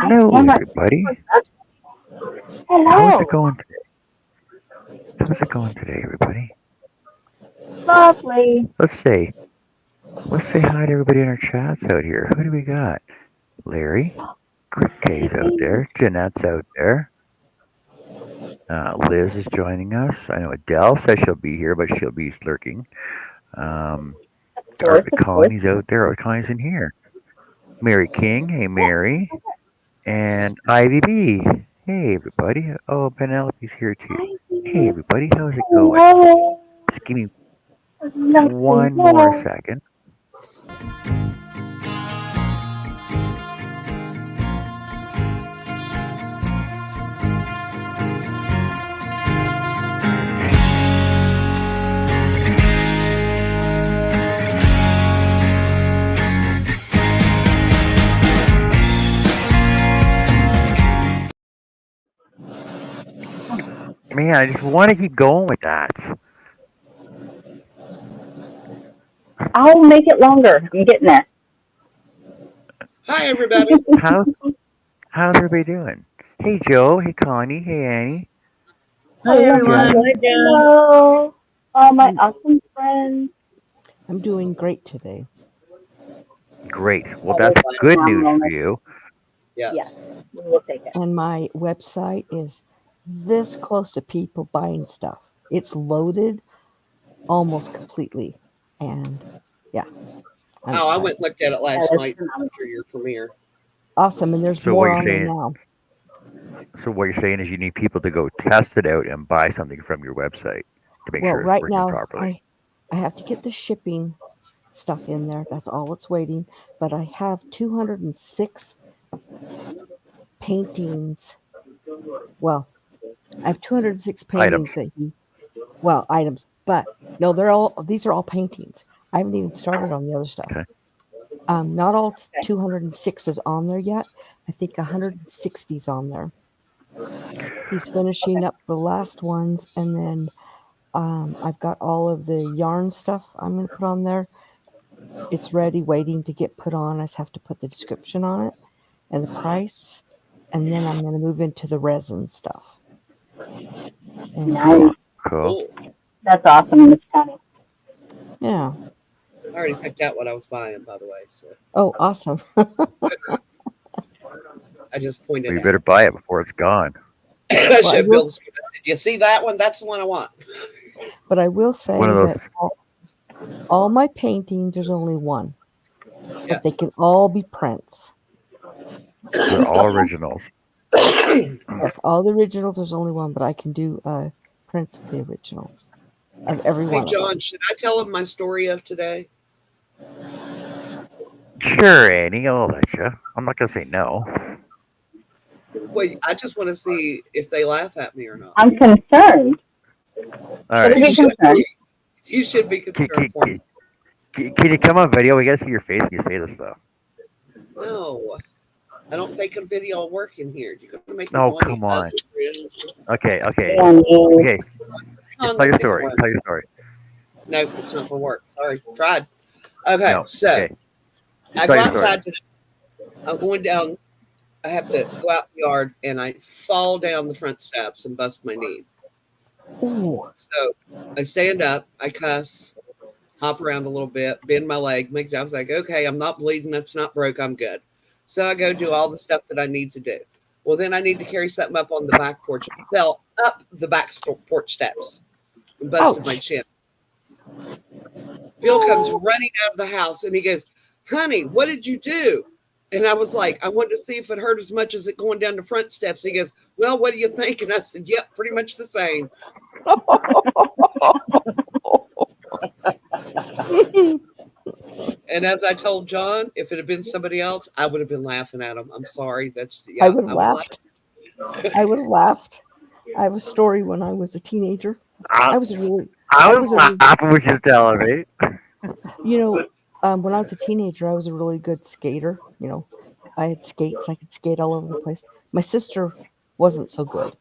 Hello, everybody. How's it Hello. going today? How's it going today, everybody? Lovely. Let's say, let's say hi to everybody in our chats out here. Who do we got? Larry, Chris K's out there, Jeanette's out there. Liz is joining us. I know Adele says she'll be here, but she'll be lurking. Um, Of course, of course. Connie's out there. Oh, Connie's in here. Mary King. Hey, Mary. And Ivy B. Hey, everybody. Oh, Penelope's here too. Hey, everybody. How's it going? Hello. Just give me one more Hello. second. Man, I just want to keep going with that. I'll make it longer. I'm getting there. Hi, everybody. How's how's everybody doing? Hey, Joe. Hey, Connie. Hey, Annie. Hi Hello. Jess. everyone. Hi Jen. Hello. All my I'm, awesome friends. I'm doing great today. Great. Well, That is that's good news for phenomenal. you. Yes, Yes. we will take it. And my website is this close to people buying stuff. It's loaded almost completely. And yeah, I'm Oh, I excited. went and looked at it That last is night phenomenal. after your premiere. Awesome. And there's So what more you're on there saying, now. so what you're saying is you need people to go test it out and buy something from your website to make Well, sure it's right working now properly. I have to get the shipping stuff in there. That's all it's waiting. But I have 206 paintings. Well, I have 206 Items. paintings items. But no, these are all paintings. I haven't even started on the other stuff. Okay. Not all 206 is on there yet. I think 160 is on there. He's finishing up the last ones, and then I've got all of the yarn stuff I'm going to put on there. It's ready, waiting to get put on. I just have to put the description on it and the price, and then I'm going to move into the resin stuff. And Nice. Cool. Cool. That's awesome, Miss Connie. yeah. I already picked out what I was buying, by the way. So Oh, awesome. I just Well, pointed you out. better buy it before it's gone. I Well, I showed will, Bill. You see that one? That's the one I want. but I will One say of that those. all my paintings, there's only one, but they Yes. can all be prints. They're all originals. Yes, all the originals, there's only one, but I can do prints of the originals of every Hey, one of John, them. should I tell him my story of today? Sure, Annie. I'll let you. I'm not gonna say no. Well, I just want to see if they laugh at me or not. I'm concerned. All Should right. we You be should concerned? be. You should be Can, concerned can, for me. can you come on video? We gotta see your face when you say this stuff. No, I don't take a video of work in here. You're going to make me Oh, go on the come on. other. Okay. Okay. And you, Okay. Hang on, Tell let's your see if it story. Tell works. your story. No, it's not going to work. Sorry. Tried. Okay, No. so Okay. I Tell go your story. outside today. I'm going down. I have to go out in the yard and I fall down the front steps and bust my knee. Ooh, So I stand up, I cuss, hop around a little bit, bend my leg, make I was like, okay, I'm not bleeding, that's not broke, I'm good. So I go do all the stuff that I need to do. Well, then I need to carry something up on the back porch. I fell up the back porch steps and busted my ouch. chin. Bill comes running out of the house and he goes, honey, what did you do? And I was like, I wanted to see if it hurt as much as it going down the front steps. He goes, well, what do you think? And I said, yep, pretty much the same. And as I told John, if it had been somebody else, I would have been laughing at him. I'm sorry. That's, I yeah, would have I would laugh. laughed. I would have laughed. I have a story when I was a teenager. I, I was a really, I I was was a, re- laughing what you're telling me. you know, when I was a teenager, I was a really good skater. I had skates. I could skate all over the place. My sister wasn't so good,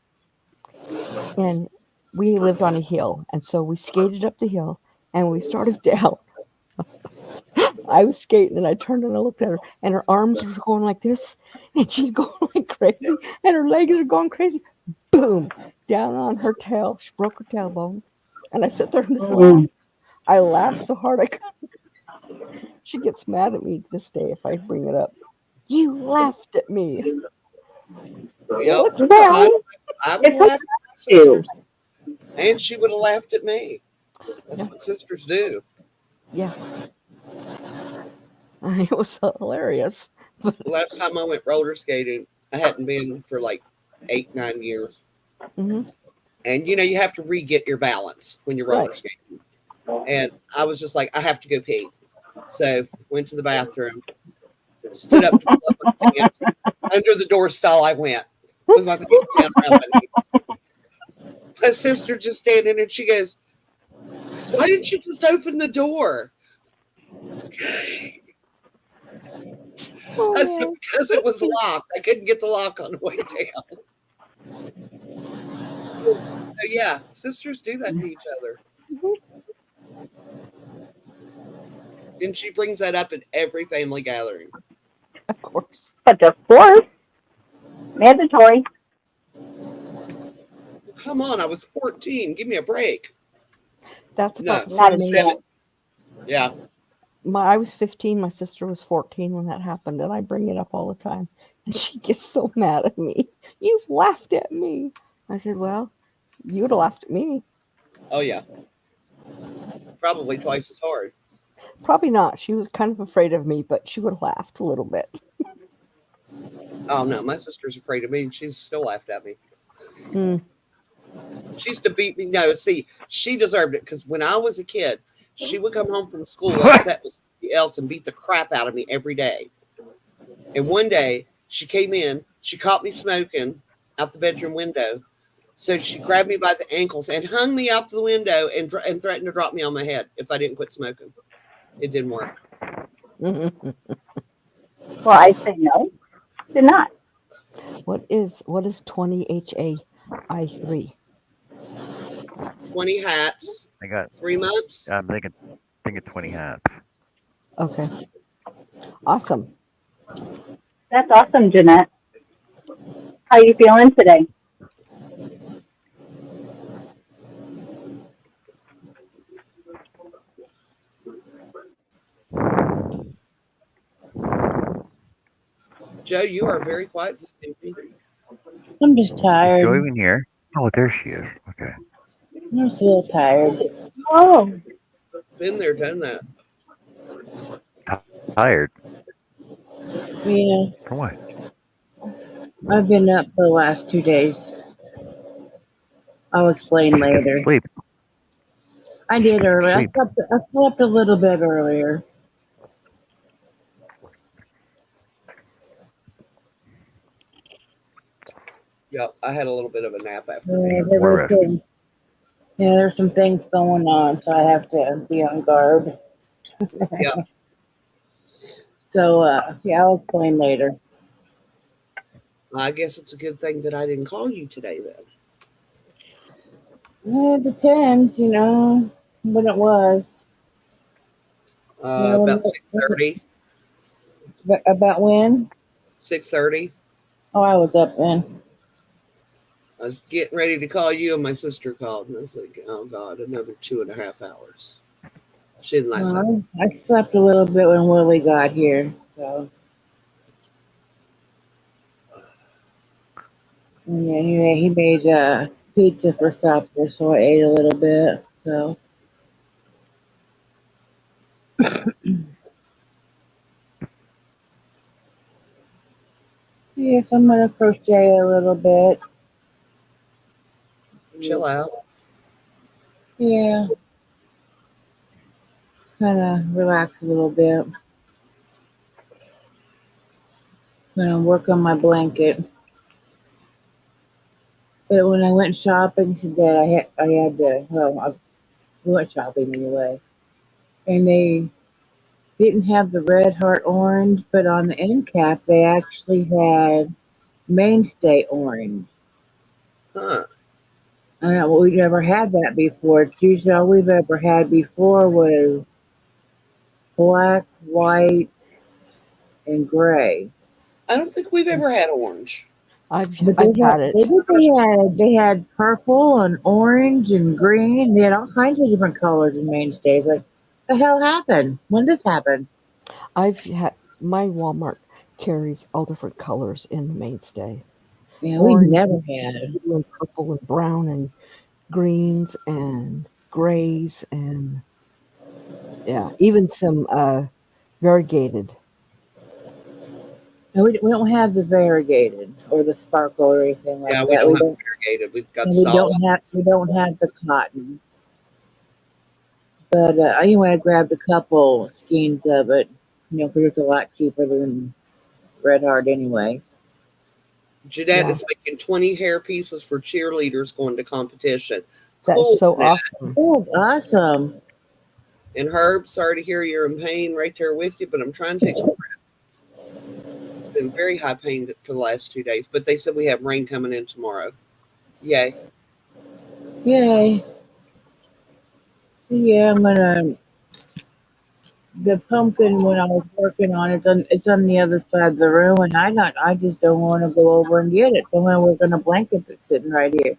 and we lived on a hill, and so we skated up the hill, and we started down. I was skating and I turned and I looked at her and her arms were going like this and she's going like crazy and her legs are going crazy. Boom! Down on her tail. She broke her tailbone. And I sit there and just laugh. I laughed so hard I could. She gets mad at me to this day if I bring it up. You laughed at me. Yep. Look, I, Well, I would it's laugh at my too. sisters, and she would have laughed at me. That's yeah, what sisters do. yeah. It was hilarious. But The last time I went roller skating, I hadn't been for like 8, 9 years. mhm, And you have to re get your balance when you're right. roller skating. And I was just like, I have to go pee. So went to the bathroom, stood up to pull up my pants. Under the door stall I went with my pants down around my knees. My sister just standing and she goes, why didn't you just open the door? I said, Oh, because it was locked. I couldn't get the lock on the way down. So yeah, sisters do that to each other. And she brings that up at every family gathering. of course. But of course, mandatory. Well, come on, I was 14. Give me a break. That's No, about the Not same as age. yet. Yeah. I was 15. My sister was 14 when that happened, and I bring it up all the time. And she gets so mad at me. You've laughed at me. I said, well, you'd have laughed at me. Oh yeah. Probably twice as hard. Probably not. She was kind of afraid of me, but she would have laughed a little bit. Oh no, my sister's afraid of me and she still laughed at me. Mm, She used to beat me. No, see, she deserved it because when I was a kid, she would come home from school upset with somebody else and beat the crap out of me every day. And one day she came in, she caught me smoking out the bedroom window. So she grabbed me by the ankles and hung me out the window and threatened to drop me on my head if I didn't quit smoking. It didn't work. mm. Well, I say no. Do not. What is 20 HAI3? 20 hats, I got. 3 months. I'm thinking 20 hats. Okay. Awesome. That's awesome, Jeanette. How you feeling today? Joe, you are very quiet this evening. I'm just Is tired. Joey in here? Oh, there she is. Okay. I'm just a little tired. Oh, Been there, done that. Tired. Yeah, For what? I've been up for the last 2 days. I'll explain You should get some later. sleep. I You should did get some earlier. sleep. I slept a little bit earlier. Yep, I had a little bit of a nap after You that. Yeah, need there more were rest. some, yeah, there's some things going on, so I have to be on guard. Yep. So, yeah, I'll explain later. I guess it's a good thing that I didn't call you today then. Yeah, it depends, when it was. You know, About 6:30. about when? 6:30. Oh, I was up then. I was getting ready to call you, and my sister called, and I was like, "Oh God, another 2.5 hours." She didn't last that. Well, I slept a little bit when Willie got here. So, and yeah, he made pizza for supper, so I ate a little bit. So, yes, I'm gonna crochet a little bit. Chill out. Yeah, kind of relax a little bit. Gonna work on my blanket. But when I went shopping today, I had to. Well, we went shopping anyway, and they didn't have the red heart orange, but on the end cap they actually had mainstay orange. Huh. I don't know, we've never had that before. It's usually all we've ever had before was black, white, and gray. I don't think we've ever had orange. But I've had it. they had purple and orange and green. They had all kinds of different colors and mainstays. Like, the hell happened? When did this happen? I've had my Walmart carries all different colors in the mainstay. Yeah, we Orange never and had. blue and purple and brown and greens and grays and yeah, even some variegated. No, we don't have the variegated or the sparkle or anything Yeah, like we that. don't have variegated. We've got solid. We don't have the cotton. But anyway, I grabbed a couple skeins of it, because it's a lot cheaper than Red Heart anyway. Jeanette Yeah, is making 20 hair pieces for cheerleaders going to competition. that's Cool. so Jeanette. awesome. Oh, it's awesome. And Herb, sorry to hear you're in pain right there with you, but I'm trying to take a breath. It's been very high pain for the last 2 days, but they said we have rain coming in tomorrow. Yay. Yay. So yeah, I'm gonna the pumpkin when I was working on it's on the other side of the room and I just don't want to go over and get it. So I'm gonna work on a blanket that's sitting right here.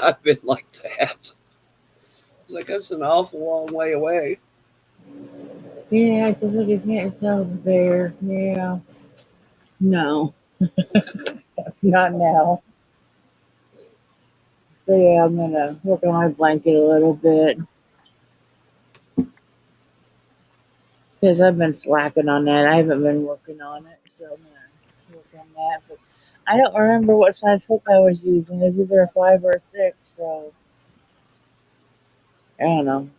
I've been like that. Like, that's an awful long way away. Yeah, it's look it's over there. Yeah. No, not now. So yeah, I'm gonna work on my blanket a little bit because I've been slacking on that. I haven't been working on it, so I'm gonna work on that. But I don't remember what size hook I was using. It was either a 5 or a 6, so I don't know.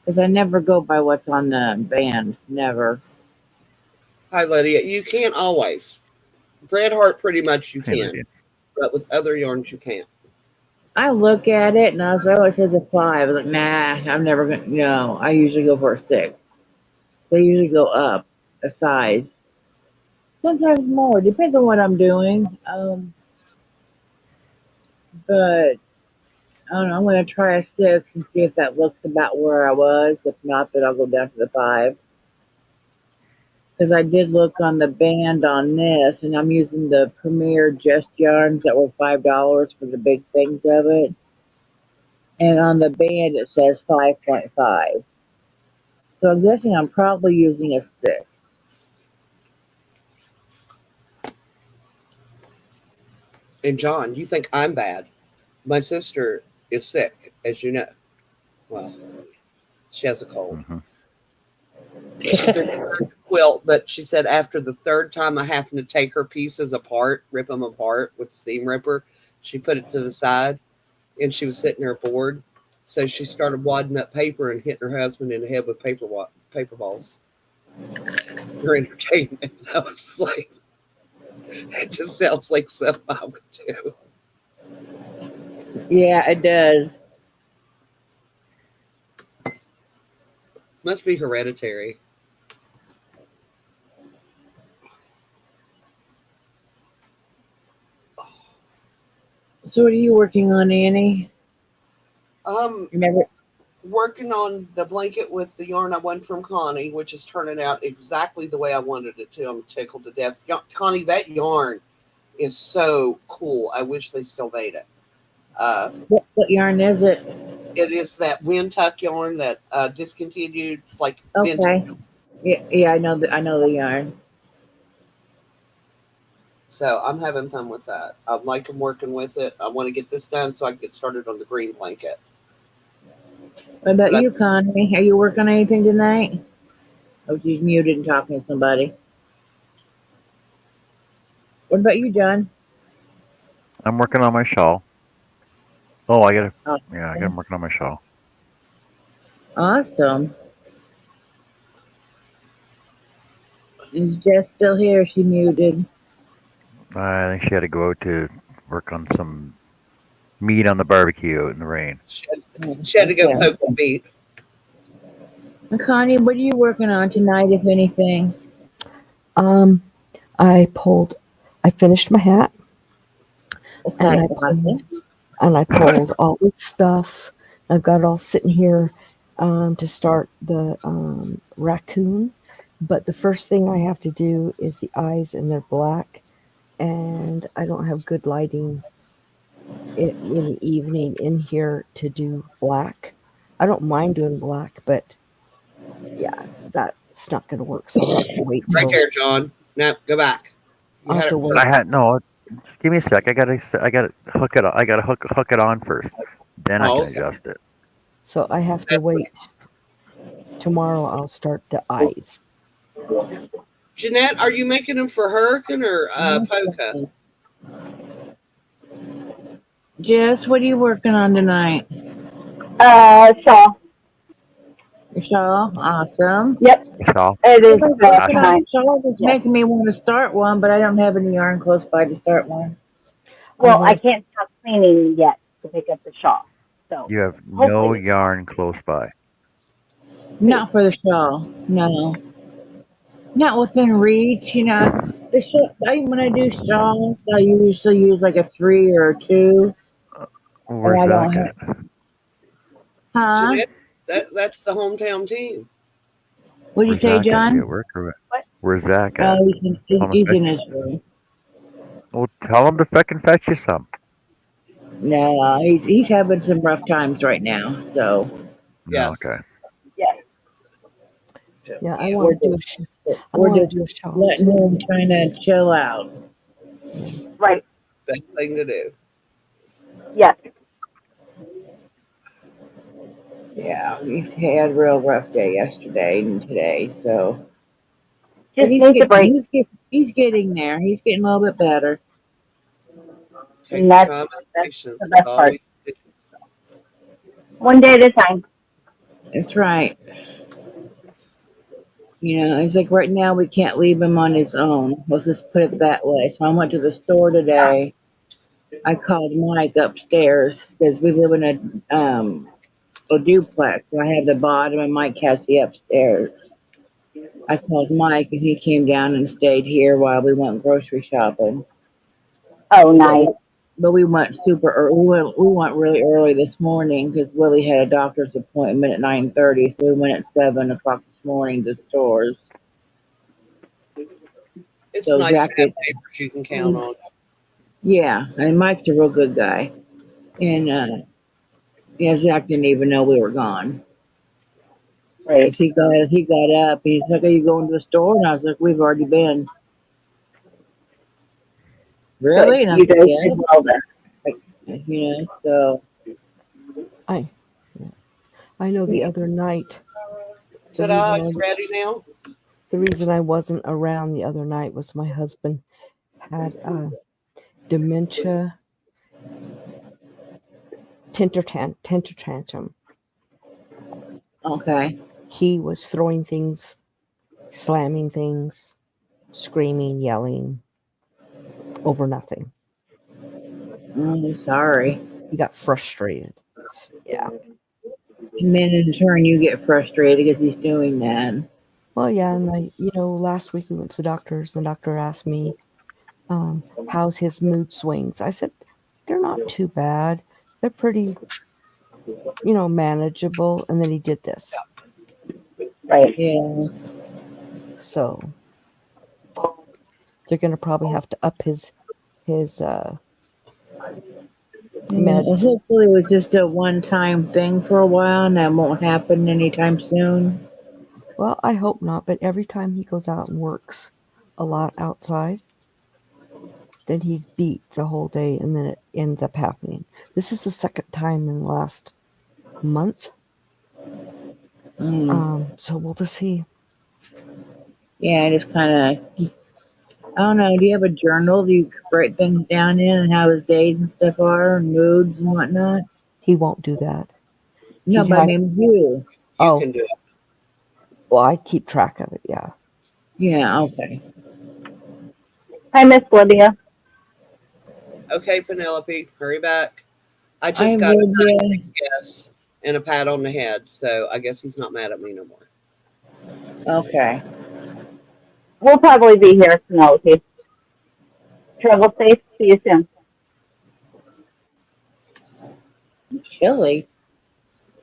Because I never go by what's on the band. Never. Hi, Lydia. You can't always. Red Heart, pretty much you Hey, can, Lydia. but with other yarns, you can't. I look at it and I was like, oh, it says a 5. I was like, nah, I'm never going to. No, I usually go for a 6. They usually go up a size. Sometimes more. Depends on what I'm doing. But I don't know. I'm going to try a 6 and see if that looks about where I was. If not, then I'll go down to the 5. Because I did look on the band on this, and I'm using the Premier Just yarns that were $5 for the big things of it. And on the band it says 5.5. So I'm guessing I'm probably using a 6. And John, you think I'm bad. My sister is sick, as you know. Well, she has a cold. Hmm. She's been trying to quilt, but she said after the third time of having to take her pieces apart, rip them apart with the seam ripper, she put it to the side and she was sitting there bored. So she started wadding up paper and hitting her husband in the head with paper balls for entertainment. I was like, it just sounds like something I would do. Yeah, it does. Must be hereditary. So what are you working on, Annie? Um, You never. Working on the blanket with the yarn I won from Connie, which is turning out exactly the way I wanted it to. I'm tickled to death. Connie, that yarn is so cool. I wish they still made it. Uh, What yarn is it? it is that wind tuck yarn that discontinued. It's like vintage. Okay. Yeah, I know the yarn. So I'm having fun with that. I like working with it. I want to get this done so I can get started on the green blanket. What about But you, Connie? Are you working on anything tonight? Oh, she's muted and talking to somebody. What about you, John? I'm working on my shawl. Oh, I gotta. Yeah, I got. I'm Awesome. working on my shawl. Awesome. Is Jess still here? She muted. I think she had to go out to work on some meat on the barbecue out in the rain. she had, Oh, she had to go okay. poke the meat. And Connie, what are you working on tonight, if anything? Um, I pulled. I finished my hat, and Okay, I awesome. and I pulled all this stuff. I've got it all sitting here to start the raccoon. But the first thing I have to do is the eyes, and they're black, and I don't have good lighting in the evening in here to do black. I don't mind doing black, but yeah, that's not going to work. So I'll have to wait Right till there, John. No, go back. You I'll had have to it wait. I had no. Just give me a sec. I gotta hook it. I gotta hook it on first. Then I Oh, can okay. adjust it. So I have to That's wait. Tomorrow I'll start the eyes. Jeanette, are you making them for Hurricane or Polka? Jess, what are you working on tonight? Shawl. Shawl? Awesome. Yep, So it is Everybody's I working should. on tonight. shawls. It's Yes. making me want to start one, but I don't have any yarn close by to start one. Well, I'm I gonna. can't stop cleaning yet to pick up the shawl. So You have no hopefully, yarn close by. Not for the shawl. No. Not within reach. The shawl, when I do shawls, I usually use like a 3 or a 2. And Where's I don't Zach have. at? Huh? Jeanette, that's the hometown team. What do you Where's say, Zach at? You John? at work or what? what? Where's Zach at? Tell him to He's fetch. in his room. Well, tell him to fucking fetch you some. No, he's having some rough times right now. So, No, Yes. okay. Yes, Yeah, I yeah, want to do I we're want just to do a shawl letting too. him kind of chill out. Yeah. right. Best thing to do. Yes, Yeah, he's had a real rough day yesterday and today. So, but just needs a break, he's getting there. He's getting a little bit better. and Takes time and that's the patience. That's best all part. we do. One day at a time. That's right. It's like right now we can't leave him on his own. Let's just put it that way. So I went to the store today. I called Mike upstairs because we live in a duplex. So I have the bottom and Mike has the upstairs. I called Mike and he came down and stayed here while we went grocery shopping. Oh, nice. But we went super early. We went really early this morning because Willie had a doctor's appointment at 9:30. So we went at 7 o'clock this morning to stores. It's So nice to Zach have did. neighbors you can count on. Yeah, and Mike's a real good guy. And yeah, Zach didn't even know we were gone. Great. Cause he got up. He's like, "Are you going to the store?" And I was like, "We've already been." Good. Really? And I was You like, guys "Yeah." did well then. So I yeah. I know the other night the Ta-da! reason You ready now? I wasn't around the other night was my husband had dementia temper tantrum. okay. He was throwing things, slamming things, screaming, yelling over nothing. I'm sorry. He got frustrated. Yeah. And then in turn, you get frustrated because he's doing that. Well, yeah, and last week we went to the doctors. The doctor asked me, how's his mood swings? I said, they're not too bad. They're pretty, manageable. And then he did this. Right. Yeah. So they're going to probably have to up his Well, meds. hopefully, it was just a one-time thing for a while, and that won't happen anytime soon. Well, I hope not. But every time he goes out and works a lot outside, then he's beat the whole day, and then it ends up happening. This is the second time in the last month. So we'll just see. Yeah, just kind of. I don't know. Do you have a journal? Do you write things down in and how his days and stuff are, and moods and whatnot? He won't do that. No, He but I has. mean you. You Oh, can do it. well, I keep track of it. Yeah. Yeah. Okay. Hi, Miss Lydia. Okay, Penelope, hurry back. I I just got a would. yes and a pat on the head, so I guess he's not mad at me no more. Okay. We'll probably be here, Penelope. Travel safe. See you soon. chilly.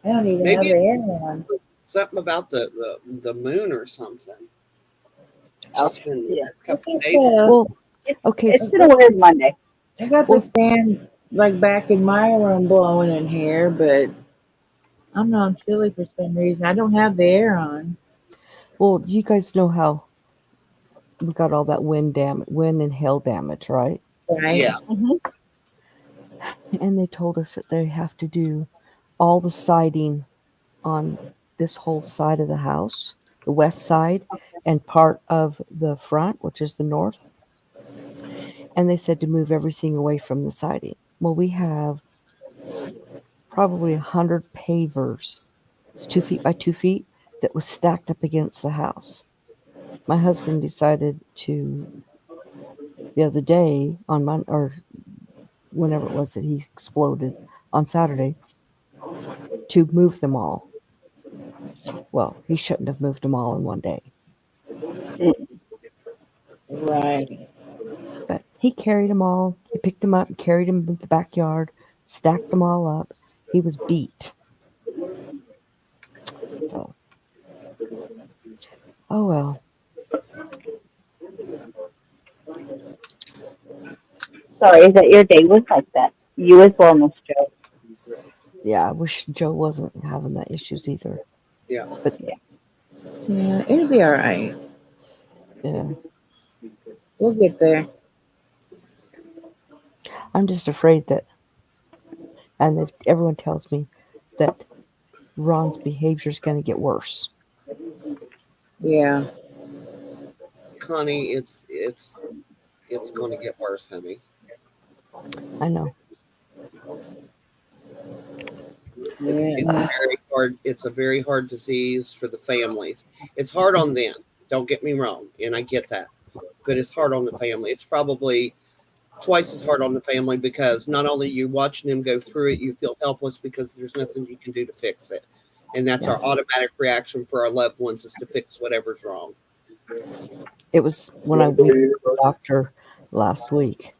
I don't even have Maybe the it air on. was something about the moon or something. Oh, Just been yeah. last I couple of got days. the Well, okay, It's been a weird Monday. I got the well, fan like back in my room blowing in here, but I'm not chilly for some reason. I don't have the air on. well, you guys know how we got all that wind and hail damage, right? Yeah. Right? Hmm. And they told us that they have to do all the siding on this whole side of the house, the west side, and part of the front, which is the north. And they said to move everything away from the siding. Well, we have probably 100 pavers. It's 2 feet by 2 feet that was stacked up against the house. My husband decided to the other day on Monday or whenever it was that he exploded on Saturday to move them all. Well, he shouldn't have moved them all in one day, Right. but he carried them all. He picked them up and carried them in the backyard, stacked them all up. He was beat. So, oh well. Sorry that your day was like that. You as well, Miss Joe. Yeah, I wish Joe wasn't having that issues either. Yeah. But Yeah. Yeah, it'll be all right. yeah, We'll get there. I'm just afraid that, and if everyone tells me that Ron's behavior is going to get worse. Yeah. Connie, it's going to get worse, honey. I know. It's Yeah. very hard. It's a very hard disease for the families. It's hard on them. Don't get me wrong, and I get that, but it's hard on the family. It's probably twice as hard on the family because not only you watching them go through it, you feel helpless because there's nothing you can do to fix it, and that's Yeah, our automatic reaction for our loved ones is to fix whatever's wrong. it was when I we went to the doctor last week,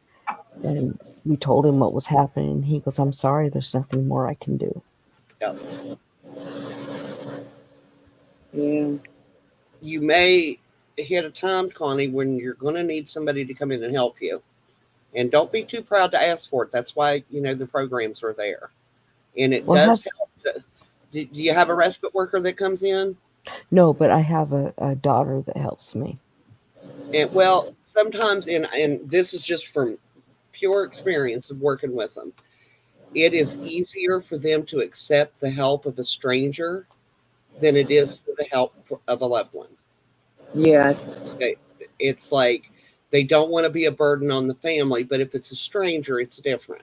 and we told him what was happening. And he goes, "I'm sorry, there's nothing more I can do." Yep. Yeah. You may hit a time, Connie, when you're going to need somebody to come in and help you. And don't be too proud to ask for it. That's why, the programs are there. And it Well, I have does help. Do you have a respite worker that comes in? no, but I have a daughter that helps me. And well, sometimes, and this is just from pure experience of working with them, it is easier for them to accept the help of a stranger than it is for the help of a loved one. Yeah. They, it's like they don't want to be a burden on the family, but if it's a stranger, it's different.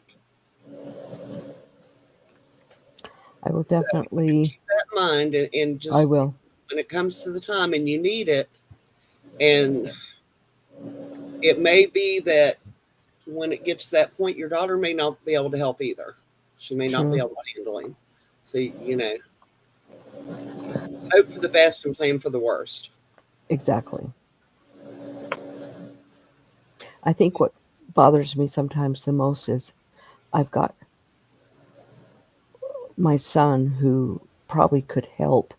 I will So definitely. keep that in mind, and I just will. when it comes to the time and you need it, and it may be that when it gets to that point, your daughter may not be able to help either. She may not be True. able to handle him. So, hope for the best and plan for the worst. Exactly. I think what bothers me sometimes the most is I've got my son who probably could help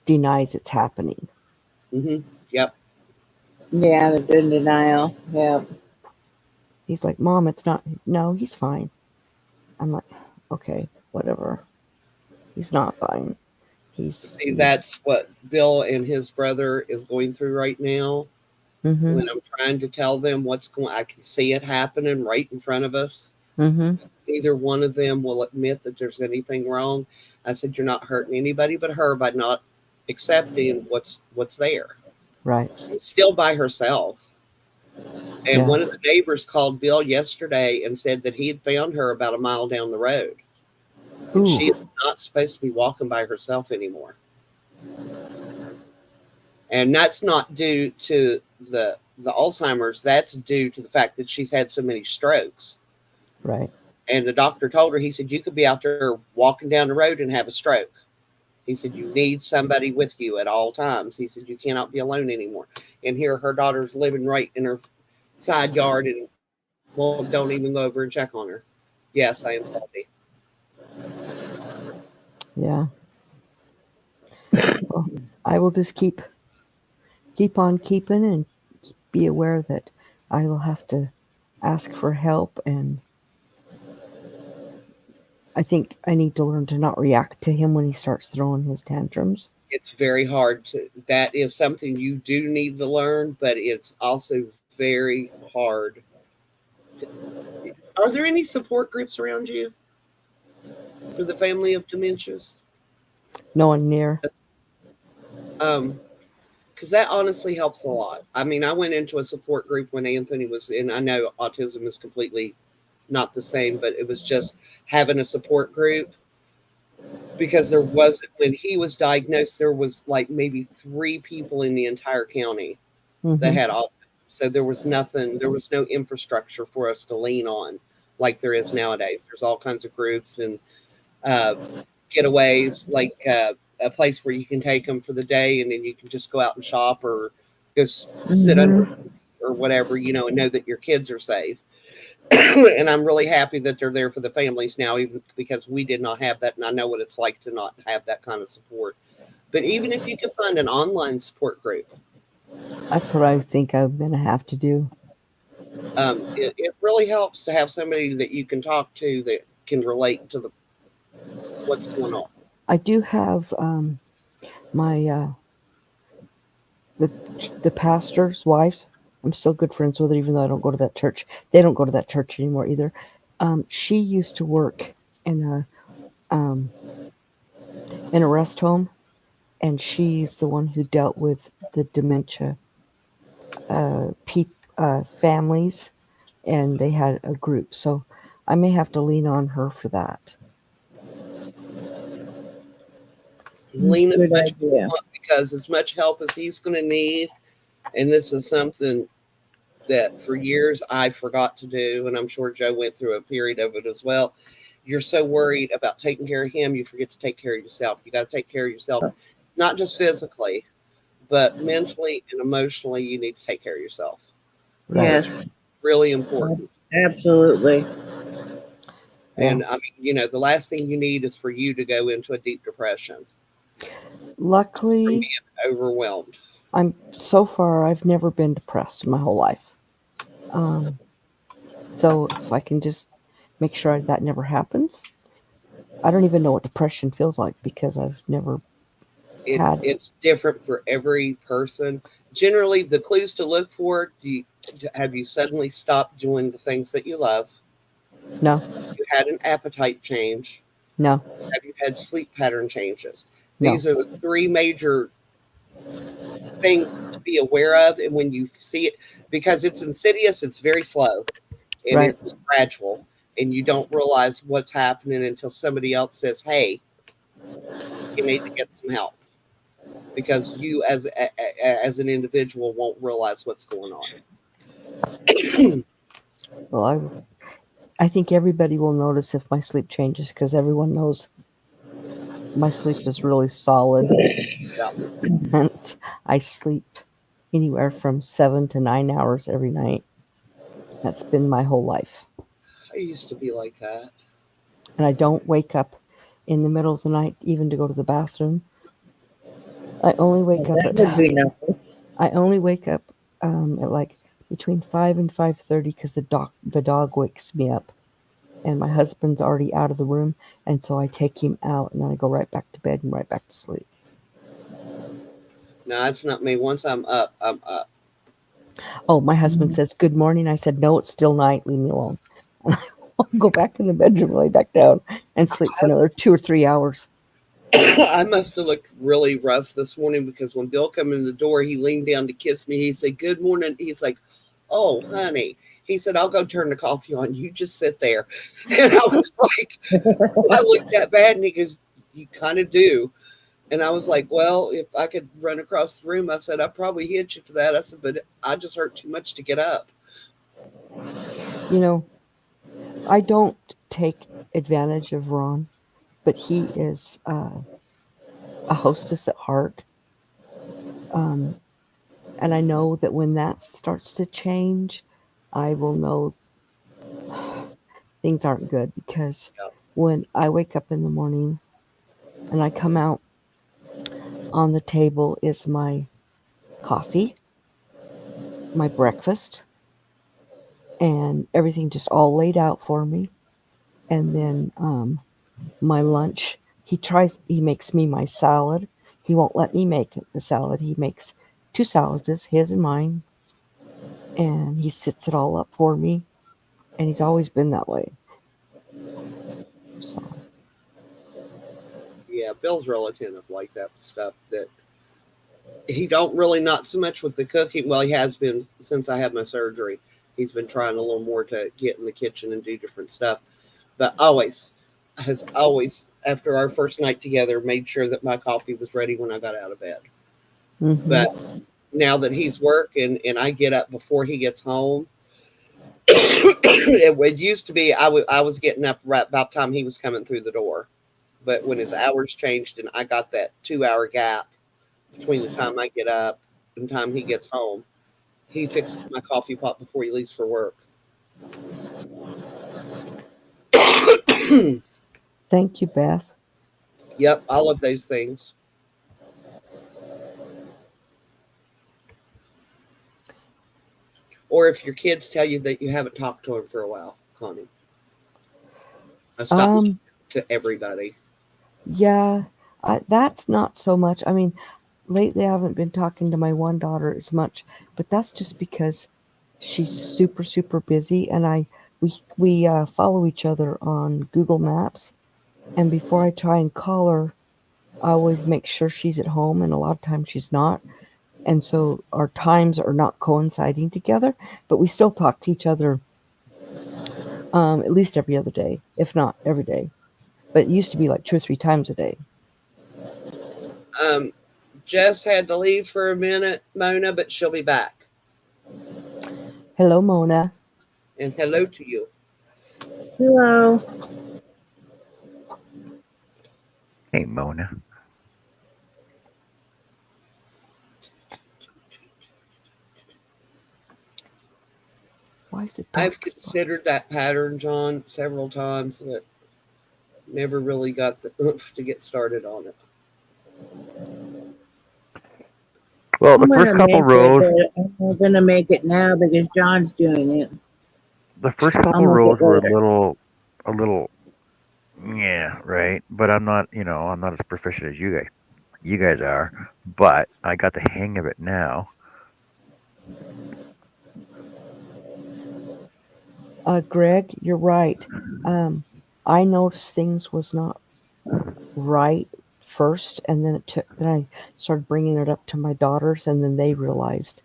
denies it's happening. Yep. Yeah, they're in denial. Yeah. He's like, "Mom, it's not." No, he's fine. I'm like, okay, whatever. He's not fine. See, He's. that's what Bill and his brother is going through right now. Mm-hmm. When I'm trying to tell them what's going, I can see it happening right in front of us. Mm-hmm. Neither one of them will admit that there's anything wrong. I said, "You're not hurting anybody but her by not accepting what's there." Right. She's still by herself. And Yeah. one of the neighbors called Bill yesterday and said that he had found her about a mile down the road. And she is Ooh. not supposed to be walking by herself anymore. And that's not due to the Alzheimer's. That's due to the fact that she's had so many strokes. Right. And the doctor told her, he said, "You could be out there walking down the road and have a stroke." He said, "You need somebody with you at all times." He said, "You cannot be alone anymore." And here her daughter's living right in her side yard and don't even go over and check on her. Yes, I am salty. Yeah. Well, I will just keep on keeping and be aware that I will have to ask for help, and I think I need to learn to not react to him when he starts throwing his tantrums. It's very hard to, that is something you do need to learn, but it's also very hard. To, are there any support groups around you for the family of dementias? No one near. Um, because that honestly helps a lot. I mean, I went into a support group when Anthony was in. I know autism is completely not the same, but it was just having a support group because there wasn't, when he was diagnosed, there was like maybe 3 people in the entire county that Hmm. had autism. So there was nothing, there was no infrastructure for us to lean on like there is nowadays. There's all kinds of groups and uh, getaways, like a place where you can take them for the day and then you can just go out and shop or go sit under Mm-hmm. or whatever, and know that your kids are safe. And I'm really happy that they're there for the families now, even because we did not have that. And I know what it's like to not have that kind of support. But even if you can find an online support group, That's what I think I'm going to have to do. it really helps to have somebody that you can talk to that can relate to what's going on. I do have my the the pastor's wife. I'm still good friends with her, even though I don't go to that church. They don't go to that church anymore either. She used to work in a rest home, and she's the one who dealt with the dementia families, and they had a group. So I may have to lean on her for that. Lean as Good much as you idea. want because as much help as he's going to need, and this is something that for years I forgot to do, and I'm sure Joe went through a period of it as well. You're so worried about taking care of him, you forget to take care of yourself. You got to take care of yourself, not just physically, but mentally and emotionally. You need to take care of yourself. Right. It's Yes, really important. absolutely. Yeah. And I mean, the last thing you need is for you to go into a deep depression from Luckily, being overwhelmed. I've never been depressed in my whole life. Um, so if I can just make sure that never happens, I don't even know what depression feels like because I've never had. It's different for every person. Generally, the clues to look for: have you suddenly stopped doing the things that you love? No, You had an appetite change? no, Have you had sleep pattern changes? no. These are the 3 major things to be aware of. And when you see it, because it's insidious, it's very slow and Right. it's gradual, and you don't realize what's happening until somebody else says, "Hey, you need to get some help." Because you, as an individual, won't realize what's going on. Well, I think everybody will notice if my sleep changes because everyone knows my sleep is really solid, Yeah, and I sleep anywhere from 7 to 9 hours every night. That's been my whole life, I used to be like that. and I don't wake up in the middle of the night even to go to the bathroom. I only Well, wake up that at would be nice. I only wake up at like between 5 and 5:30 because the dog wakes me up, and my husband's already out of the room, and so I take him out, and then I go right back to bed and right back to sleep. No, that's not me. Once I'm up, I'm up. Oh, my husband Mhm. says good morning. I said no, it's still night. Leave me alone. And I'll go back in the bedroom, lay back down, and sleep for another 2 or 3 hours. I must have looked really rough this morning because when Bill came in the door, he leaned down to kiss me. He said, "Good morning." He's like, "Oh, honey." He said, "I'll go turn the coffee on. You just sit there." And I was like, "Do I look that bad?" And he goes, "You kind of do." And I was like, "Well, if I could run across the room," I said, "I'd probably hit you for that." I said, "But I just hurt too much to get up." You know, I don't take advantage of Ron, but he is a hostess at heart. Um, and I know that when that starts to change, I will know things aren't good because Yeah. when I wake up in the morning and I come out, on the table is my coffee, my breakfast, and everything just all laid out for me. And then my lunch. He makes me my salad. He won't let me make the salad. He makes two salads, his and mine, and he sits it all up for me. And he's always been that way. So Yeah, Bill's real attentive like that stuff. That he don't really, not so much with the cooking. Well, he has been since I had my surgery. He's been trying a little more to get in the kitchen and do different stuff. But always has always, after our first night together, made sure that my coffee was ready when I got out of bed. mm-hmm. But now that he's working and I get up before he gets home, it used to be I was getting up right about the time he was coming through the door. But when his hours changed and I got that 2 hour gap between the time I get up and the time he gets home, he fixes my coffee pot before he leaves for work. Thank you, Beth. Yep, all of those things. Or if your kids tell you that you haven't talked to him for a while, Connie. I stop to everybody. Yeah, that's not so much. I mean, lately I haven't been talking to my one daughter as much, but that's just because she's super super busy, and we follow each other on Google Maps, and before I try and call her, I always make sure she's at home, and a lot of times she's not, and so our times are not coinciding together, but we still talk to each other at least every other day, if not every day. But it used to be like 2 or 3 times a day. Um, Jess had to leave for a minute, Mona, but she'll be back. Hello, Mona. And hello to you. Hello. Hey, Mona. Why is it I've dark spot? considered that pattern, John, several times, but never really got the oomph to get started on it. Well, I'm the first gonna couple make it, rows, but I'm not gonna make it now because John's doing it. the first I'll couple make rows it were later. a little, yeah, right. But I'm not, I'm not as proficient as you guys. You guys are, but I got the hang of it now. Greg, you're right. I noticed things was not right first, and then I started bringing it up to my daughters, and then they realized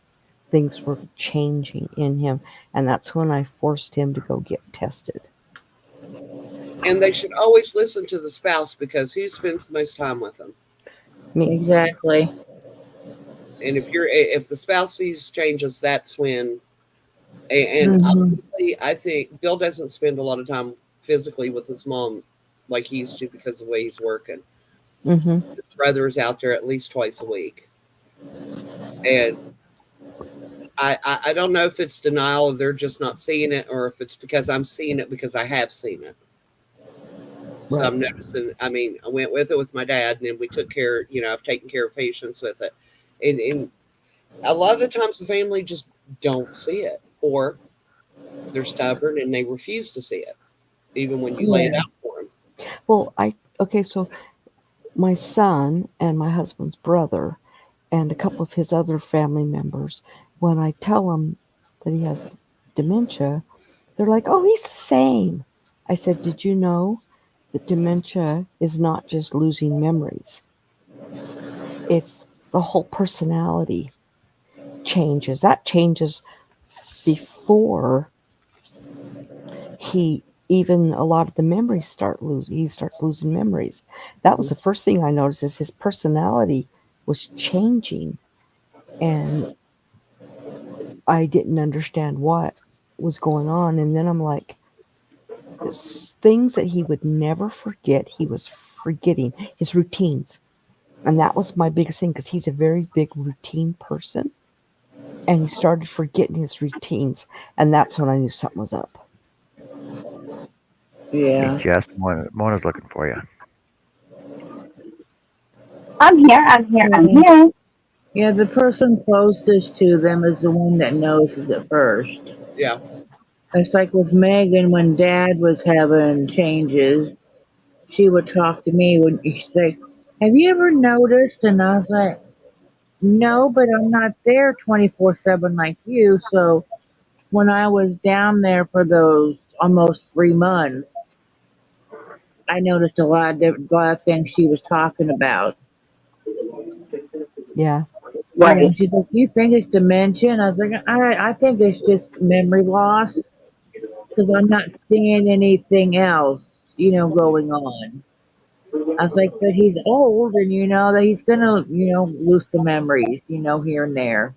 things were changing in him, and that's when I forced him to go get tested. And they should always listen to the spouse because who spends the most time with them? Me. Exactly. And if the spouse sees changes, that's when. And Hmm. honestly, I think Bill doesn't spend a lot of time physically with his mom like he used to because of the way he's working. Mm-hmm. His brother is out there at least twice a week, and I don't know if it's denial of they're just not seeing it or if it's because I'm seeing it because I have seen it. So Right. I'm noticing. I mean, I went with it with my dad, and then we took care. I've taken care of patients with it, and a lot of the times the family just don't see it, or they're stubborn and they refuse to see it, even when you lay it Yeah. out for them. Well, okay, so my son and my husband's brother and a couple of his other family members, when I tell them that he has dementia, they're like, "Oh, he's the same." I said, "Did you know that dementia is not just losing memories? It's the whole personality changes. That changes before he even a lot of the memories start losing. He starts losing memories. That was the first thing I noticed is his personality was changing, and I didn't understand what was going on. And then I'm like, things that he would never forget, he was forgetting his routines. And that was my biggest thing because he's a very big routine person. And he started forgetting his routines. And that's when I knew something was up. Hey, Yeah. Jess, Mona's looking for you. I'm here. I'm here. I'm Yeah. here. Yeah, the person closest to them is the one that notices it first. Yeah. It's like with Megan when Dad was having changes, she would talk to me when she'd say, "Have you ever noticed?" And I was like, "No, but I'm not there 24/7 like you." So when I was down there for those almost 3 months, I noticed a lot of things she was talking about. Yeah. You know, Right. she's like, "Do you think it's dementia?" And I was like, I think it's just memory loss because I'm not seeing anything else, going on." I was like, "But he's old, and you know that he's gonna, lose some memories, here and there,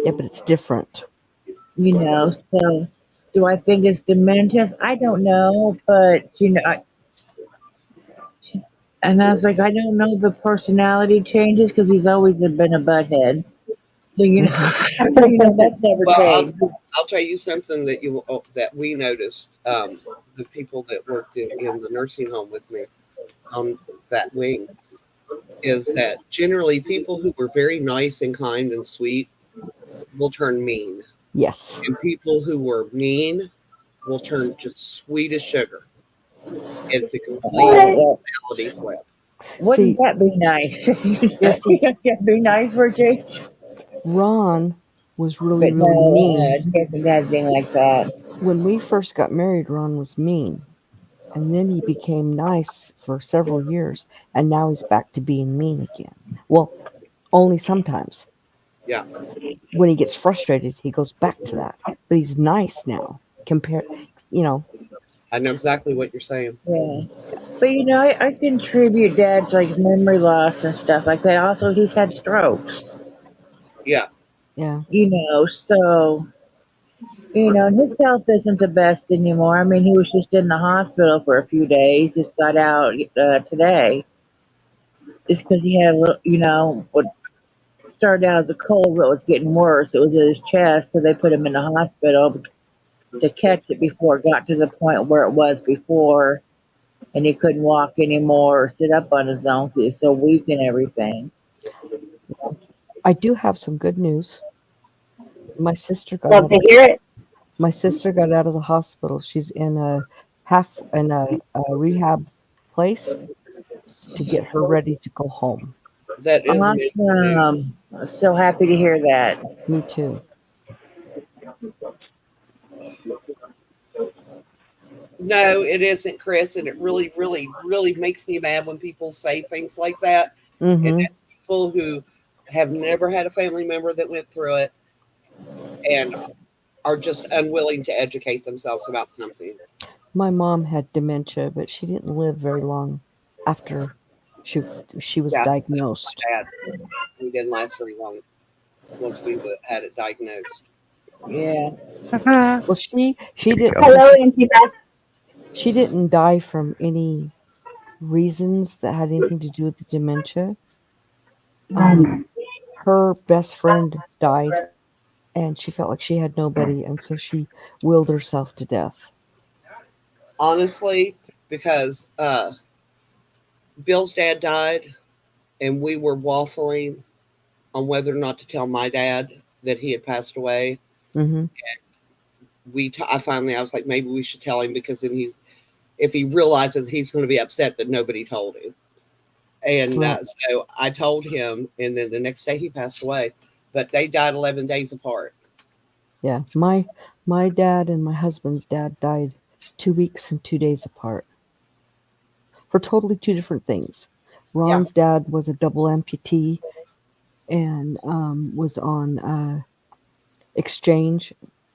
Yeah, but it's different. So, do I think it's dementia? I don't know, but she, and I was like, I don't know the personality changes because he's always been a butthead. So Hmm. that's never Well, changed. I'll tell you something that that we noticed. The people that worked in the nursing home with me on that wing is that generally people who were very nice and kind and sweet will turn mean, Yes. and people who were mean will turn just sweet as sugar. It's a complete What? Well, personality flip. wouldn't See, that be nice? yeah, see, That'd be nice for a change. Ron was really, But really no, mean. it hasn't had anything like that. When we first got married, Ron was mean. And then he became nice for several years. And now he's back to being mean again. Well, only sometimes. Yeah, When he gets frustrated, he goes back to that. But he's nice now. Compared, you know, I know exactly what you're saying. Yeah. But I contribute Dad's like memory loss and stuff like that. Also, he's had strokes. Yeah, yeah. So and his health isn't the best anymore. I mean, he was just in the hospital for a few days. Just got out today, just because he had a little, what started out as a cold, but was getting worse. It was in his chest, so they put him in the hospital to catch it before it got to the point where it was before, and he couldn't walk anymore or sit up on his own because he's so weak and everything. I do have some good news. My sister got Love out to of hear it. my sister got out of the hospital. She's in a rehab place to get her ready to go home. that is amazing news. Awesome. So happy to hear that. Me too. No, it isn't, Chris, and it really, really, really makes me mad when people say things like that. And Mm-hmm. that's people who have never had a family member that went through it and are just unwilling to educate themselves about something. My mom had dementia, but she didn't live very long after she she was Yeah, diagnosed. my dad. He didn't last very long once we had it diagnosed. Yeah. Well, she There you didn't go. Hello, Auntie Beth. she didn't die from any reasons that had anything to do with the dementia. Um, her best friend died, and she felt like she had nobody, and so she willed herself to death. Honestly, because Bill's dad died and we were waffling on whether or not to tell my dad that he had passed away. Mm-hmm. I was like, maybe we should tell him because then if he realizes he's going to be upset that nobody told him. And Right. so I told him, and then the next day he passed away. But they died 11 days apart. Yeah. My dad and my husband's dad died 2 weeks and 2 days apart for totally two different things. Yeah. Ron's dad was a double amputee and was on exchange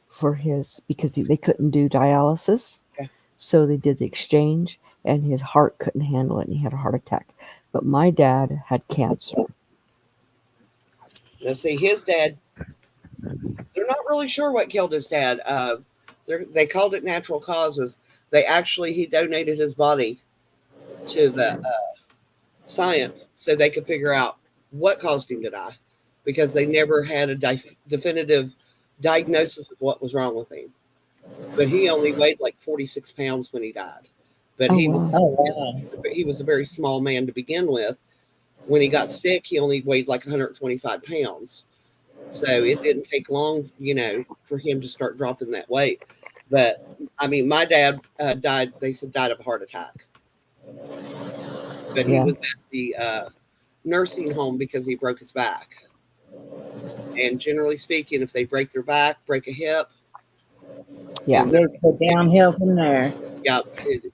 for his because they couldn't do dialysis, Okay. so they did the exchange, and his heart couldn't handle it, and he had a heart attack. But my dad had cancer. Now, see, his dad, they're not really sure what killed his dad. They called it natural causes. He donated his body to the science so they could figure out what caused him to die because they never had a definitive diagnosis of what was wrong with him. But he only weighed like 46 pounds when he died. but Oh he was wow. Oh wow. he was a very small man to begin with. When he got sick, he only weighed like 125 pounds. So it didn't take long, for him to start dropping that weight. But I mean, my dad died. They said died of a heart attack, but he Yeah. was at the nursing home because he broke his back. And generally speaking, if they break their back, break a hip, Yeah. and They go downhill from there. yeah,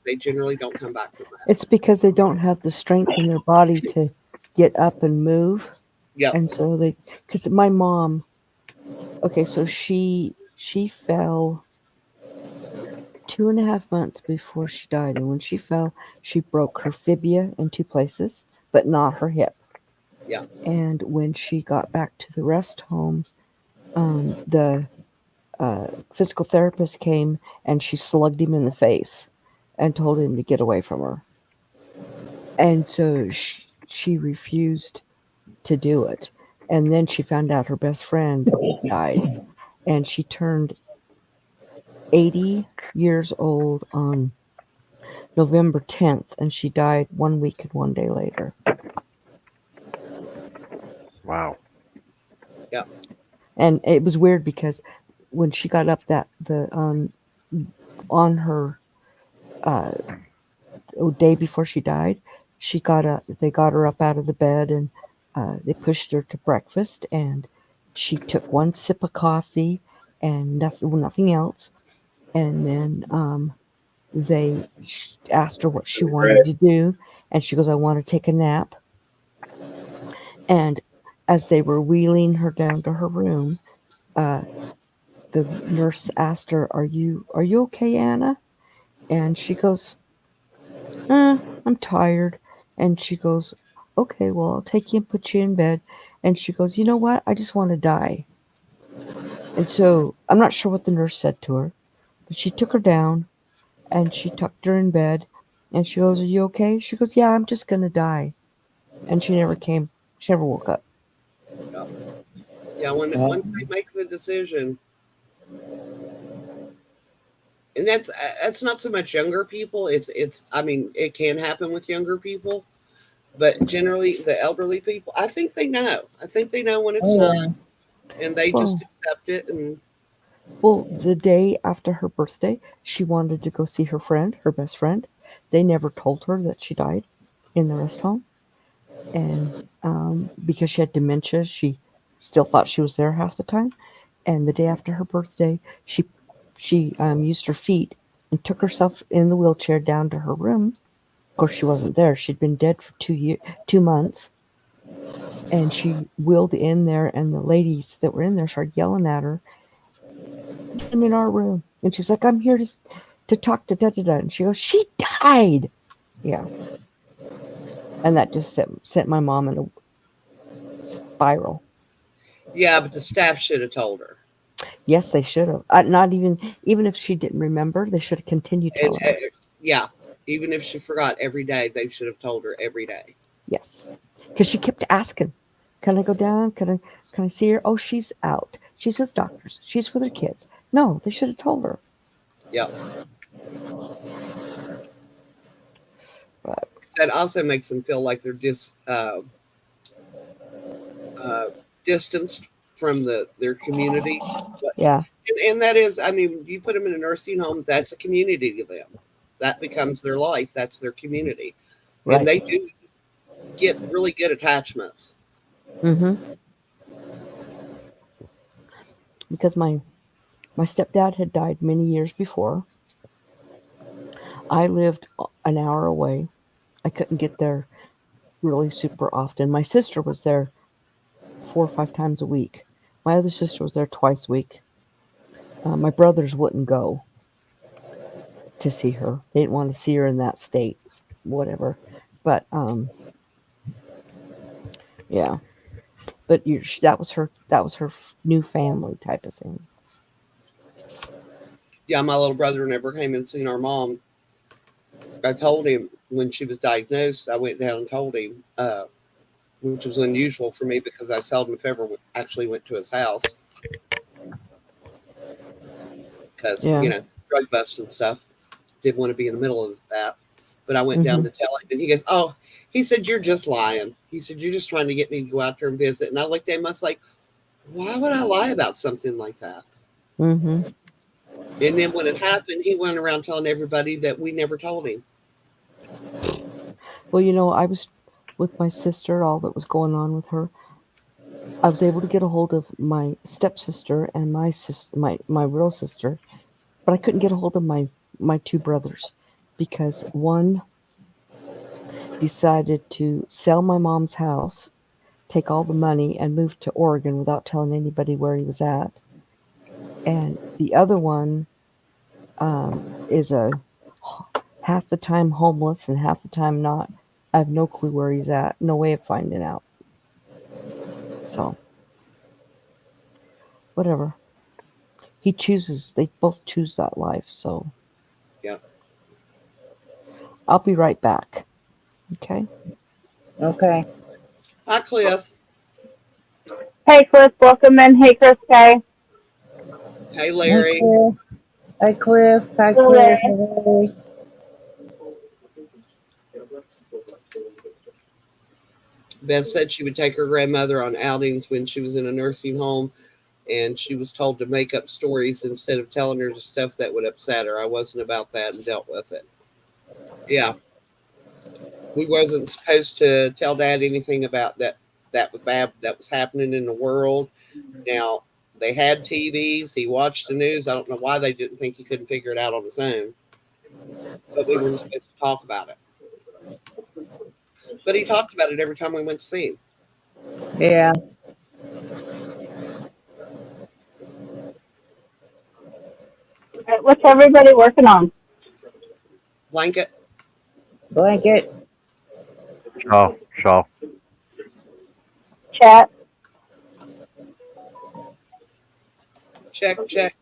they generally don't come back from that. It's because they don't have the strength in their body to get up and move. Yep. And so because my mom, okay, so she fell 2.5 months before she died. And when she fell, she broke her fibia in 2 places, but not her hip. Yeah. And when she got back to the rest home, the physical therapist came and she slugged him in the face and told him to get away from her. And so she refused to do it. And then she found out her best friend died. And she turned 80 years old on November 10th, and she died 1 week and 1 day later. Wow. Yep. And it was weird because when she got up on her day before she died, she got up. They got her up out of the bed and they pushed her to breakfast, and she took one sip of coffee and nothing else. And then they asked her what she wanted to do, and she goes, "I want to take a nap." And as they were wheeling her down to her room, the nurse asked her, "Are you okay, Anna?" And she goes, "I'm tired." And she goes, "Okay, well, I'll take you and put you in bed." And she goes, "You know what? I just want to die." And so I'm not sure what the nurse said to her, but she took her down and she tucked her in bed. And she goes, "Are you okay?" She goes, "Yeah, I'm just going to die." And she never came. She never woke up. Yep. Yeah. Once they make the decision, and that's not so much younger people. It's. I mean, it can happen with younger people, but generally the elderly people, I think they know. I think they know when it's Oh time, and they just Well, accept it. And the day after her birthday, she wanted to go see her friend, her best friend. They never told her that she died in the rest home. And because she had dementia, she still thought she was there half the time. And the day after her birthday, she used her feet and took herself in the wheelchair down to her room. Of course, she wasn't there. She'd been dead for 2 months. And she wheeled in there, and the ladies that were in there started yelling at her, "Get him in our room." And she's like, "I'm here to talk to da da da." And she goes, "She died." Yeah. And that just sent my mom in a spiral. yeah, but the staff should have told her. Yes, they should have. Not even if she didn't remember, they should have continued And telling her. yeah, even if she forgot every day, they should have told her every day. Yes, because she kept asking, "Can I go down? Can I see her?" "Oh, she's out. She's with doctors. She's with her kids." No, they should have told her. Yep. But That also makes them feel like they're distanced from their community. But, yeah, and that is, I mean, you put them in a nursing home, that's a community to them. That becomes their life. That's their community, and right. they do get really good attachments. Mm-hmm. Because my stepdad had died many years before. I lived an hour away. I couldn't get there really super often. My sister was there 4 or 5 times a week. My other sister was there twice a week. My brothers wouldn't go to see her. They didn't want to see her in that state, whatever. But yeah. But that was her new family type of thing. Yeah, my little brother never came and seen our mom. I told him when she was diagnosed. I went down and told him, which was unusual for me because I seldom, if ever, actually went to his house because Yeah. drug bust and stuff. Didn't want to be in the middle of that. But I went down Mm-hmm. to tell him, and he goes, "Oh," he said, "You're just lying." He said, "You're just trying to get me to go out there and visit." And I looked at him, I was like, "Why would I lie about something like that?" Mm-hmm. And then when it happened, he went around telling everybody that we never told him. Well, I was with my sister, all that was going on with her. I was able to get a hold of my stepsister and my sister, my real sister, but I couldn't get a hold of my two brothers because one decided to sell my mom's house, take all the money, and move to Oregon without telling anybody where he was at, and the other one is a half the time homeless and half the time not. I have no clue where he's at. No way of finding out. So whatever. He chooses. They both choose that life. So Yeah. I'll be right back. Okay. Okay. Hi, Cliff. Hey, Cliff, welcome in. Hey, Chris Kay. Hey, Hey, Larry. Cliff. Hi, Cliff. Hi, Hello, Chris. Larry. Hey. Beth said she would take her grandmother on outings when she was in a nursing home, and she was told to make up stories instead of telling her the stuff that would upset her. I wasn't about that and dealt with it. Yeah, we wasn't supposed to tell Dad anything about that was bad that was happening in the world. Now they had TVs. He watched the news. I don't know why they didn't think he couldn't figure it out on his own, but we weren't supposed to talk about it. But he talked about it every time we went to see him. Yeah. All right, what's everybody working on? Blanket, Blanket. Shawl, shawl. Chat. check, check.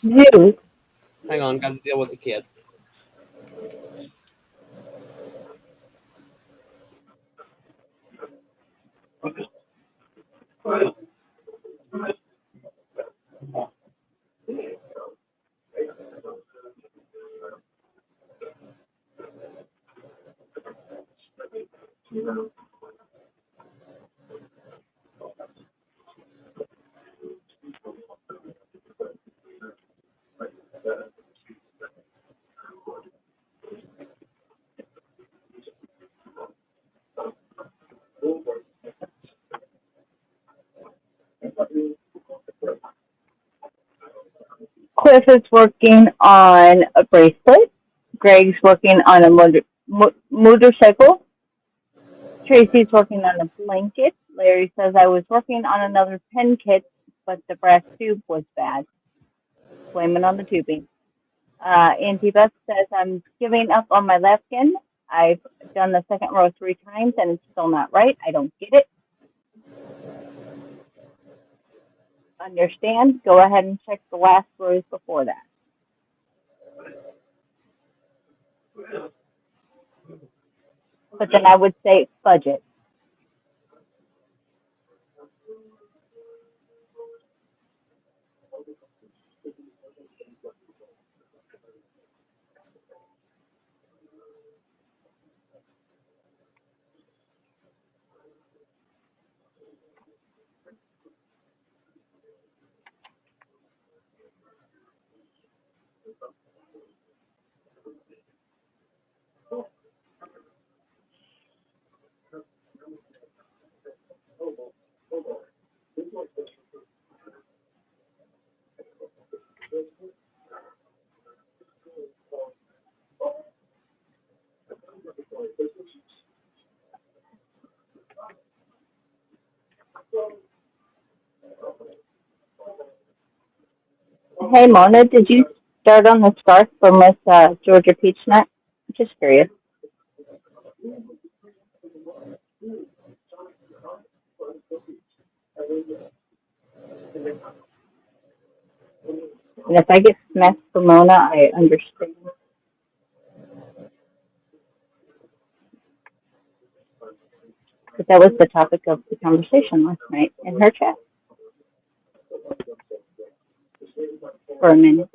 You. Hang on, got to deal with the kid. Cliff is working on a bracelet. Greg's working on a motorcycle. Tracy's working on a blanket. Larry says I was working on another pen kit, but the brass tube was bad. Blaming on the tubing. Auntie Beth says I'm giving up on my lefkin. I've done the second row 3 times and it's still not right. I don't get it. Understand? Go ahead and check the last rows before that. But then I would say budget. Hey Mona, did you start on the scarf for Miss Georgia Peachnut? Just curious. And if I get smacked for Mona, I understand. But that was the topic of the conversation last night in her chat for a minute.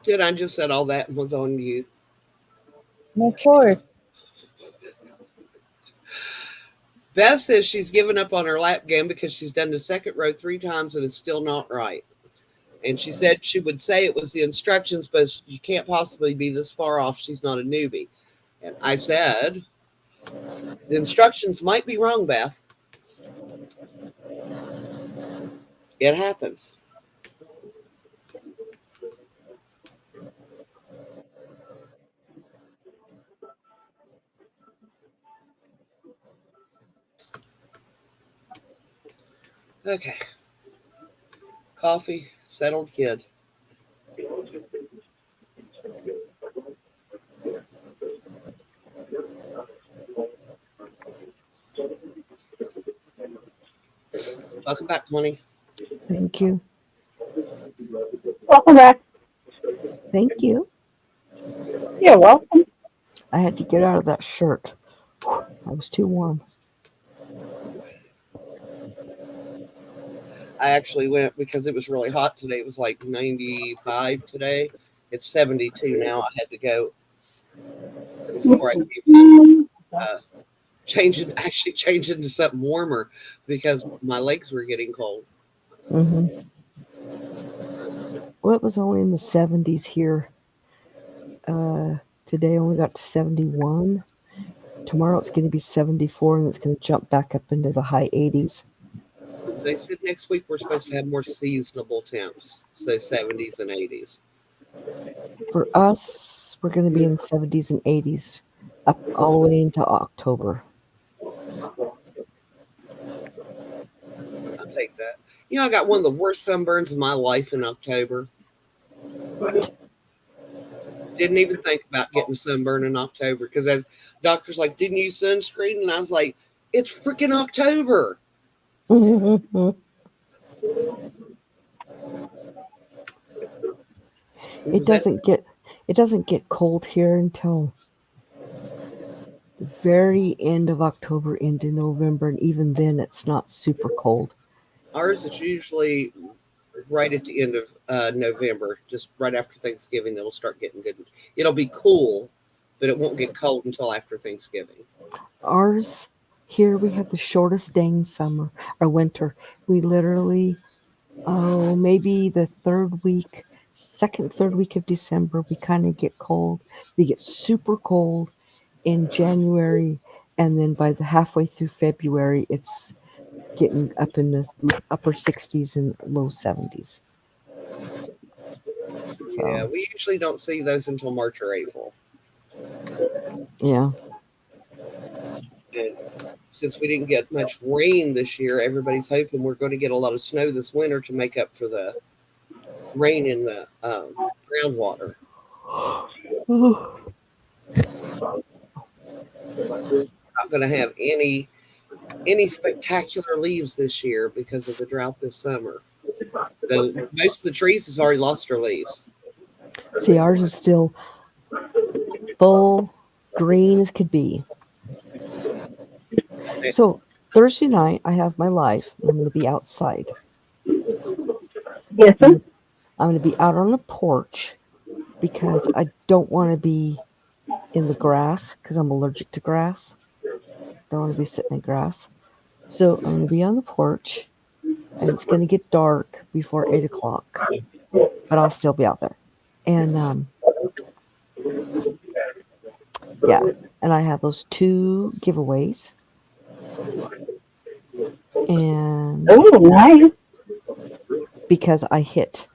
Did I just said all that and was on mute? And of course, Beth says she's given up on her lap game because she's done the second row 3 times and it's still not right. And she said she would say it was the instructions, but you can't possibly be this far off. She's not a newbie. And I said, the instructions might be wrong, Beth. It happens. Okay. Coffee, settled kid. Welcome back, Money. Thank you. Welcome back. Thank you. You're welcome. I had to get out of that shirt. I was too warm. I actually went because it was really hot today. It was like 95 today. It's 72 now. I had to go before I came in. Change into something warmer because my legs were getting cold. Mm-hmm. Well, it was only in the 70s here. Today only got to 71. Tomorrow it's going to be 74, and it's going to jump back up into the high 80s. They said next week we're supposed to have more seasonable temps, so 70s and 80s. For us, we're going to be in 70s and 80s up all the way into October. I'll take that. You know, I got one of the worst sunburns of my life in October. Didn't even think about getting a sunburn in October because as doctor's like, didn't you use sunscreen? And I was like, it's freaking October. It doesn't get cold here until the very end of October into November, and even then it's not super cold. Ours is usually right at the end of November, just right after Thanksgiving. It'll start getting good. It'll be cool, but it won't get cold until after Thanksgiving. Ours here, we have the shortest dang summer or winter. We literally, maybe the third week of December, we kind of get cold. We get super cold in January, and then by the halfway through February, it's getting up in the upper 60s and low 70s. So, yeah, we usually don't see those until March or April. Yeah. And since we didn't get much rain this year, everybody's hoping we're going to get a lot of snow this winter to make up for the rain in the groundwater. Not going to have any spectacular leaves this year because of the drought this summer. Though most of the trees has already lost their leaves. See, ours is still full green as could be. So Thursday night, I have my live. I'm going to be outside. Yes, sir. I'm going to be out on the porch because I don't want to be in the grass because I'm allergic to grass. Don't want to be sitting in grass. So I'm going to be on the porch, and it's going to get dark before 8 o'clock. But I'll still be out there. And, yeah. And I have those 2 giveaways. And Oh, nice. because I hit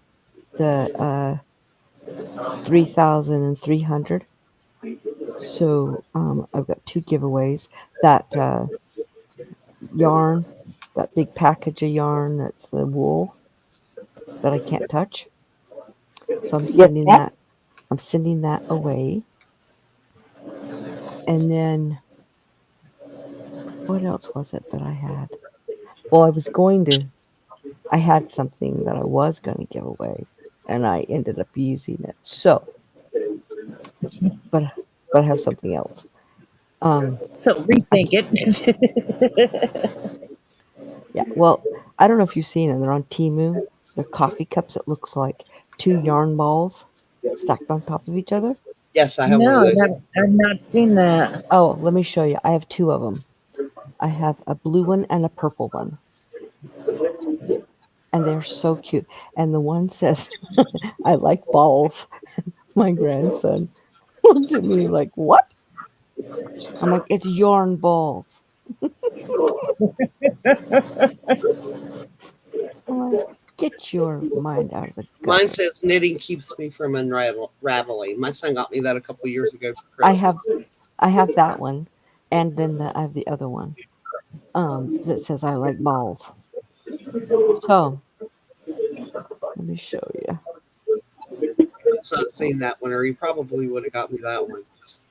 the 3,300. So I've got 2 giveaways. That yarn that big package of yarn that's the wool that I can't touch. So I'm Yes, sending ma'am. that. I'm sending that away. And then what else was it that I had? Well, I had something that I was going to give away, and I ended up using it. So, but I have something else. So I rethink it. Yeah, well, I don't know if you've seen them. They're on Temu. They're coffee cups. It looks like two yarn balls stacked on top of each other. Yes, I have one of No, those. I've not seen that. Oh, let me show you. I have two of them. I have a blue one and a purple one, and they're so cute. And the one says, "I like balls." My grandson looked at me like, "What?" I'm like, "It's yarn balls." I'm like, "Get your mind out of the Mine gutter." says knitting keeps me from unraveling. My son got me that a couple years ago for I Christmas. have I have that one, and then I have the other one that says I like balls. So let me show you. He's not seen that one, or he probably would have got me that one. Just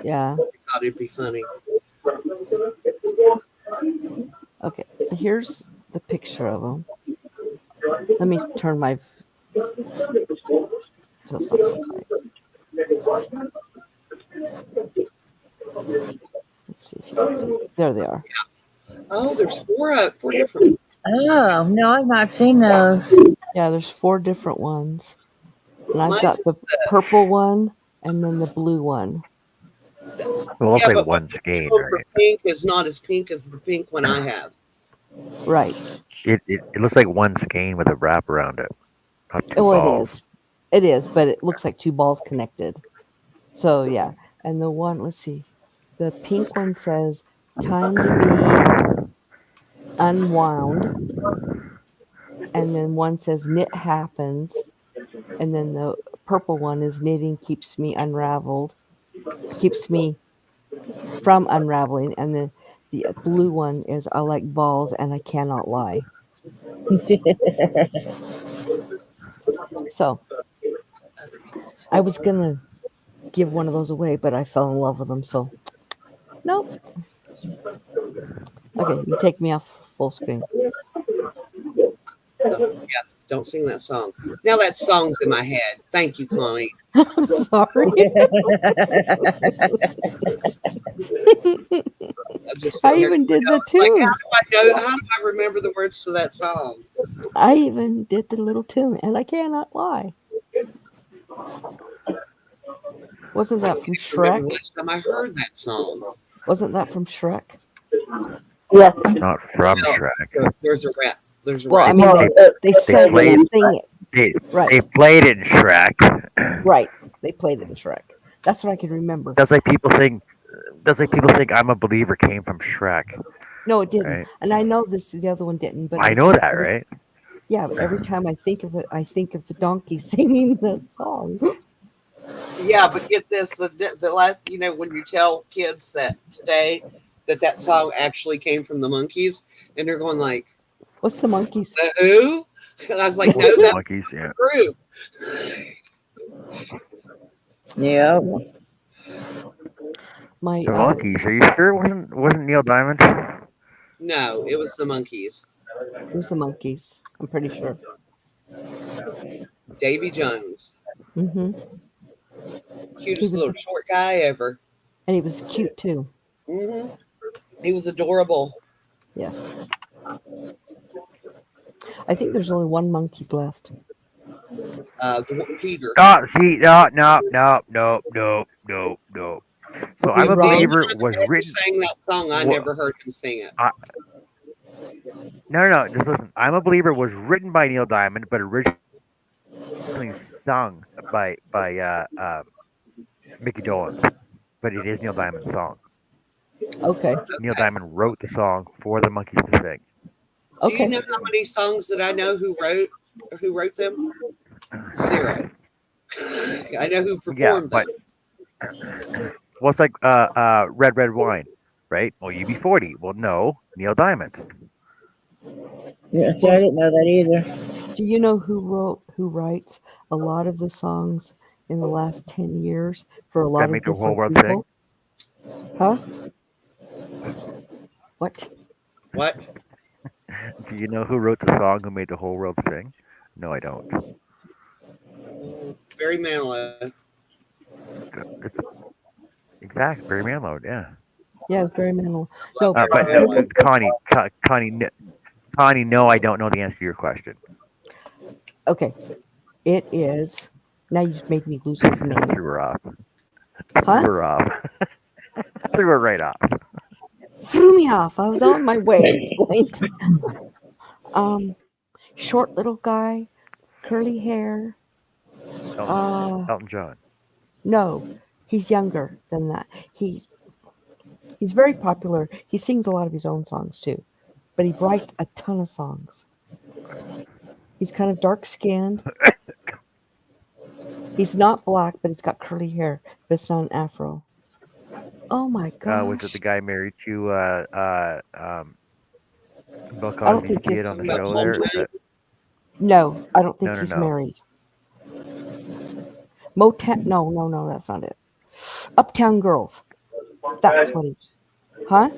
Yeah. thought it'd be funny. Okay. Here's the picture of them. Let me turn my so it's not so bright. Let's see if you can see. There they are. Oh, there's four different. Oh no, I've not seen those. Yeah, there's four different ones, and I've Mine got the is the purple one and then the blue one. It looks yeah, like but one what's skein, shown for right? pink is not as pink as the pink one I have. Right. It looks like one skein with a wrap around it, not two Oh, it balls. is. It is, but it looks like two balls connected. So yeah, and the one. Let's see. The pink one says "Time to be unwound," and then one says "Knit happens," and then the purple one is "Knitting keeps me unraveled, keeps me from unraveling," and then the blue one is "I like balls and I cannot lie." So I was gonna give one of those away, but I fell in love with them. So nope. Okay, you take me off full screen. Oh, yeah, don't sing that song. Now that song's in my head. Thank you, Connie. I'm sorry. I'm just I sitting here even did the like, tune. how do I remember the words to that song? I even did the little tune, and I cannot lie. Wasn't that from Remember the Shrek? last time I heard that song? Wasn't that from Shrek? Yes. Not from No, Shrek. there's a rap. There's a Well, I rap. mean Well, they They sang they played sing it. they Right, they played it in Shrek. right. They played it in Shrek. That's what I can remember. That's like people think I'm a believer came from Shrek, No, it didn't. right? And I know the other one didn't, but I I know just that, right? yeah, every time I think of it, I think of the donkey singing that song. Yeah, but get this: the last, when you tell kids that today that song actually came from the monkeys, and they're going like, What's the monkeys? "The who?" And I was like, "No, The that's monkeys, yeah. the group." Yeah. My The monkeys. Are you sure it wasn't Neil Diamond? No, it was the monkeys. it was the monkeys. I'm pretty sure. Davy Jones, Hmm. He cutest was, little short guy ever. and he was cute too. hmm He was adorable. Yes, I think there's only one monkey left. Peter. Oh, see, no, no, no, no, no, no, no. So You're I'm a The only wrong. believer time was he ever written. sang that song, I Wa- never heard him sing it. I, no, no, no. Just listen. I'm a believer was written by Neil Diamond, but originally sung by Mickey Dolenz. But it is Neil Diamond's song. Okay, Neil Okay. Diamond wrote the song for the monkeys to sing. Do you okay. know how many songs that I know who wrote them? Zero. I know who Yeah, performed but them. well, it's like red wine, right? Well, UB40. Well, no, Neil Diamond. Yeah, see, I didn't know that either. Do you know who writes a lot of the songs in the last 10 years for a That lot of make the whole different world sing? people? Huh? What? What? Do you know who wrote the song who made the whole world sing? No, I don't. Very Manilow. It's exact Barry Manilow. Yeah. Yeah, it's Barry Manilow. Love No, Barry But no, Manilow. Connie, no, I don't know the answer to your question. okay. It is. Now you made me lose his name. Threw her off. Threw Huh? her off. Threw her right off. Threw me off. I was on my wavelength. Um, short little guy, curly hair. Elton, Uh, Elton John. no, he's younger than that. He's very popular. He sings a lot of his own songs too, but he writes a ton of songs. He's kind of dark skinned. He's not black, but he's got curly hair, but it's not an afro. Oh my Was it the gosh. guy married to Bill I don't Cosby's think kid he's on the Talking about show Tall there? Joe. no, I don't think No, no, he's no. married. Motown no, that's not it. Uptown Girls. That's what he huh?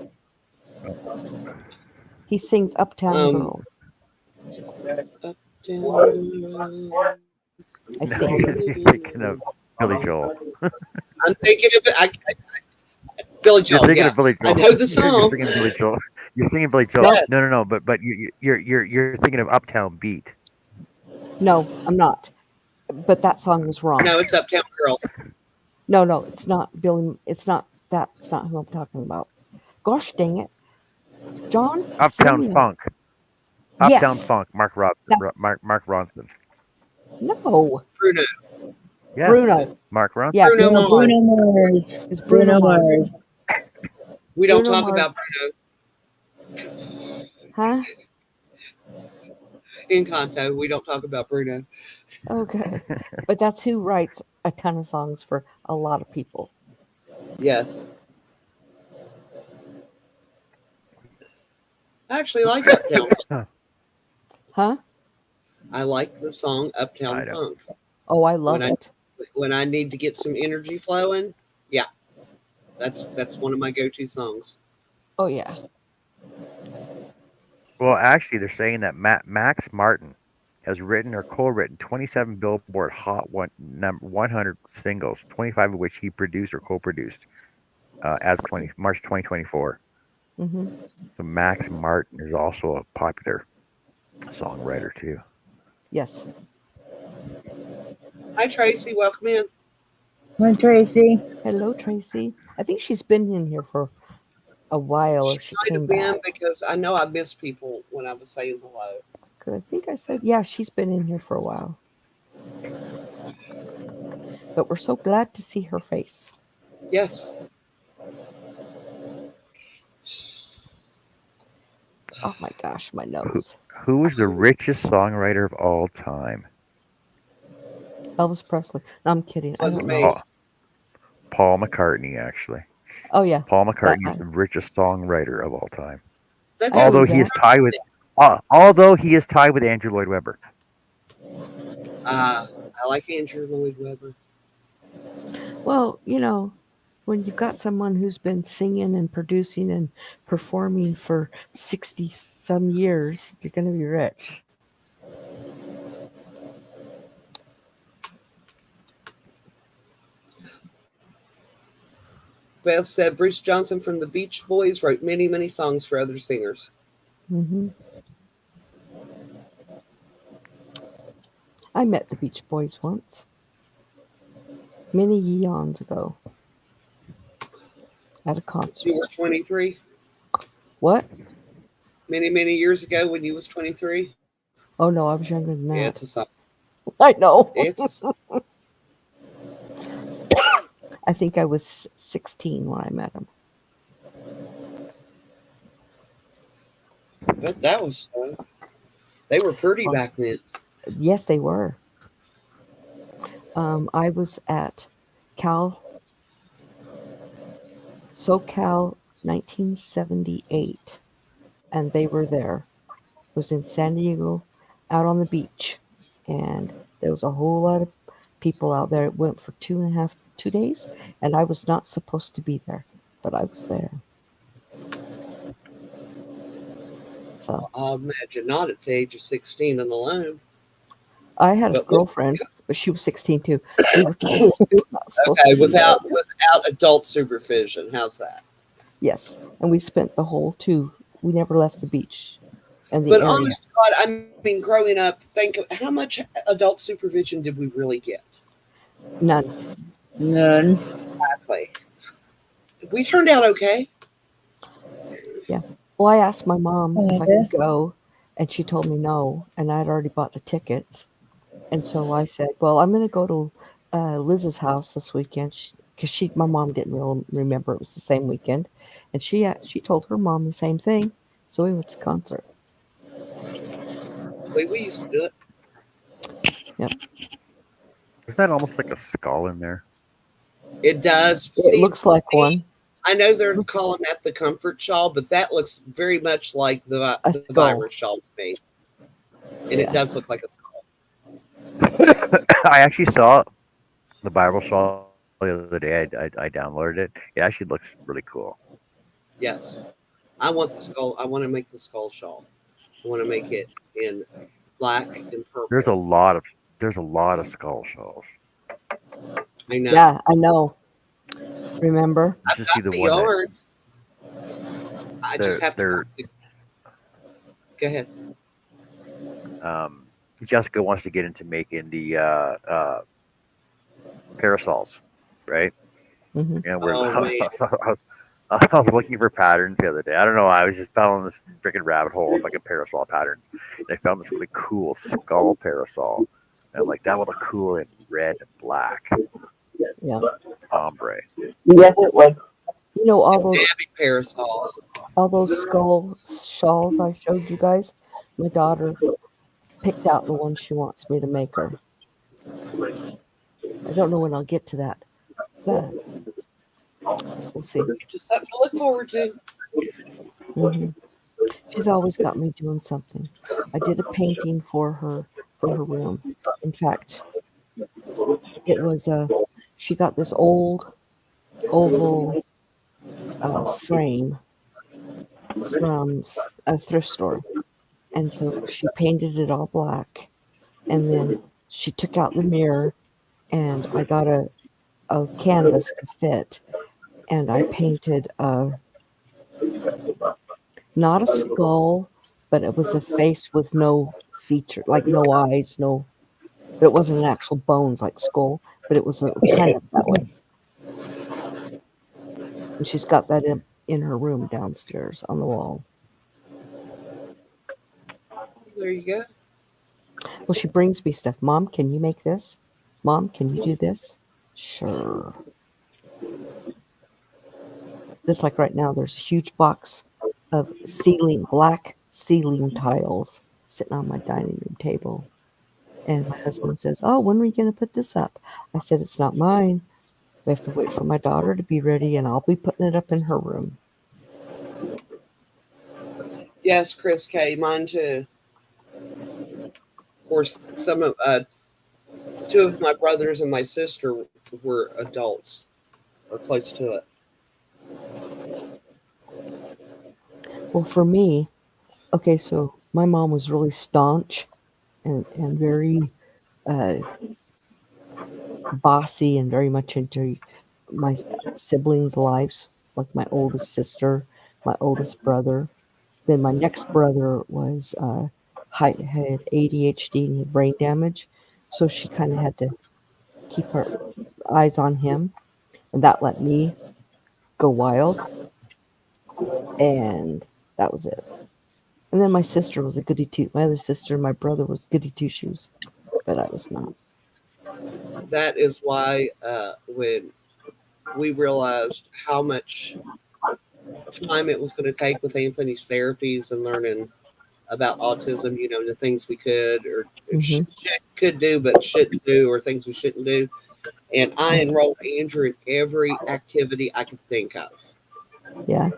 He sings Uptown Um, Girls, Uptown. I No, think. you're thinking of Billy Joel. I'm thinking of it. Billy You're Joel. thinking Yeah, of Billy I Joel. know the You're song. singing Billy Joel. You're singing Billy Joel. No, No, no, Yes. no. But you're thinking of Uptown Beat. no, I'm not. But that song was wrong. No, it's Uptown Girls. No, it's not Billy. It's not. That's not who I'm talking about. Gosh dang it, John, you threw Uptown me off. Funk. Uptown Yes, Funk. Mark Rob. that Mark Ronson. no, Bruno. Yeah, Bruno. Mark Ronson. Yeah, Bruno No, Mars. Bruno Mars. it's Bruno Bruno Mars. Mars. We don't Bruno talk about Mars. Bruno. Huh? In Kanto, we don't talk about Bruno. Okay, but that's who writes a ton of songs for a lot of people. Yes. I actually like Uptown Funk. Huh? I like the song I Uptown don't. Funk. Oh, I When love I it. need to get some energy flowing, yeah, that's one of my go-to songs. Oh yeah. Well, actually, they're saying that Max Martin has written or co-written 27 Billboard Hot 100 singles, 25 of which he produced or co-produced as 20 March 2024. Hmm. So Max Martin is also a popular songwriter too. Yes. Hi Tracy, welcome in. Hi, Tracy. Hello, Tracy. I think she's been in here for a while, She or she might came have been back. because I know I missed people when I was saying hello. 'Cause I think I said, yeah, she's been in here for a while. But we're so glad to see her face. Yes. Oh my gosh, my Who, nose. who is the richest songwriter of all time? Elvis Presley. No, I'm kidding. I Wasn't don't know. me. Paul McCartney, actually. Oh yeah, Paul that McCartney is the richest songwriter of all time. That I believe Although doesn't he that. is surprise tied with, me. although he is tied with Andrew Lloyd Webber. I like Andrew Lloyd Webber. Well, when you've got someone who's been singing and producing and performing for 60 some years, you're going to be rich. Beth said Bruce Johnson from the Beach Boys wrote many, many songs for other singers. Hmm. I met the Beach Boys once, many eons ago, at a concert. You were 23 What? many, many years ago when you was 23. Oh no, I was younger than Yeah, that. it's a song. I know. It's a song. I think I was 16 when I met him. But that was fun. They were pretty back then. Yes, they were. I was at SoCal 1978, and they were there. was in San Diego, out on the beach, and there was a whole lot of people out there. It went for 2 days, and I was not supposed to be there, but I was there. So I imagine not at the age of 16 and alone. I had a But girlfriend, but she was 16 too. We were not supposed okay, to be there. without adult supervision. How's that? Yes, and we spent the whole two. We never left the beach and the But area. honest to God, I mean, growing up, think of how much adult supervision did we really get? None. None. Exactly. We turned out okay. Yeah. Well, I asked my mom if I Okay. could go, and she told me no, and I'd already bought the tickets. And so I said, "Well, I'm going to go to Liz's house this weekend because my mom didn't remember it was the same weekend, and she told her mom the same thing. So we went to the concert. That's the way we used to do it. Yep, Isn't that almost like a skull in there? It does. it See, looks like one, I know they're calling that the comfort shawl, but that looks very much like a the skull. virus shawl to me, and it Yeah, does look like a skull. I actually saw the Bible shawl the other day. I downloaded it. It actually looks really cool. Yes, I want the skull. I want to make the skull shawl. I want to make it in black and There's a purple. lot of skull shawls. I know. yeah, I know. Remember? You should see Got the the one that yard. I just have to. they're Go ahead. Jessica wants to get into making the parasols, right? Hmm. And Oh man, I was looking for patterns the other day. I don't know. I was just fell in this freaking rabbit hole of like a parasol patterns. And I found this really cool skull parasol. And I'm like, that would look cool in red and black, Yeah. ombre. Yes, it would. You know Navy parasol. all those skull shawls I showed you guys. My daughter picked out the one she wants me to make her. I don't know when I'll get to that, but we'll see. Just something to look forward to. Hmm. She's always got me doing something. I did a painting for her room. In fact, it was she got this old oval frame from a thrift store, and so she painted it all black, and then she took out the mirror, and I got a canvas to fit, and I painted not a skull, but it was a face with no feature, like no eyes, no. It wasn't an actual bones like skull, but it was kind of that way. And she's got that in her room downstairs on the wall. There you go. Well, she brings me stuff. Mom, can you make this? Mom, can you do this? Sure. Just like right now, there's a huge box of black ceiling tiles sitting on my dining room table. And my husband says, "Oh, when are we going to put this up?" I said, "It's not mine. We have to wait for my daughter to be ready, and I'll be putting it up in her room." Yes, Chris K. Mine too. Of course, two of my brothers and my sister were adults or close to it. Well, for me, okay, so my mom was really staunch and very uh, bossy and very much into my siblings' lives, like my oldest sister, my oldest brother. Then my next brother was had ADHD and brain damage, so she kind of had to keep her eyes on him, and that let me go wild, and that was it. And then my sister was a goody two. My other sister, my brother was goody two shoes, but I was not. That is why when we realized how much time it was going to take with Anthony's therapies and learning about autism, the things we could or Hmm. could do but shouldn't do, or things we shouldn't do. And I enrolled Andrew in every activity I could think of. Yeah.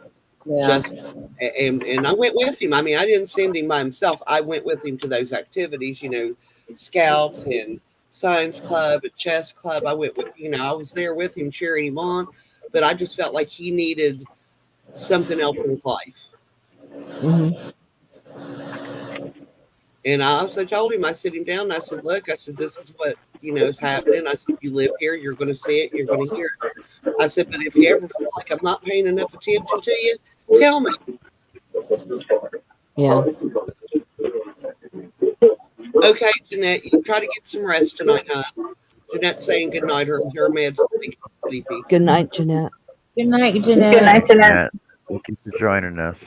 Yeah. Just and I went with him. I mean, I didn't send him by himself. I went with him to those activities, scouts and science club and chess club. I went with, I was there with him, cheering him on, but I just felt like he needed something else in his life. Hmm. And I also told him, I sit him down and I said, look, I said, this is what, is happening. I said, you live here, you're going to see it, you're going to hear it. I said, but if you ever feel like I'm not paying enough attention to you, tell me. Yeah. Okay, Jeanette, you try to get some rest tonight, huh? Jeanette's saying good night. Her med's making her sleepy. Good night, Jeanette. Good night, Good Jeanette. night, Jeanette. Yeah. Thank you for joining us.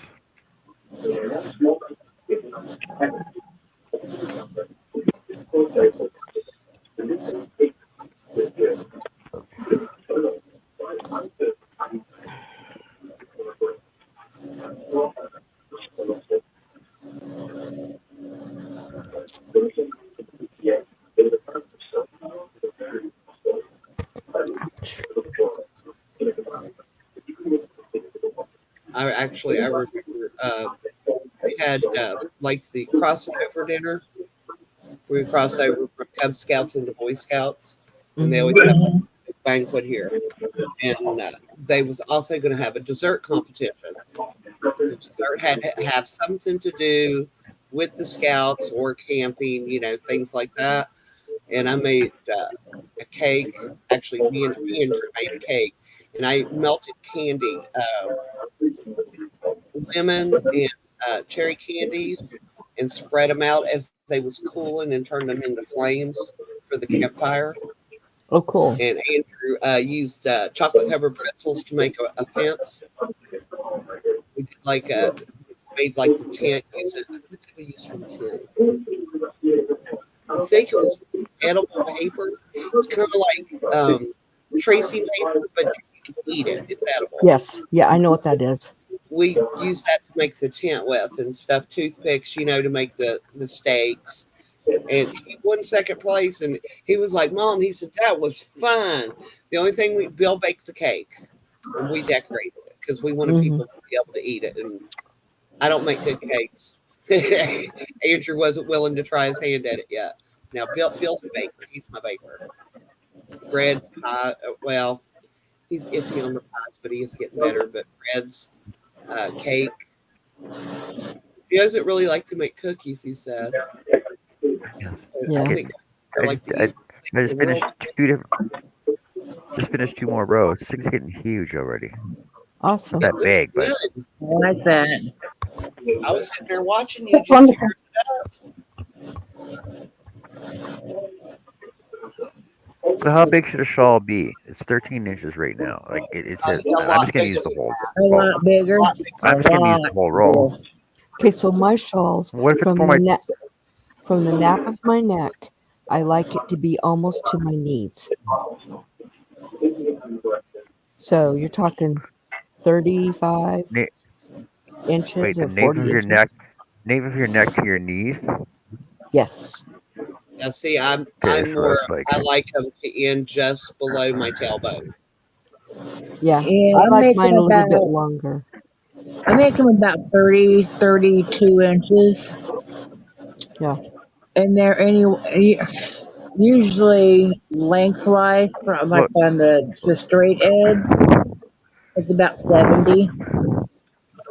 I remember we had like the crossing over dinner. We would cross over from Cub Scouts into Boy Scouts, and they always have a banquet here. And they was also going to have a dessert competition. The dessert had to have something to do with the scouts or camping, things like that. And I made a cake. Actually, me and Drew made a cake, and I melted candy, lemon and cherry candies, and spread them out as they was cooling, and turned them into flames for the campfire. Oh, cool. And Andrew used chocolate covered pretzels to make a fence. We did made like the tent. What did we use for the tent? I think it was edible paper. It's kind of like tracing paper, but you can eat it. It's edible. Yes. Yeah, I know what that is. We used that to make the tent with, and stuff toothpicks, to make the stakes. And he won second place, and he was like, Mom, he said, that was fun. The only thing Bill baked the cake, and we decorated it because we wanted people to be able to eat it. And I don't make good cakes. Andrew wasn't willing to try his hand at it yet. Now, Bill's a baker. He's my baker. Bread, pie, well, he's iffy on the pies, but he is getting better. But breads, cake. He doesn't really like to make cookies, he said. Yes. Yeah. I think I like to eat I just finished two more rows. This thing's getting huge already. Awesome. Not that big, but good. I like that. I was sitting there watching you That's just wonderful. so how big should a shawl be? It's 13 inches right now. Like it says. A I'm lot just gonna bigger use the than whole. A lot bigger. a lot bigger. I'm just gonna use the whole roll. Okay, so my shawls What if it's from for the my? from the nap of my neck, I like it to be almost to my knees. So you're talking 35 Na- inches Wait, the or nape 40 of your inches. nape of your neck to your knees. Yes. Now, see, I'm Okay, so more. that's like. I like them to end just below my tailbone. Yeah. Yeah, I I like make mine them a little bit about longer. 32 inches. Yeah. And they're usually lengthwise from like Well, on the straight edge. It's about 70.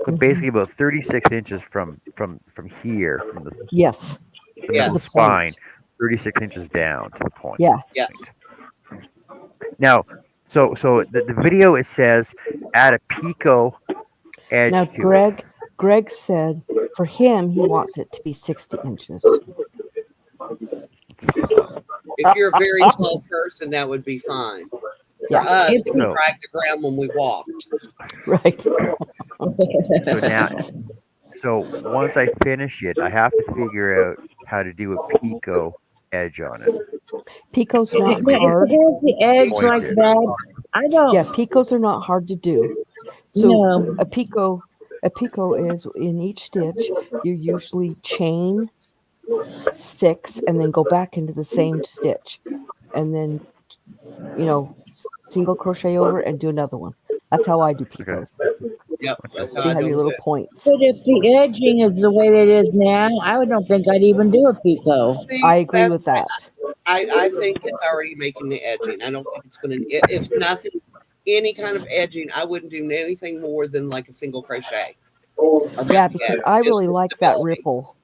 so basically about 36 inches from here Yes. from Yes. To the the spine, point. 36 inches down to the point. Yeah. Yes. Now, so the video it says add a picot edge Now, to it. Greg said for him, he wants it to be 60 inches. If you're a very tall person, that would be fine. For Yeah. us, it would So- drag the ground when we walked. Right. So now, so once I finish it, I have to figure out how to do a picot edge on it. Picot's If not it hard. has the edge Point like it. that, I don't Yeah, picots are not hard to do. So know. a picot is in each stitch. You usually chain 6 and then go back into the same stitch, and then single crochet over and do another one. That's how I do picots. Yep, that's So how you I have do your it little too. points. But if the edging is the way that it is now, I don't think I'd even do a picot. I See, agree with that. I think it's already making the edging. I don't think it's going to, if nothing, any kind of edging, I wouldn't do anything more than like a single crochet or Yeah, maybe because I just really for like that stability. ripple.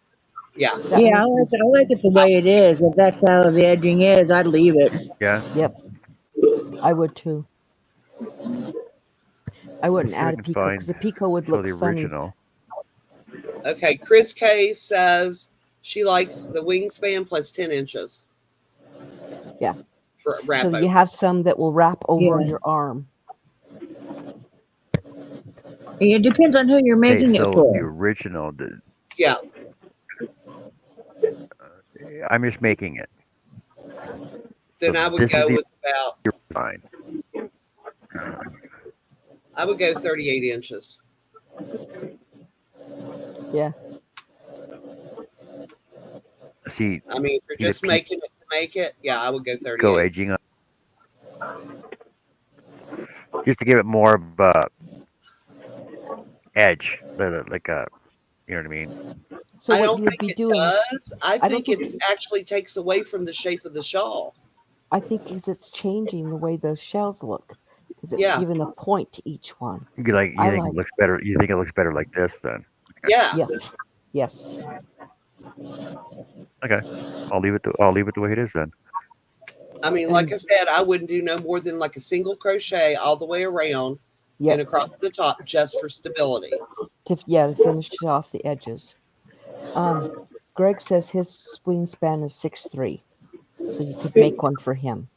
Yeah. That Yeah, ripple. I like it the way it is. If that's how the edging is, I'd leave it. Yeah. Yep, I would too. I Let me wouldn't see if I add a can picot because find a picot would show look the funny. original. Okay. Chris K says she likes the wingspan plus 10 inches Yeah. for So wrap you over. have some that will wrap over Yeah. your arm. It depends on who you're Okay, making it so the for. original, Yeah. I'm just making it. So Then I would this is go the with about, design. I would go 38 inches. Yeah. See, I mean, if you're see the just making it to make it, yeah, I would go pico 38. edging up, just to give it more of a edge, like a, you know what I mean? So I what don't you would think be it doing, does. I I don't think think it actually takes away from the shape of the shawl. I think is it's changing the way those shells look because it's Yeah. giving a point to each one. You I think it like looks better? You think it looks better like this then? Yeah. yes, yes. Okay, I'll leave it the way it is then. I mean, like I And said, I wouldn't do no more than like a single crochet all the way around and yep, across the top just for stability. to finish off the edges. Greg says his wingspan is 6'3", so you could make one for him.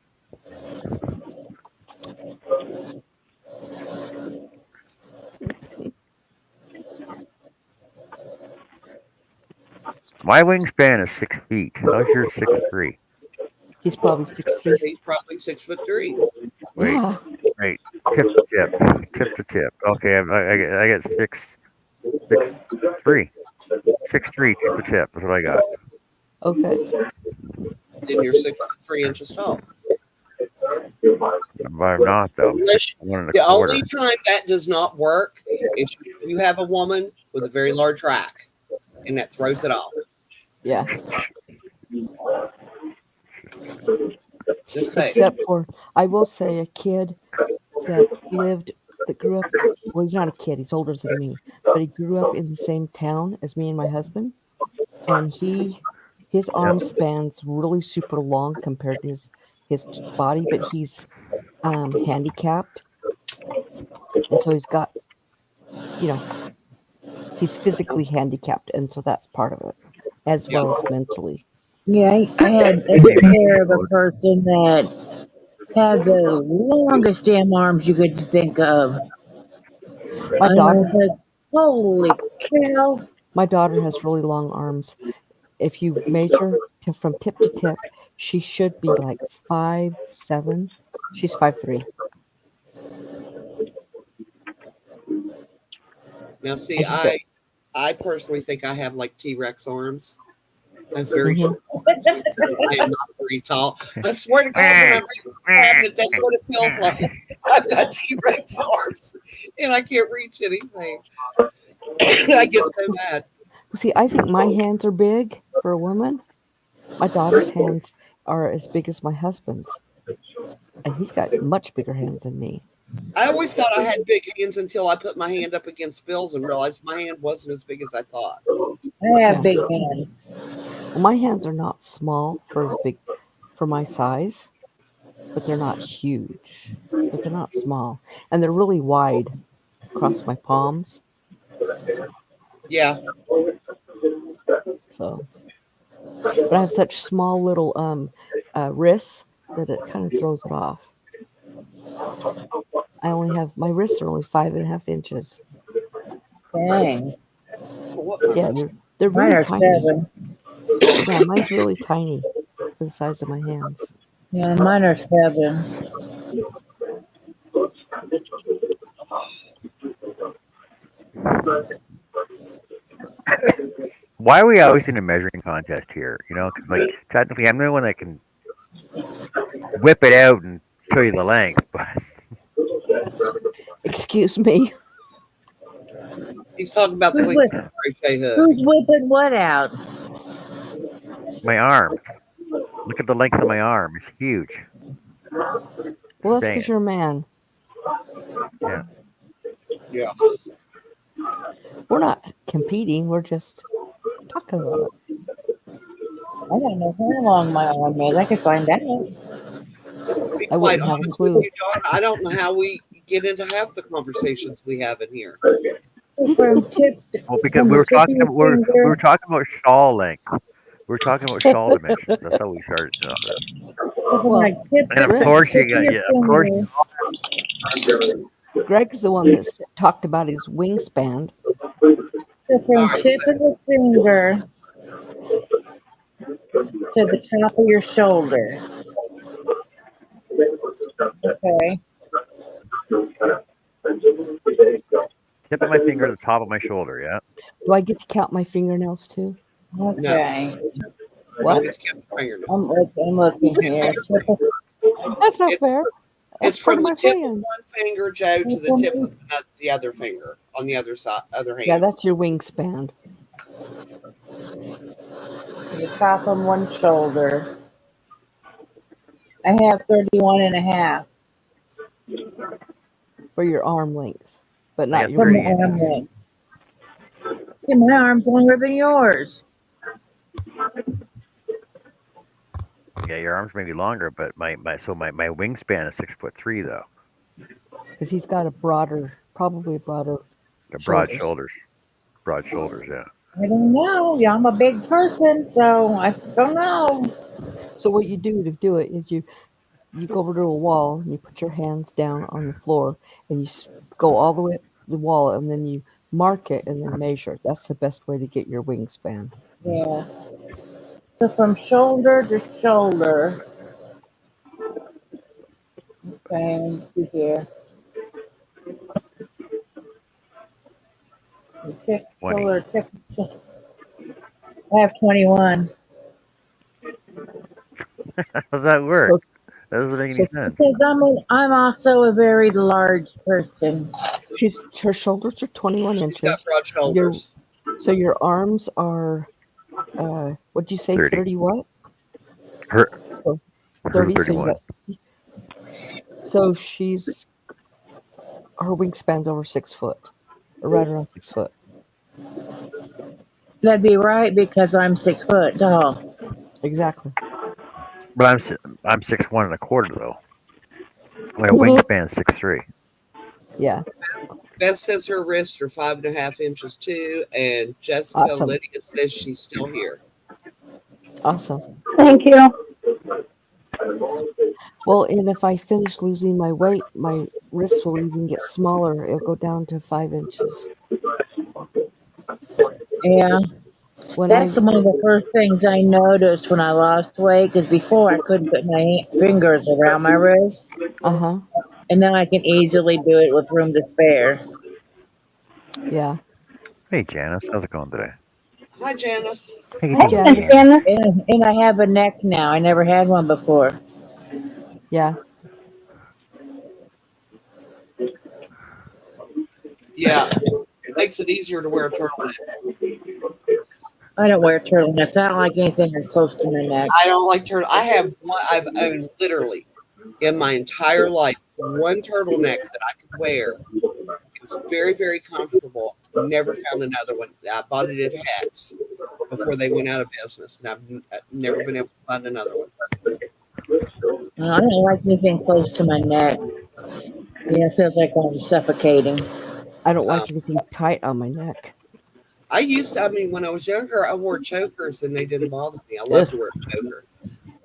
My wingspan is 6 feet. How's yours 6'3"? He's probably 6'3". He's probably 6'3". Wait, Yeah. wait, tip to tip, tip to tip. Okay, I get 6'3", 6'3" tip to tip. That's what I got. Okay. Then you're 6'3" tall. But I'm not though. I'm Unless 1 and a the quarter. only time that does not work is if you have a woman with a very large rack and that throws it off. Yeah. Just say. Except for, I will say, a kid that grew up. Well, he's not a kid. He's older than me, but he grew up in the same town as me and my husband, and his arm Yep. spans really super long compared to his body, but he's handicapped, and so he's got, you know, he's physically handicapped, and so that's part of it, as Yeah. well as mentally. Yeah, I took care of a person that had the longest damn arms you could think of. My I was daughter, like, holy cow. my daughter has really long arms. If you measure from tip to tip, she should be like 5'7". She's 5'3". Now, see, And she's got I personally think I have like T-Rex arms. I'm very mhm. short. I am not very tall. I swear to God, when I'm reaching the cabinet, that's what it feels like. I've got T-Rex arms, and I can't reach anything. I get so mad. See, I think my hands are big for a woman. My daughter's hands are as big as my husband's, and he's got much bigger hands than me. I always thought I had big hands until I put my hand up against Bill's and realized my hand wasn't as big as I thought. I have Yeah. big hands. Well, my hands are not small for my size, but they're not huge. But they're not small, and they're really wide across my palms. Yeah, So, but I have such small little wrists that it kind of throws it off. I only have my wrists are only 5.5 inches. Dang. Yeah, they're Mine really are tiny. 7. Yeah, mine's really tiny for the size of my hands. Yeah, mine are 7. Why are we always in a measuring contest here? You know, because like technically I'm the one that can whip it out and show you the length, but Excuse me. He's talking about the Who's, length whip, of the crochet hook. who's whipping what out? My arm. Look at the length of my arm. It's huge. Well, that's Saying because it. you're a man. Yeah. Yeah. We're not competing. We're just talking about it. I don't know how long my arm is. I could find out. To be I quite wouldn't have a honest with clue. you, John, I don't know how we get into half the conversations we have in here. So from Well, because from we the were tip of talking your we finger. were talking about shawl length. We were talking about shawl dimensions. That's how we started on this. So from Well, like tip And of Greg, course tip you of got your yeah. Of course, finger. Greg's the one that talked about his wingspan. So All from right. tip of the finger to the top of your shoulder. Okay. tip of my finger to the top of my shoulder. Yeah. Do I get to count my fingernails too? No, Okay. don't What? get to count your fingernails. I'm looking here. Tip of, That's not It, fair. it's That's part from of the my tip of plan. one finger, Joe, to the from tip of the other finger on the other side, other Yeah, hand. that's your wingspan. the top of one shoulder. I have 31 and a half For your arm length, but I not got your from the 30 arm inches. wingspan. length. Yeah, my arm's longer than yours. Yeah, your arms may be longer, but my wingspan is 6'3" though. Because he's got probably broader The broad shoulders. shoulders. Broad shoulders. Yeah. I don't know. Yeah, I'm a big person, so I don't know. So what you do to do it is you go over to a wall and you put your hands down on the floor and you go all the way up the wall and then you mark it and then measure. That's the best way to get your wingspan. Yeah. So from shoulder to shoulder. Okay, let me see here. Tip, 20. shoulder, tip. I have 21. How does that work? So That doesn't make any so sense. Because I'm also a very large person. her shoulders are 21 She's got inches. broad Your shoulders. so your arms are what'd you say, 30. 30 what? Her So her 30, so you 31. got 60. So her wingspan's over 6 foot. Or right around 6 foot. That'd be right because I'm 6 foot tall. Exactly. But I'm 6'1 1/4" though. My wingspan is 6'3". Yeah. Beth says her wrists are 5.5 inches too, and Jessica Awesome. Lydia says she's still here. Awesome. Thank you. Well, and if I finish losing my weight, my wrists will even get smaller. It'll go down to 5 inches. Yeah, When I that's one of the first things I noticed when I lost weight. Because before I couldn't put my fingers around my wrist, uh-huh. and now I can easily do it with room to spare. Yeah. Hey Janice, how's it going today? Hi, Janice. Hey Hi, Janice. Janice. Janice. And I have a neck now. I never had one before. Yeah. Yeah, makes it easier to wear a turtleneck. I don't wear turtlenecks. I don't like anything that's close to my neck. I don't like turtle. I have one. I've owned literally in my entire life one turtleneck that I could wear. It was very, very comfortable. Never found another one. I bought it at Hats before they went out of business, and I've never been able to find another one. I don't like anything close to my neck. Yeah, it feels like I'm suffocating. I don't like anything tight on my neck. I used to. I mean, when I was younger, I wore chokers, and they didn't bother me. I love to wear a choker,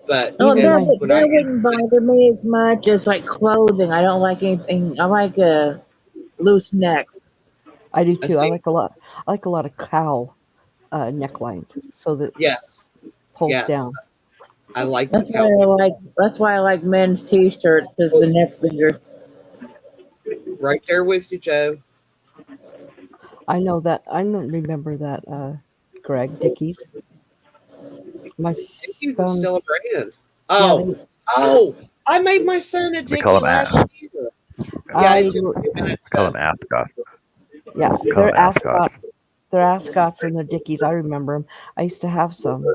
but Oh, Even as, my when that wouldn't bother me as much as like clothing. I don't like anything. I like a loose neck. I do I too. I think like a lot of cow necklines so that it yes, pulls yes, down. I like That's the why I like. That's why I like men's t-shirts because the neck's bigger. right there with you, Joe. I know that. I don't remember that, Greg Dickies. My Dickies is son. still a brand. Yeah, Oh, I made my son a We call Dickie them last year. Yeah, I it took me a minute We call to. them Ascot. Yeah, Call they're them ascots. ascots. They're ascots and they're dickies. I remember them. I used to have some.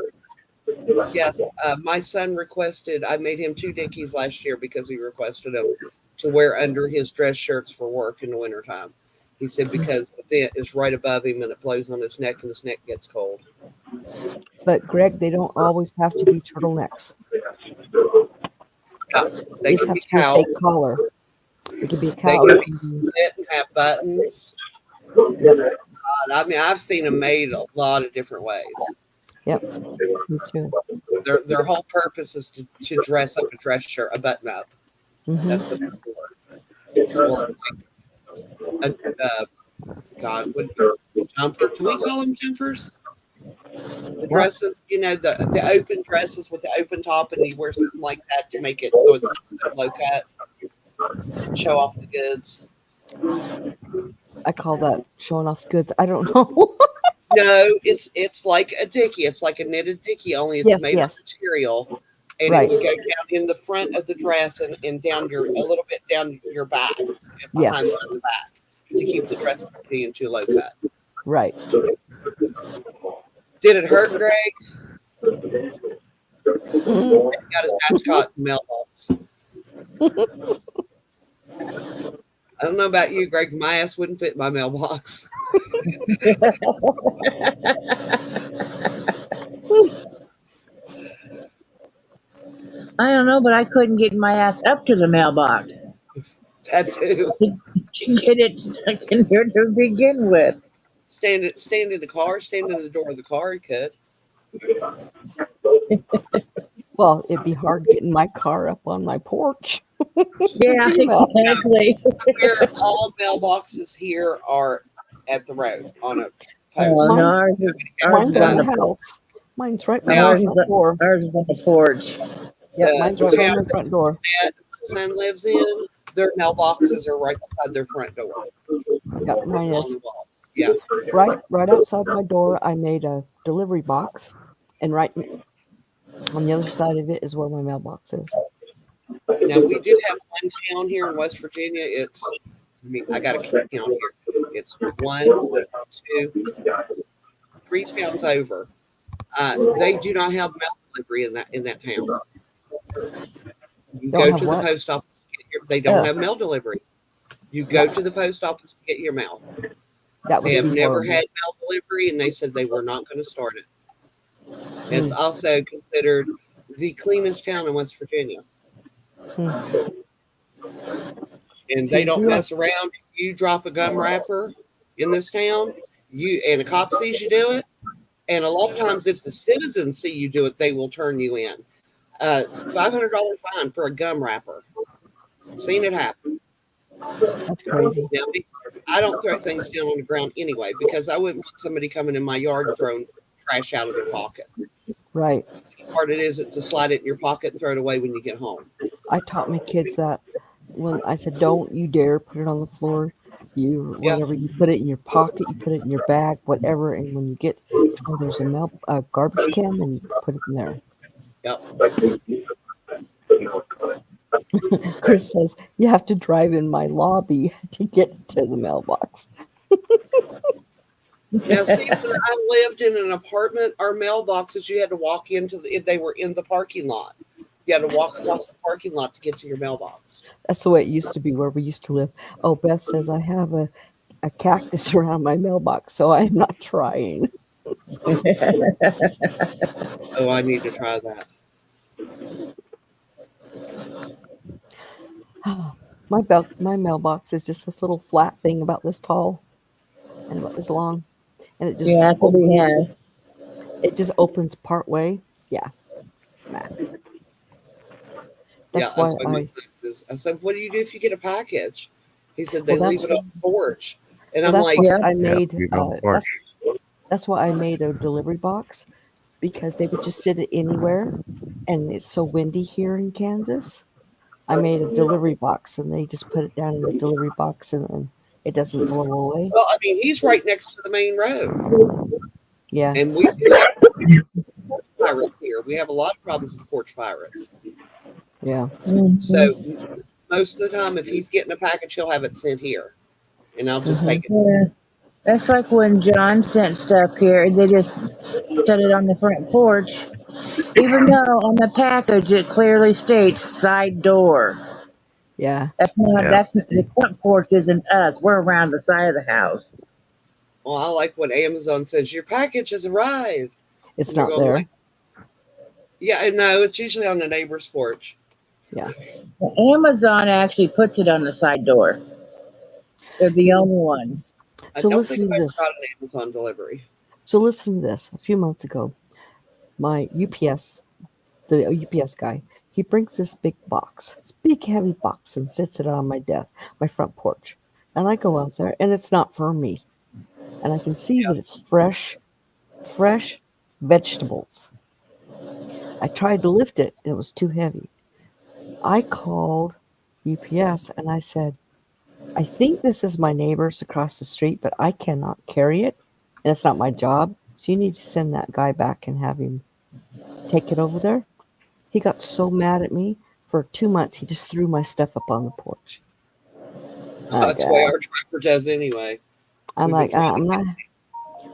Yes, my son requested. I made him 2 dickies last year because he requested them to wear under his dress shirts for work in the wintertime. He said because the vent is right above him and it blows on his neck and his neck gets cold. But Greg, they don't always have to be turtlenecks. Yeah, They they just can have be to be a cowl. fake collar. It could be a They collar. can be split and have buttons. Yep. I mean, I've seen them made a lot of different ways. Yep. Me too. Their whole purpose is to dress up a dress shirt, a button up. Mm-hmm. That's what they're for. Or God, what jumper? Can we call them jumpers? The dresses, the open dresses with the open top, and you wear something like that to make it so it's not low cut and show off the goods. I call that showing off goods. I don't know. No, it's like a dickie. It's like a knitted dickie, only it's Yes, made of yes. material, and Right. it would go down in the front of the dress and down a little bit down your back and behind Yes. the back to keep the dress from being too low cut. Right. Did it hurt, Greg? Mhm. He got his ascot mailbox. I don't know about you, Greg. My ass wouldn't fit my mailbox. I don't know, but I couldn't get my ass up to the mailbox That too. to get it stuck in there to begin with. Stand in the car, stand in the door of the car. He could. Well, it'd be hard getting my car up on my porch. Yeah, exactly. Where all mailboxes here are at the road on a Oh, post. no, ours Mine's is on on the the house. Mine's right by Now, my front door. ours is on the porch. Yep, The mine's right by town my front door. that my son lives in, their mailboxes are right beside their front door Yep, mine on is. the wall. Yeah. Right outside my door. I made a delivery box, and right on the other side of it is where my mailbox is. Now we do have one town here in West Virginia. I got to count here. It's 1, 2, 3 towns over. They do not have mail delivery in that town. You Don't go have to the what? post office. They don't Ugh. have mail delivery. You go to the post office to get your mail. That They would have be never horrible. had mail delivery, and they said they were not going to start it. It's Mm. also considered the cleanest town in West Virginia. Mm. And See, they don't we are- mess around. You drop a gum wrapper in this town, and a cop sees you do it. And a lot of times, if the citizens see you do it, they will turn you in. $500 fine for a gum wrapper. Seen it happen. That's crazy. Now, I don't throw things down on the ground anyway because I wouldn't want somebody coming in my yard and throwing trash out of their pocket. Right. The part it is to slide it in your pocket and throw it away when you get home. I taught my kids that when I said, "Don't you dare put it on the floor." Whatever you put it in your pocket, you put it in your bag, whatever. And when you get to where there's a garbage can, then you put it in there. Yep. Chris says you have to drive in my lobby to get to the mailbox. Now, see, when I lived in an apartment, our mailboxes you had to walk into they were in the parking lot. You had to walk across the parking lot to get to your mailbox. That's the way it used to be where we used to live. Oh, Beth says I have a cactus around my mailbox, so I'm not trying. Oh, I need to try that. My mailbox is just this little flat thing about this tall and about this long, and it just Yeah, that's what we have. it just opens part way. Yeah, nah. That's That's why why my son says, I said, "What do you do if you get a package?" He said, "They Well, leave it on the porch." And well, I'm that's like, why Yeah. I made. You don't work. That's why I made a delivery box, because they would just sit it anywhere, and it's so windy here in Kansas. I made a delivery box, and they just put it down in the delivery box, and then it doesn't blow away. well, I mean, he's right next to the main road. Yeah, And we do have pirates here. We have a lot of problems with porch pirates. yeah. Mhm. So most of the time, if he's getting a package, he'll have it sent here. And I'll just take it. Yeah. That's like when John sent stuff here and they just set it on the front porch, even though on the package it clearly states side door. Yeah, That's not, Yeah. that's, the front porch isn't us. We're around the side of the house. Well, I like when Amazon says your package has arrived, it's and you're not going there. like, yeah, no, it's usually on the neighbor's porch. Yeah. Well, Amazon actually puts it on the side door. They're the only ones. I So don't think listen I've to ever this. got an Amazon delivery. So listen to this. A few months ago, my UPS, the UPS guy, he brings this big box, this big heavy box, and sits it on my desk, my front porch. And I go out there, and it's not for me. And I can see that it's fresh vegetables. I tried to lift it, and it was too heavy. I called UPS and I said, I think this is my neighbor's across the street, but I cannot carry it, and it's not my job. So you need to send that guy back and have him take it over there. He got so mad at me. For 2 months, he just threw my stuff up on the porch. That's the way our driver does anyway. I'm We've been like, trying to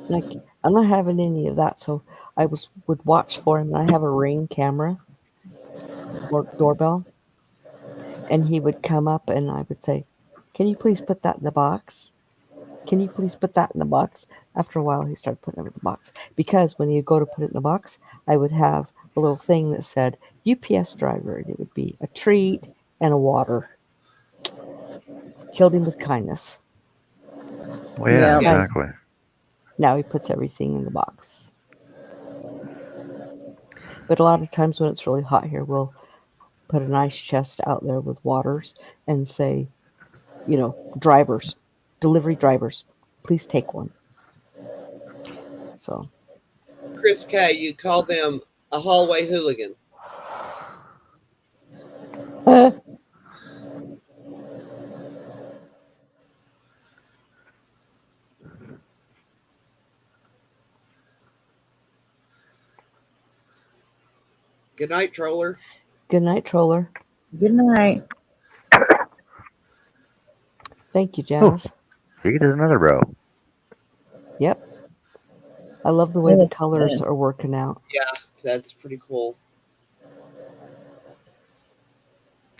like, I'm not having any of that. So I would watch for him, and I have a Ring camera or doorbell, and he would come up, and I would say, "Can you please put that in the box? Can you please put that in the box?" After a while, he started putting it in the box because when he'd go to put it in the box, I would have a little thing that said UPS driver, and it would be a treat and a water. Killed him with kindness. Well, yeah, Yeah. exactly. Now he puts everything in the box. But a lot of times when it's really hot here, we'll put an ice chest out there with waters and say, drivers, delivery drivers, please take one. So, Chris K. You call them a hallway hooligan. Good night, troller. good night, troller. Good night. Thank you, Oh, Janice. see, there's another row. Yep. I love the way the colors are working out. Yeah, that's pretty cool.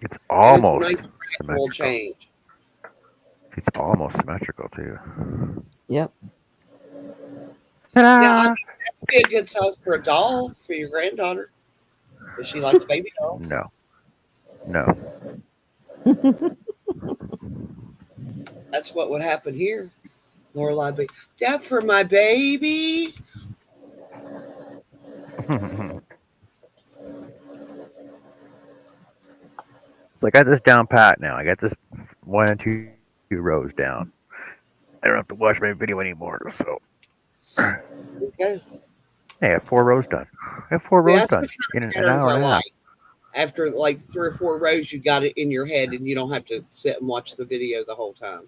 It's And it's a almost nice gradual symmetrical. change. It's almost symmetrical too. Yep. Now, Ta-da! that would be a good size for a doll for your granddaughter if she likes baby dolls. No, no. That's what would happen here. Lorelai be, Dad, for my baby. So I got this down pat now. I got this 1 and 2 rows down. I don't have to watch my video anymore. So Okay. hey, I have 4 rows done. I have 4 See, rows that's done the kind in of an patterns hour I and a half. like. After like 3 or 4 rows, you got it in your head, and you don't have to sit and watch the video the whole time.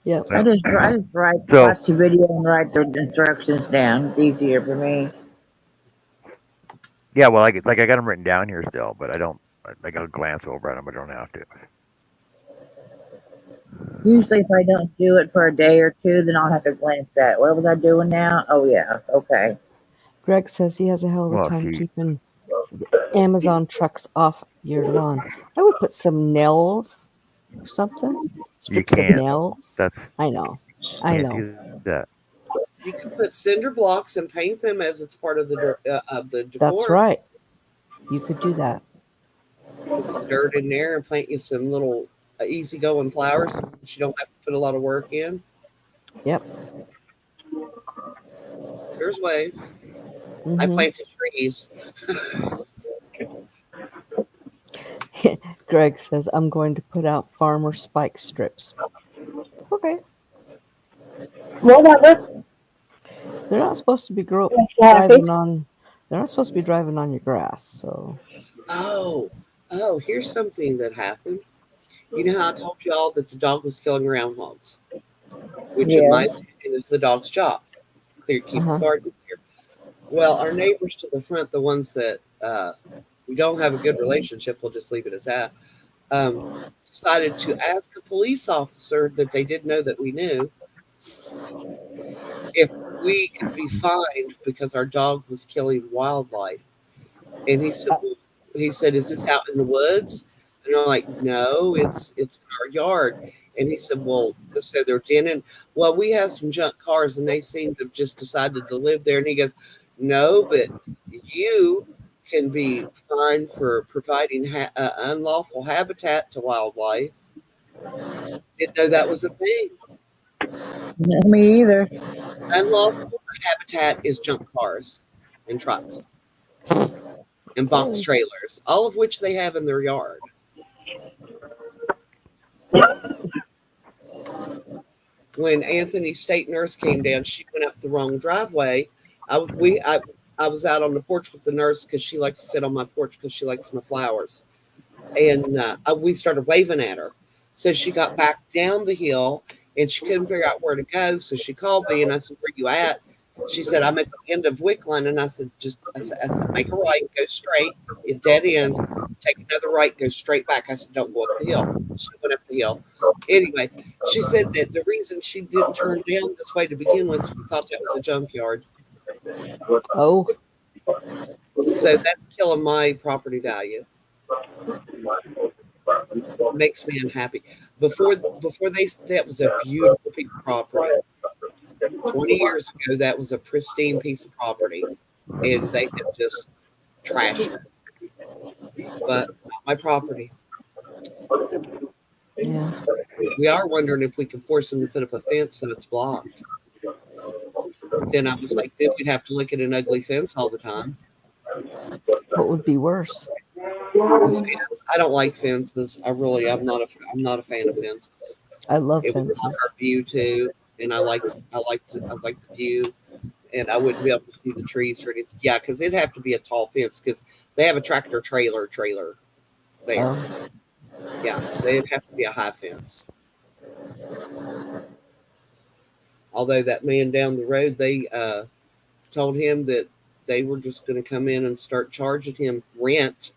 Yep. I just watch the video and write the instructions down. It's easier for me. Yeah, well, I got them written down here still, but I don't. I got to glance over at them. I don't have to. Usually, if I don't do it for a day or two, then I'll have to glance at it. What was I doing now? Oh, yeah. Okay. Greg says he has a hell of a Well, time see, keeping Amazon trucks off your lawn. I would put some nails or something. Strips of can't. nails. That's I know. can't do that. You can put cinder blocks and paint them as it's part of the decor. That's right. You could do that. Put some dirt in there and plant you some little easygoing flowers so you don't have to put a lot of work in. Yep. There's ways. Mm-hmm. I planted trees. Greg says, I'm going to put out farmer spike strips. Okay. Whatever. They're not supposed to be Happy? driving on. They're not supposed to be driving on your grass. So. Oh, here's something that happened. You know how I told you all that the dog was killing groundhogs, which in my opinion is the dog's job. Keep the garden clear. Well, our neighbors to the front, the ones that we don't have a good relationship, we'll just leave it at that, decided to ask a police officer that they didn't know that we knew if we could be fined because our dog was killing wildlife. And he said, is this out in the woods? And I'm like, no, it's in our yard. And he said, well, so they're denting. Well, we have some junk cars, and they seem to have just decided to live there. And he goes, no, but you can be fined for providing unlawful habitat to wildlife. Didn't know that was a thing. Me either. Unlawful habitat is junk cars and trucks and box trailers, all of which they have in their yard. When Anthony's state nurse came down, she went up the wrong driveway. I was out on the porch with the nurse because she likes to sit on my porch because she likes my flowers. And we started waving at her. So she got back down the hill and she couldn't figure out where to go. So she called me and I said, where you at? She said, I'm at the end of Wickline. And I said, I said, make a right, go straight, it dead ends, take another right, go straight back. I said, don't go up the hill. She went up the hill. Anyway, she said that the reason she didn't turn down this way to begin with, she thought that was a junkyard. Oh, So that's killing my property value. Makes me unhappy. Before that was a beautiful piece of property. 20 years ago, that was a pristine piece of property, and they have just trashed it. But not my property. yeah. We are wondering if we can force them to put up a fence so it's blocked. Then I was like, then we'd have to look at an ugly fence all the time. What would be worse? I don't like fences. I'm not a fan of fences. I love It would block fences. our view too, and I like the view, and I wouldn't be able to see the trees or anything. Yeah, because it'd have to be a tall fence because they have a tractor trailer there. Oh, Yeah, so it'd have to be a high fence. Although that man down the road, they told him that they were just going to come in and start charging him rent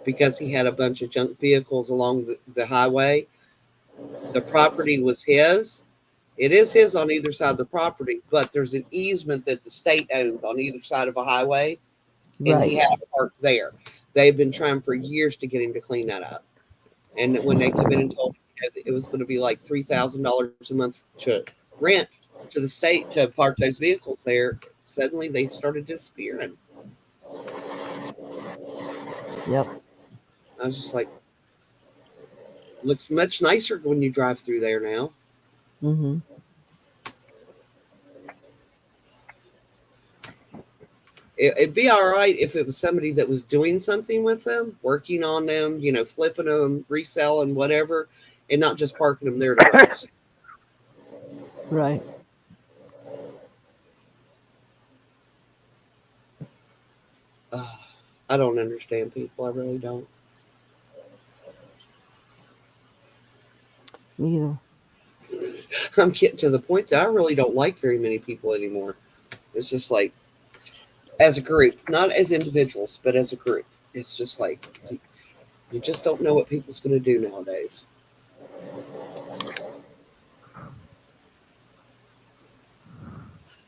because he had a bunch of junk vehicles along the highway. The property was his. It is his on either side of the property, but there's an easement that the state owns on either side of a highway, and he right. had to park there. They've been trying for years to get him to clean that up. And when they came in and told him that it was going to be like $3,000 a month to rent to the state to park those vehicles there, suddenly they started disappearing. Yep. I was just like, looks much nicer when you drive through there now. Mm-hmm. It'd be all right if it was somebody that was doing something with them, working on them, flipping them, reselling, whatever, and not just parking them there to rest. Right. I don't understand people. I really don't. Me either. I'm getting to the point that I really don't like very many people anymore. It's just like, as a group, not as individuals, but as a group. It's just like, you just don't know what people's going to do nowadays.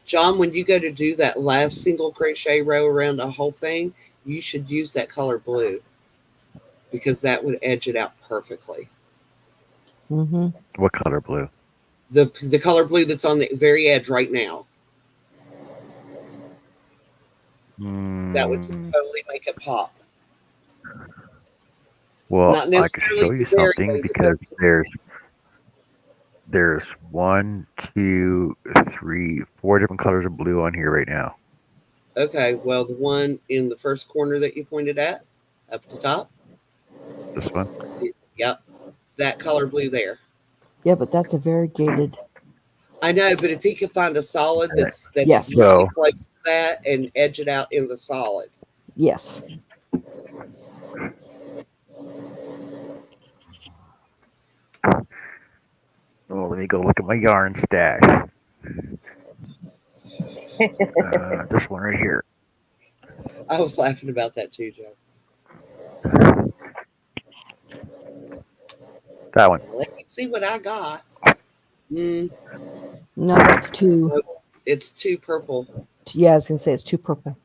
John, when you go to do that last single crochet row around the whole thing, you should use that color blue because that would edge it out perfectly. Mm-hmm. What color blue? The color blue that's on the very edge right now. That would just totally make it pop. Well, Not I could necessarily show you the very something way, because there's 1, 2, 3, 4 different colors of blue on here right now. Okay, well, the one in the first corner that you pointed at, up at the top. This one? Yep, that color blue there. Yeah, but that's a variegated. I know, but if he could find a solid that's Yes. really close to that and edge it out in the solid. Yes. Oh, let me go look at my yarn stash. This one right here. I was laughing about that too, Joe. That one. Let me see what I got. No, that's too. It's too purple. Yeah, I was gonna say it's too purple.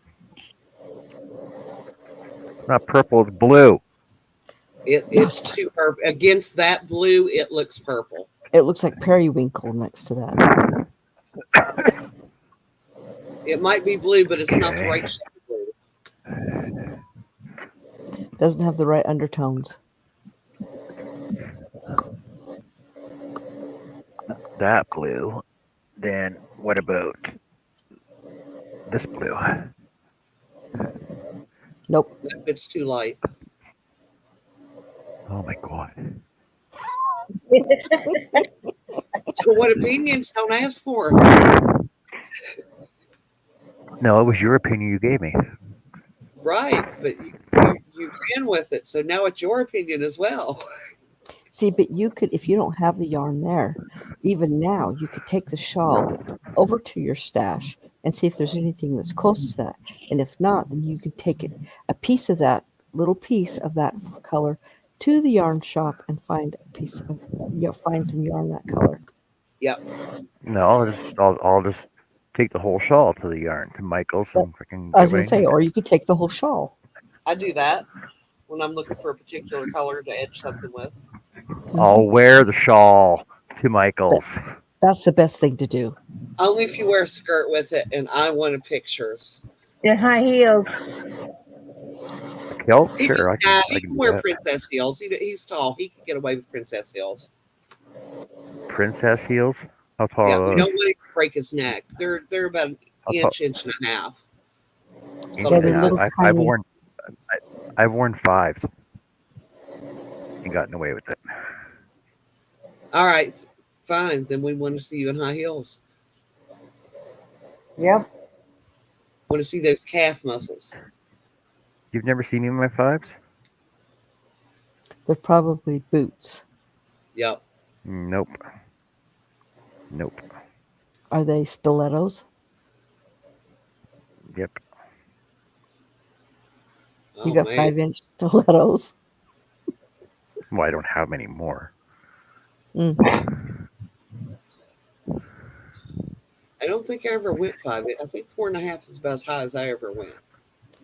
It's not purple, it's blue. It's too purple. Against that blue, it looks purple. It looks like periwinkle next to that. It might be blue, but it's not the Okay. right shade of blue. Doesn't have the right undertones. That blue. Then what about this blue? Nope. It's too light. Oh my god. So what opinions don't ask for? No, it was your opinion you gave me. Right, but you ran with it, so now it's your opinion as well. See, but you could, if you don't have the yarn there, even now, you could take the shawl over to your stash and see if there's anything that's close to that. And if not, then you could take a piece of that, little piece of that color to the yarn shop and find a piece of, find some yarn that color. Yep. No, I'll just take the whole shawl to the yarn to Michael's and freaking. I was gonna say, or you could take the whole shawl. I do that when I'm looking for a particular color to edge something with. I'll wear the shawl to Michael's. That's the best thing to do. Only if you wear a skirt with it, and I wanted pictures. Yeah, high heels. Okay, sure, I He can can do wear that. princess heels. He's tall. He can get away with princess heels. Princess heels. How tall Yeah, are we those? don't want to break his neck. They're about an inch and a half. Inch Yeah, and they're a half. little tiny. I've worn 5s and gotten away with it. All right, fine. Then we want to see you in high heels. Yep. Want to see those calf muscles. You've never seen me in my 5s? They're probably boots. Yep. Nope. Nope. Are they stilettos? Yep. Oh, You got man. 5-inch stilettos. Well, I don't have many more. Mm. I don't think I ever went 5. I think 4.5 is about as high as I ever went.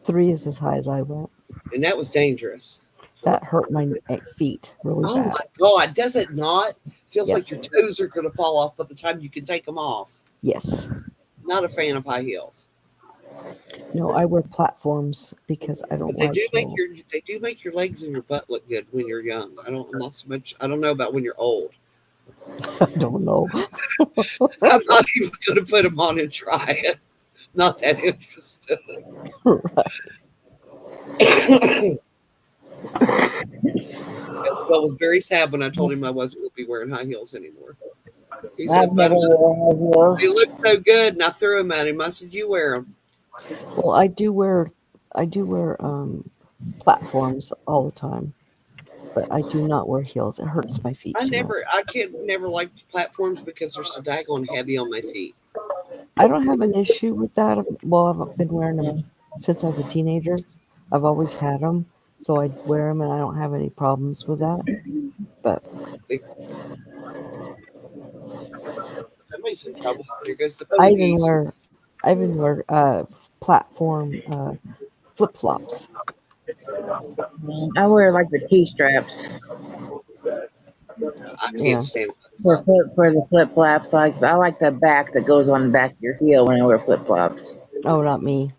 3 is as high as I went. And that was dangerous. That hurt my feet really Oh bad. my God. Does it not? Feels Yes. like your toes are going to fall off by the time you can take them off. Yes. Not a fan of high heels. No, I wear platforms because I don't But they like do heels. they do make your legs and your butt look good when you're young. I'm not so much. I don't know about when you're old. I don't know. I'm not even going to put them on and try it. Not that interested. Bill was very sad when I told him I wasn't going to be wearing high heels anymore. He said, I've never worn high they heels. look so good, and I threw them at him. I said, "You wear them." Well, I do wear platforms all the time, but I do not wear heels. It hurts my feet too much. I never liked platforms because they're so daggone heavy on my feet. I don't have an issue with that. Well, I've been wearing them since I was a teenager. I've always had them, so I wear them, and I don't have any problems with that. But Somebody's in trouble. Here goes the I police. even wear platform flip flops. I wear like the T-straps I can't Yeah. stand for the flip flops. Like I like the back that goes on the back of your heel when I wear flip flops. Oh, not me.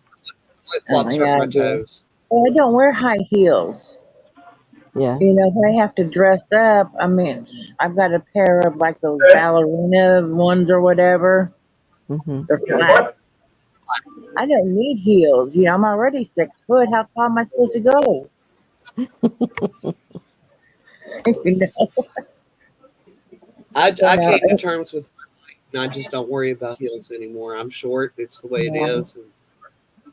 flip flops Yeah, hurt my I do. toes. Well, I don't wear high heels. Yeah. You know, if I have to dress up, I mean, I've got a pair of like those ballerina ones or whatever. Hmm. They're flat. I don't need heels. You know, I'm already 6 foot. How far am I supposed to go? You know? I So, came to terms with my height, and I just don't worry about heels anymore. I'm short. It's the way it is. And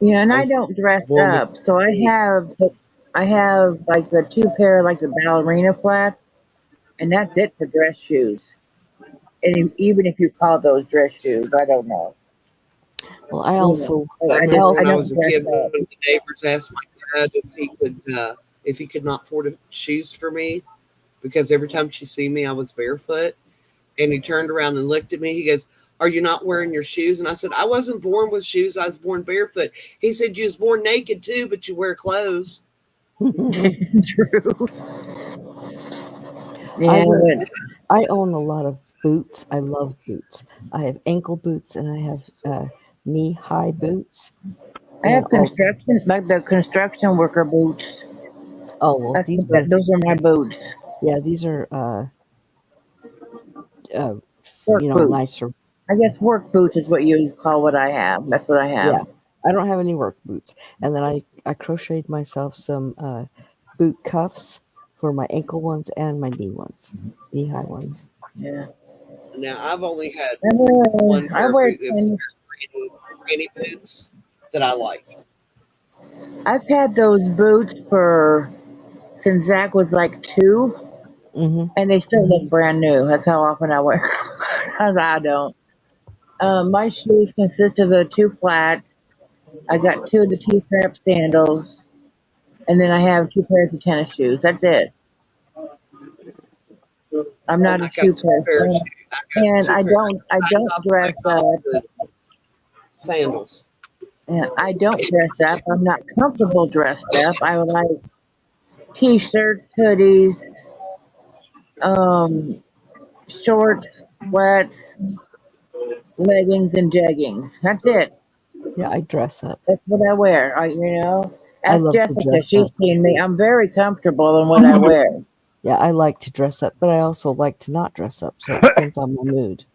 you know, and I I was don't dress born with up, so I have like the 2 pair like the ballerina flats, and that's it for dress shoes. And even if you call those dress shoes, I don't know. Well, I You also know, I I remember just I when I don't was a dress kid, one up. of the neighbors asked my dad if he could not afford shoes for me because every time she see me, I was barefoot. And he turned around and looked at me. He goes, are you not wearing your shoes? And I said, I wasn't born with shoes. I was born barefoot. He said, you was born naked too, but you wear clothes. True. I Yeah, wear. but I own a lot of boots. I love boots. I have ankle boots and I have knee-high boots. I And have construction, like the construction worker boots. well, Those are my boots. these are uh, Work boots. nicer. I guess work boots is what you call what I have. That's what I Yeah, have. I don't have any work boots. And then I crocheted myself some boot cuffs for my ankle ones and my knee-high ones. Yeah. Now, I've only had one I pair of wear boots. It was tennis. granny boots that I like. I've had those boots for since Zach was like 2, Hmm. and they still look brand new. That's how often I wear. 'Cause I don't. My shoes consist of the 2 flats. I got 2 of the T-strap sandals, and then I have 2 pairs of tennis shoes. That's it. I'm not a I got shoe two pair of shoes. person, I got and two pair. I don't dress I call up. the sandals. And I don't dress up. I'm not comfortable dressed up. I would like t-shirts, hoodies, um, shorts, sweats, leggings, and jeggings. That's it. Yeah, I dress up. That's what I wear. I Ask love to Jessica. dress She's up. seen me. I'm very comfortable in what I wear. Yeah, I like to dress up, but I also like to not dress up. So it depends on my mood.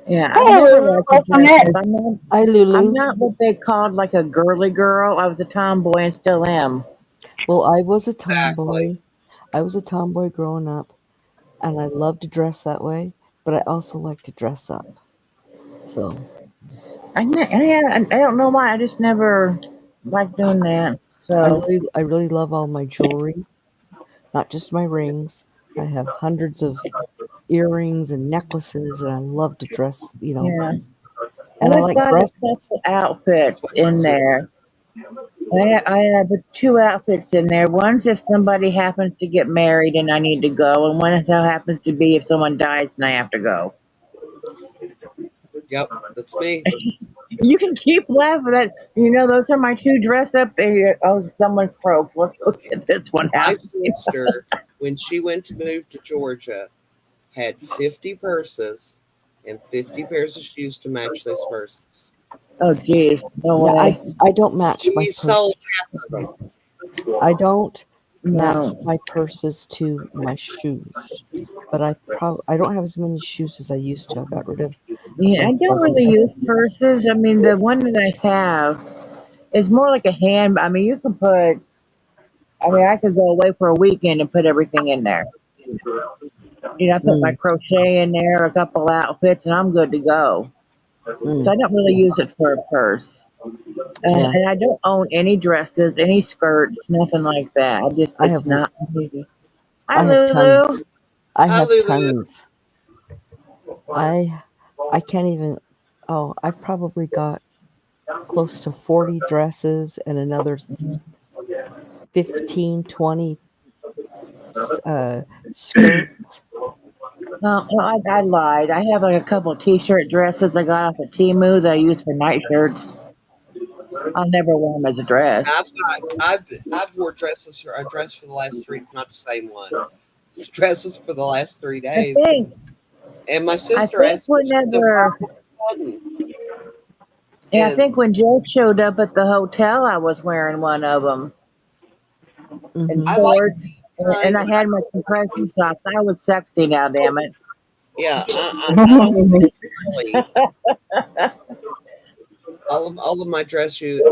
Yeah, I've Hey, never Lulu, liked to welcome dress up. in. Hi, I'm Lulu. not what they called like a girly girl. I was a tomboy and still am. Well, I was a Exactly. tomboy. I was a tomboy growing up, and I love to dress that way, but I also like to dress up. So I don't know why. I just never liked doing that. So I really love all my jewelry, not just my rings. I have hundreds of earrings and necklaces, and I love to dress, yeah. and I I've like got a dresses. couple outfits My in sister. there. I have 2 outfits in there. One's if somebody happens to get married and I need to go, and one is how happens to be if someone dies and I have to go. Yep, that's me. You can keep laughing at those are my 2 dress up there. Oh, someone's broke. Let's go get this one My out. sister, when she went to move to Georgia, had 50 purses and 50 pairs of shoes to match those purses. Oh geez, no Yeah, way. I don't match my She purse. sold half of them. I don't match No. my purses to my shoes, but I don't have as many shoes as I used to. I got rid of Yeah, a I don't bunch really of use purses. I mean, the one that I have is more like a hand. I mean, you can put. I mean, I could go away for a weekend and put everything in there. I put my mm, crochet in there, a couple outfits, and I'm good to go. So mm, I don't really use it for a purse. yeah. And I don't own any dresses, any skirts, nothing like that. I It's have not me. Hi, I have Lulu. tons. I Hi, have Lulu. tons. I I can't even. Oh, I've probably got close to 40 dresses and another 15, 20 skirts. I lied. I have like a couple t-shirt dresses I got off of Temu that I use for night shirts. I'll never wear them as a dress. I've wore dresses for a dress for the last three, not the same one. Dresses for the last 3 I days. think And my I sister think asked me, she said, "Why whenever button?" yeah, I And think when Joe showed up at the hotel, I was wearing one of them and Hmm. I like shorts, these and kind. I had my compression socks. I was sexy now, damn it. Yeah, I don't really. All of my dresses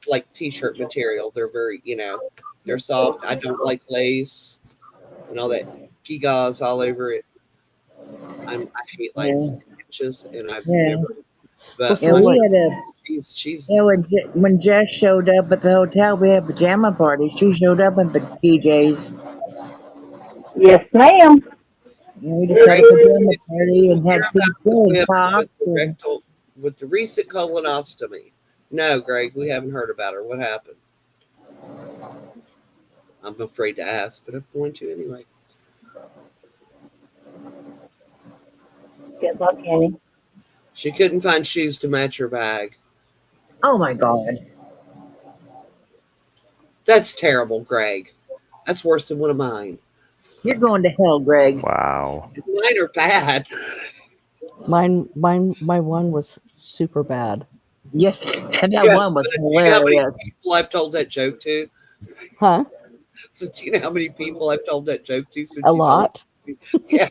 like t-shirt material. They're very, they're soft. I don't like lace and all that gewgaws all over it. I hate Yeah, lace. It itches, and I've yeah. never. Well, But Yeah, so my we what? had a she's yeah when Jess showed up at the hotel, we had a pajama party. She showed up in the PJs. Yes, ma'am. And we just had a Greg. pajama Did party you and hear had about pizza the and women pops and with the recent colonoscopy? No, Greg, we haven't heard about her. What happened? I'm afraid to ask, but I'm going to anyway. Good luck, Annie. She couldn't find shoes to match her bag. Oh my God. That's terrible, Greg. That's worse than one of mine. You're going to hell, Greg. Wow. Mine are bad. My one was super bad. Yes, that Yeah, one was but do you know how many hilarious. people I've told that joke to? Huh? So do you know how many people I've told that joke to since A you told lot. me? Yes.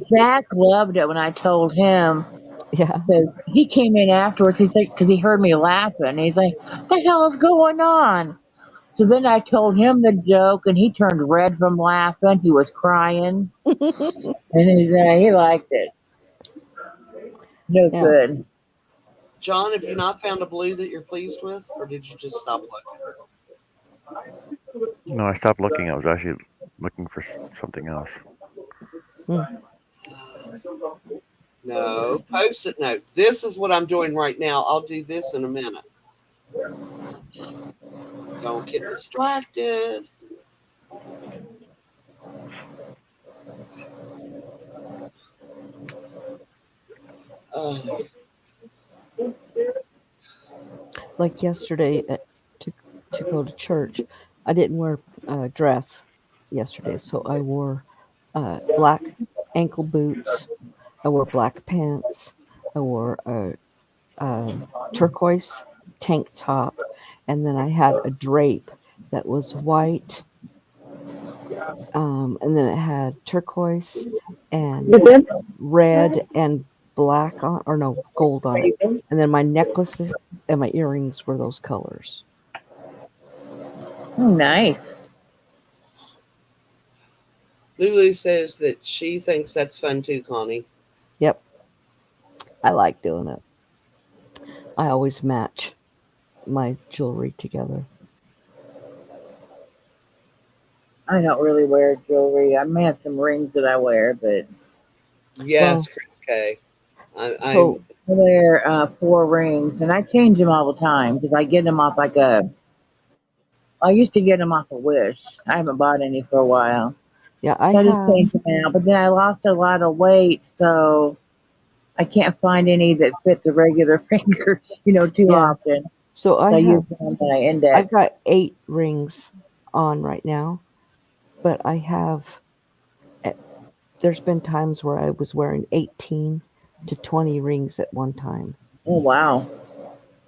Zach loved it when I told him. Yeah. Because he came in afterwards. He's like, because he heard me laughing. He's like, "What the hell is going on?" So then I told him the joke, and he turned red from laughing. He was crying, and he liked it. No Yeah. good. John, have you not found a blue that you're pleased with, or did you just stop looking? No, I stopped looking. I was actually looking for something else. Hmm. No, post-it note. This is what I'm doing right now. I'll do this in a minute. Don't get distracted. Oh, Like yesterday to to go to church, I didn't wear a dress yesterday, so I wore black ankle boots. I wore black pants. I wore a turquoise tank top, and then I had a drape that was white, and then it had turquoise and You good? red and black on, or no, gold on it. And then my necklaces and my earrings were those colors. Oh, nice. Lulu says that she thinks that's fun too, Connie. Yep, I like doing it. I always match my jewelry together. I don't really wear jewelry. I may have some rings that I wear, but Yes, Well, Chris K. I'm so I wear 4 rings, and I change them all the time because I get them off like a. I used to get them off a Wish. I haven't bought any for a while. yeah, I So I just have. changed them out. But then I lost a lot of weight, so I can't find any that fit the regular fingers, too Yeah, often. so I So I use have. them on my index. I've got 8 rings on right now, but I have. eh, There's been times where I was wearing 18 to 20 rings at one time. Oh wow!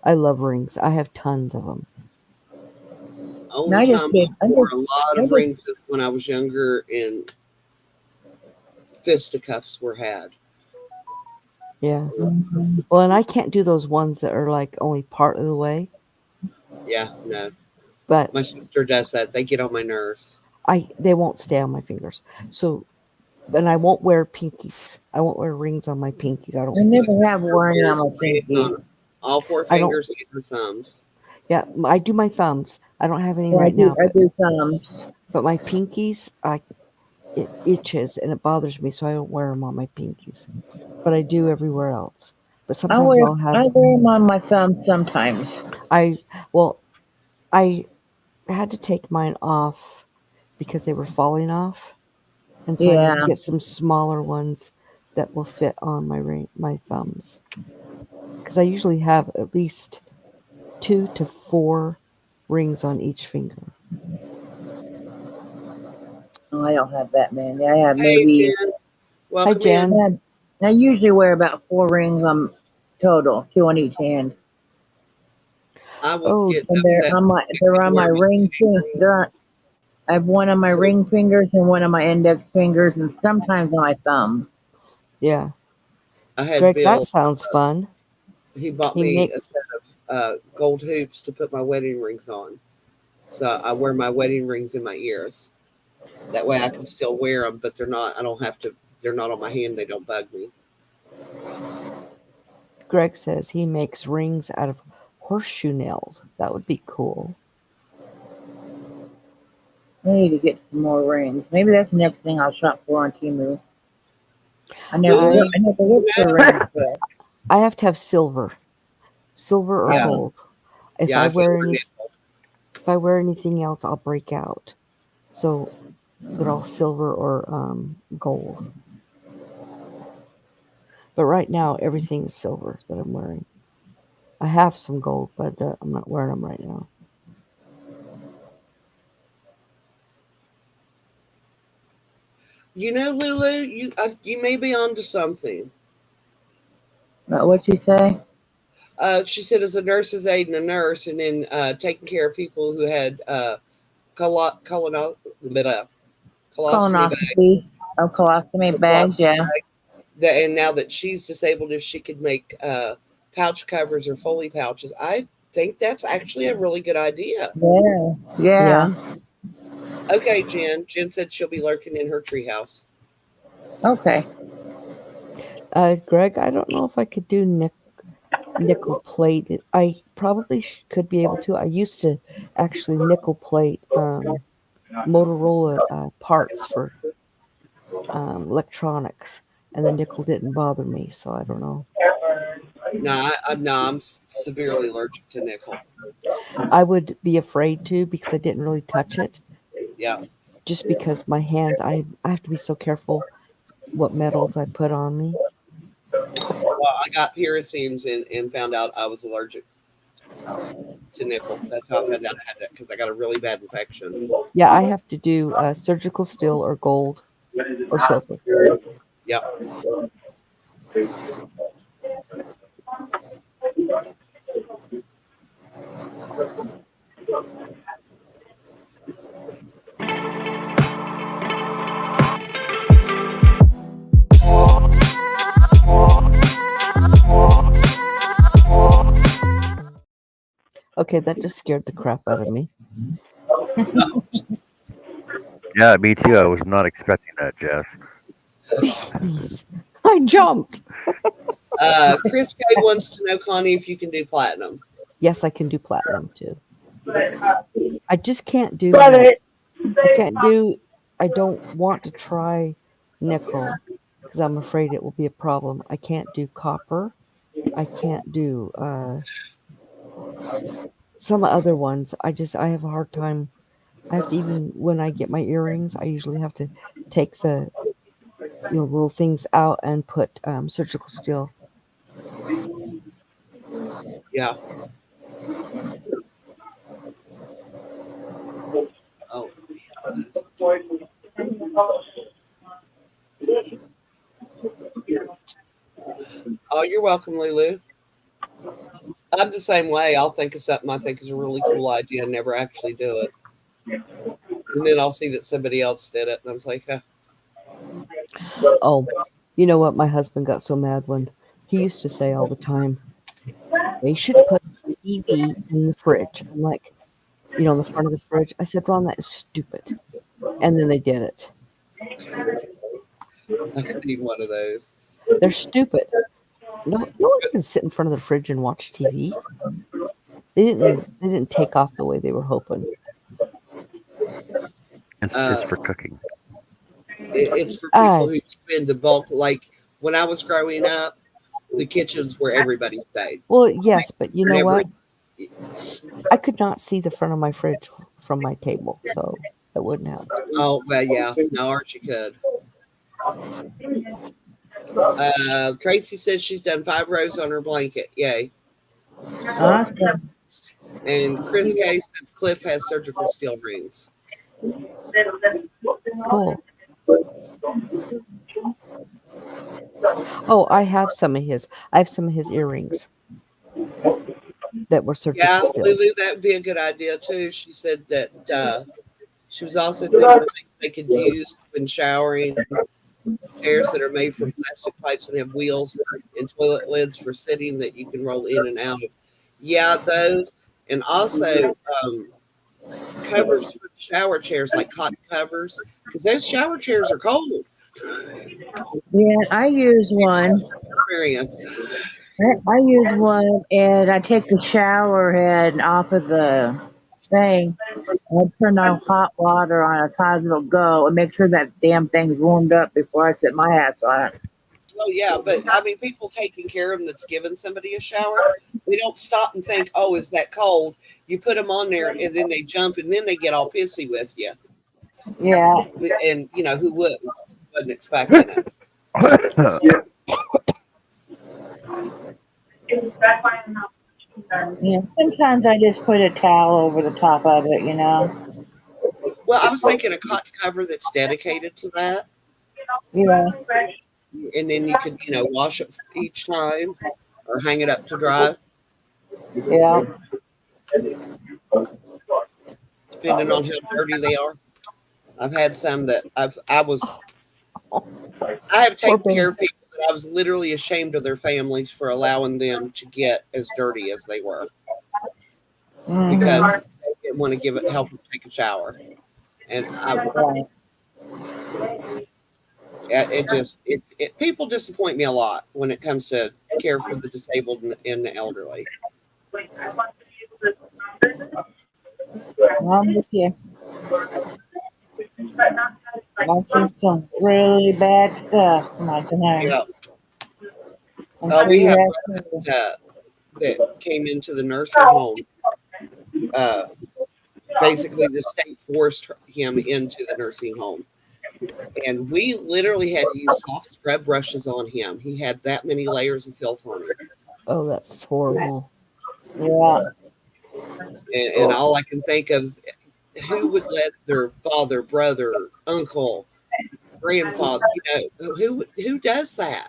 I love rings. I have tons of them. And only I just time get, I wore a lot of rings is when I was younger and fisticuffs were had. Yeah. Mhm. Well, and I can't do those ones that are like only part of the way, Yeah, no. but My sister does that. They get on my nerves. they won't stay on my fingers. So, and I won't wear pinkies. I won't wear rings on my pinkies. I I don't. My never have sister worn any on wears my rings on pinky. all four I don't. fingers and her thumbs. Yeah, I do my thumbs. I don't have any So I right do. now, I do some. but my pinkies, it itches and it bothers me, so I don't wear them on my pinkies. But I do everywhere else. But I sometimes wear. I'll I have. wear them on my thumb sometimes. I well, I had to take mine off because they were falling off, and so I need to Yeah. get some smaller ones that will fit on my thumbs. Because I usually have at least 2 to 4 rings on each finger. Oh, I don't have that many. I have Hey, maybe. Jen, Hi, welcome in. Jen. I usually wear about 4 rings on total, 2 on each hand, I was Oh, getting and they're upset on my. when They're you on my wear my ring. ring. I have one on my So ring fingers and one on my index fingers, and sometimes on my thumb. yeah. I had Greg, that Bill. sounds fun. He bought He me a makes. set of gold hoops to put my wedding rings on. So I wear my wedding rings in my ears. That way I can still wear them, but they're not. I don't have to. They're not on my hand. They don't bug me. Greg says he makes rings out of horseshoe nails. That would be cool. I need to get some more rings. Maybe that's the next thing I'll shop for on Temu. Lulu, I I never looked for rings yet. I have to have silver or yeah, Oh, gold. If yeah. I I can't wear wear any nickel. if I wear anything else, I'll break out. So they're all silver or gold. But right now, everything is silver that I'm wearing. I have some gold, but I'm not wearing them right now. You know, Lulu, you may be onto something. What you say? She said, as a nurse's aide and a nurse, and then taking care of people who had colo- colono- blah, colostomy bag, Colonoscopy. Oh, colostomy bags. colostomy Yeah. bag. That, and now that she's disabled, if she could make pouch covers or Foley pouches, I think that's actually a really good idea. Yeah. Yeah. Yeah. Okay, Jen. Jen said she'll be lurking in her treehouse. Okay. Greg, I don't know if I could do nickel plate. I probably could be able to. I used to actually nickel plate Motorola parts for electronics, and the nickel didn't bother me, so I don't know. I'm severely allergic to nickel. I would be afraid to because I didn't really touch it. Yeah. Just because my hands, I have to be so careful what metals I put on me. Well, I got pyrosemes and found out I was allergic to nickel. That's how I found out I had that because I got a really bad infection. Yeah, I have to do surgical steel or gold or silver. Yeah. Okay, that just scared the crap out of me. Yeah, me too. I was not expecting that, Jess. Jeez, I jumped. Chris K wants to know, Connie, if you can do platinum. Yes, I can do platinum too. I just can't do. Love it. I can't do. I don't want to try nickel because I'm afraid it will be a problem. I can't do copper. I can't do some other ones. I have a hard time. I have to, even when I get my earrings, I usually have to take the little things out and put surgical steel. Yeah. Oh. Oh, you're welcome, Lulu. I'm the same way. I'll think of something I think is a really cool idea and never actually do it. And then I'll see that somebody else did it. And I was like, Oh, you know what? My husband got so mad when he used to say all the time, they should put the TV in the fridge. I'm like, in the front of the fridge. I said, Ron, that is stupid. And then they did it. I've seen one of those. They're stupid. No one's gonna sit in front of the fridge and watch TV. They didn't take off the way they were hoping. It's for cooking. It's for people who spend the bulk. Like when I was growing up, the kitchen's where everybody stayed. Well, yes, but you know what? I could not see the front of my fridge from my table, so it wouldn't help. Oh, well, yeah. No, or she could. Tracy says she's done 5 rows on her blanket. Yay. Awesome. And Chris K says Cliff has surgical steel rings. Cool. Oh, I have some of his. I have some of his earrings that were surgical steel. Lulu, that would be a good idea too. She said that she was also thinking of things they could use when showering. Chairs that are made from plastic pipes and have wheels and toilet lids for sitting that you can roll in and out of. Yeah, those. And also covers for shower chairs, like cotton covers, because those shower chairs are cold. Yeah, I use one. Experience. I use one, and I take the shower head off of the thing. I turn on hot water on as hot as it'll go, and make sure that damn thing's warmed up before I sit my ass on it. Oh yeah, but I mean, people taking care of them that's giving somebody a shower, they don't stop and think, "Oh, is that cold?" You put them on there, and then they jump, and then they get all pissy with you. Yeah. And who wouldn't? Wasn't expecting it. Yeah, sometimes I just put a towel over the top of it, you know. Well, I was thinking a cotton cover that's dedicated to that, Yeah, and then you could, wash it each time or hang it up to dry, yeah. depending on how dirty they are. I've had some that I have Poor taken care baby. of people that I was literally ashamed of their families for allowing them to get as dirty as they were because Mm-hmm. they didn't want to help them take a shower. And Right. people disappoint me a lot when it comes to care for the disabled and the elderly. I'm with you. I've seen some really bad stuff, my goodness. Yeah, I'm sure we you have have one too. that came into the nursing home. Uh, Basically, the state forced him into the nursing home. And we literally had to use soft scrub brushes on him. He had that many layers of filth on him. Oh, that's horrible. Yeah. And all I can think of is who would let their father, brother, uncle, grandfather, who does that?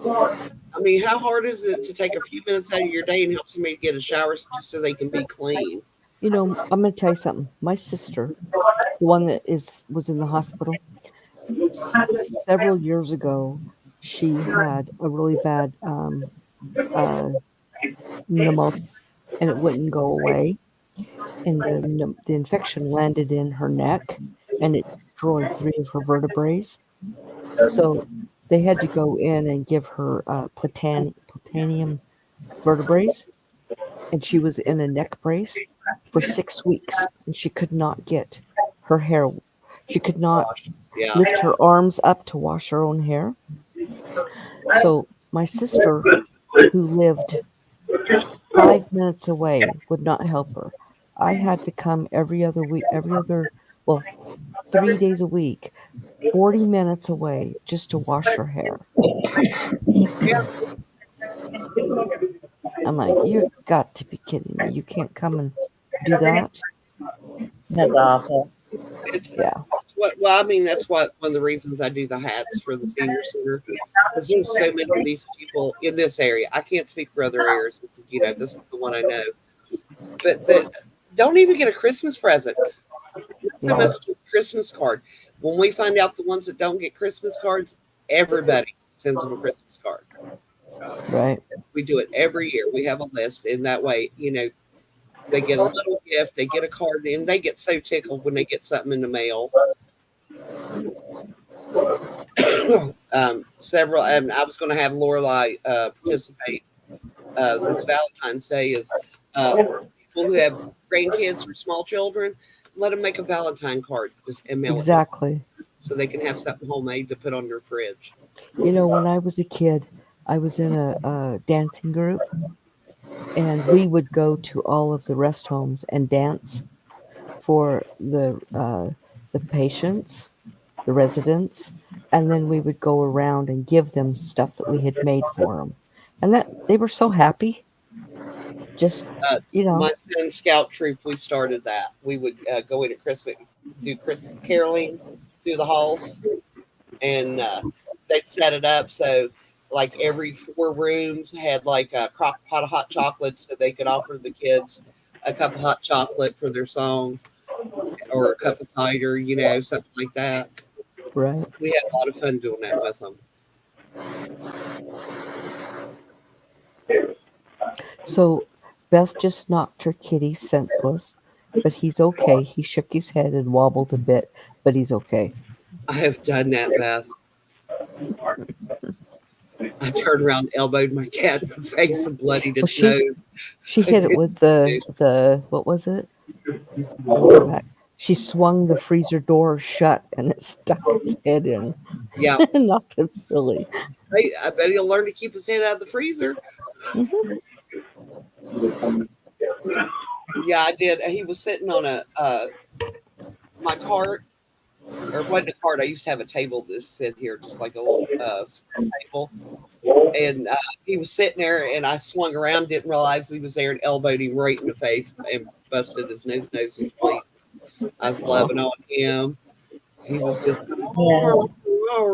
I mean, how hard is it to take a few minutes out of your day and help somebody get a shower just so they can be clean? I'm going to tell you something. My sister, the one that was in the hospital, several years ago, she had a really bad uh, pneumonia, and it wouldn't go away. And the infection landed in her neck, and it destroyed 3 of her vertebrae. So they had to go in and give her plutonium vertebrae, and she was in a neck brace for 6 weeks, and she could not get her hair. She could not Gosh, yeah. lift her arms up to wash her own hair. So my sister, who lived 5 minutes away, would not help her. I had to come well, 3 days a week, 40 minutes away just to wash her hair. I'm like, you got to be kidding me. You can't come and do that? That's awful. Yeah. That's what one of the reasons I do the hats for the senior center, because there's so many of these people in this area. I can't speak for other areas. This is the one I know, but that don't even get a Christmas present. Not so much just a Christmas card. When we find out the ones that don't get Christmas cards, everybody sends them a Christmas card. Right. We do it every year. We have a list, and that way, they get a little gift, they get a card, and they get so tickled when they get something in the mail. Several, and I was going to have Lorelai participate this Valentine's Day. Is people who have grandkids or small children, let them make a Valentine card and mail it to them Exactly. so they can have something homemade to put on their fridge. When I was a kid, I was in a dancing group, and we would go to all of the rest homes and dance for the patients, the residents, and then we would go around and give them stuff that we had made for them, and that they were so happy. Just My son scout troop, we started that. We would go in at Christmas, do Christmas caroling through the halls, and they'd set it up so like every 4 rooms had like a crock pot of hot chocolate so they could offer the kids a cup of hot chocolate for their song or a cup of cider, something like that. right. We had a lot of fun doing that with them. So Beth just knocked her kitty senseless, but he's okay. He shook his head and wobbled a bit, but he's okay. I have done that, Beth. I turned around, elbowed my cat in the face, and bloodied its nose. She hit it with the what was it? Let me go back. She swung the freezer door shut, and it stuck its head in. Yeah, and knocked it silly. I bet he'll learn to keep his head out of the freezer. Mm-hmm. Yeah, I did. He was sitting on my cart, or wasn't a cart. I used to have a table that sit here, just like a little table. and he was sitting there, and I swung around, didn't realize he was there, and elbowed him right in the face and busted his nose. Nose was bleeding. I was loving on him. He was just, Yeah. all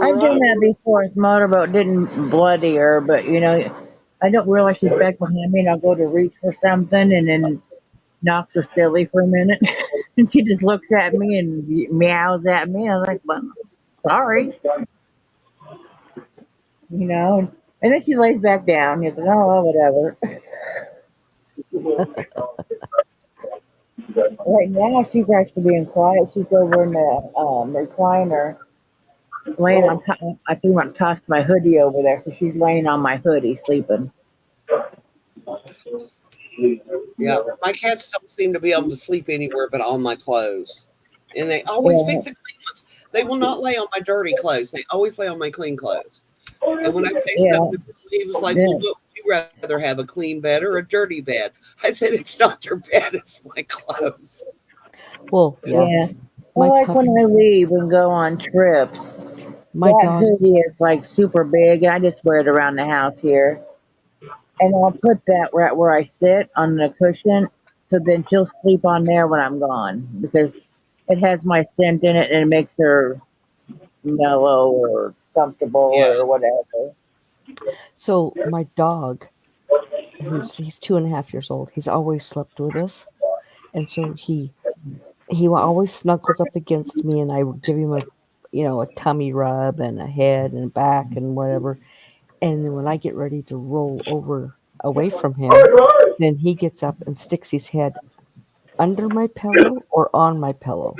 I've done right. that before. His motorboat didn't bloody her, but I don't realize she's back behind me, and I'll go to reach for something, and then knocks her silly for a minute, and she just looks at me and meows at me. I'm like, well, sorry, and then she lays back down. He's like, oh, well, whatever. Right now, she's actually being quiet. She's over in the recliner, laying on top. I think I tossed my hoodie over there, so she's laying on my hoodie, sleeping. Yeah, my cats don't seem to be able to sleep anywhere but on my clothes. And they always Yeah, pick the clean ones. They will not lay on my dirty clothes. They always lay on my clean clothes. And when I say yeah, something, he was like, yeah. well, what would you rather have, a clean bed or a dirty bed? I said, it's not their bed, it's my clothes. Well, yeah. Yeah. My Well, like when puppy, I leave and go on trips, my that dog. hoodie is like super big, and I just wear it around the house here. And I'll put that right where I sit on the cushion, so then she'll sleep on there when I'm gone because it has my scent in it and it makes her mellow or comfortable Yeah. or whatever. So my dog, he's 2.5 years old. He's always slept with us, and so he always snuggles up against me, and I give him a tummy rub and a head and back and whatever. And then when I get ready to roll over away from him, then he gets up and sticks his head under my pillow or on my pillow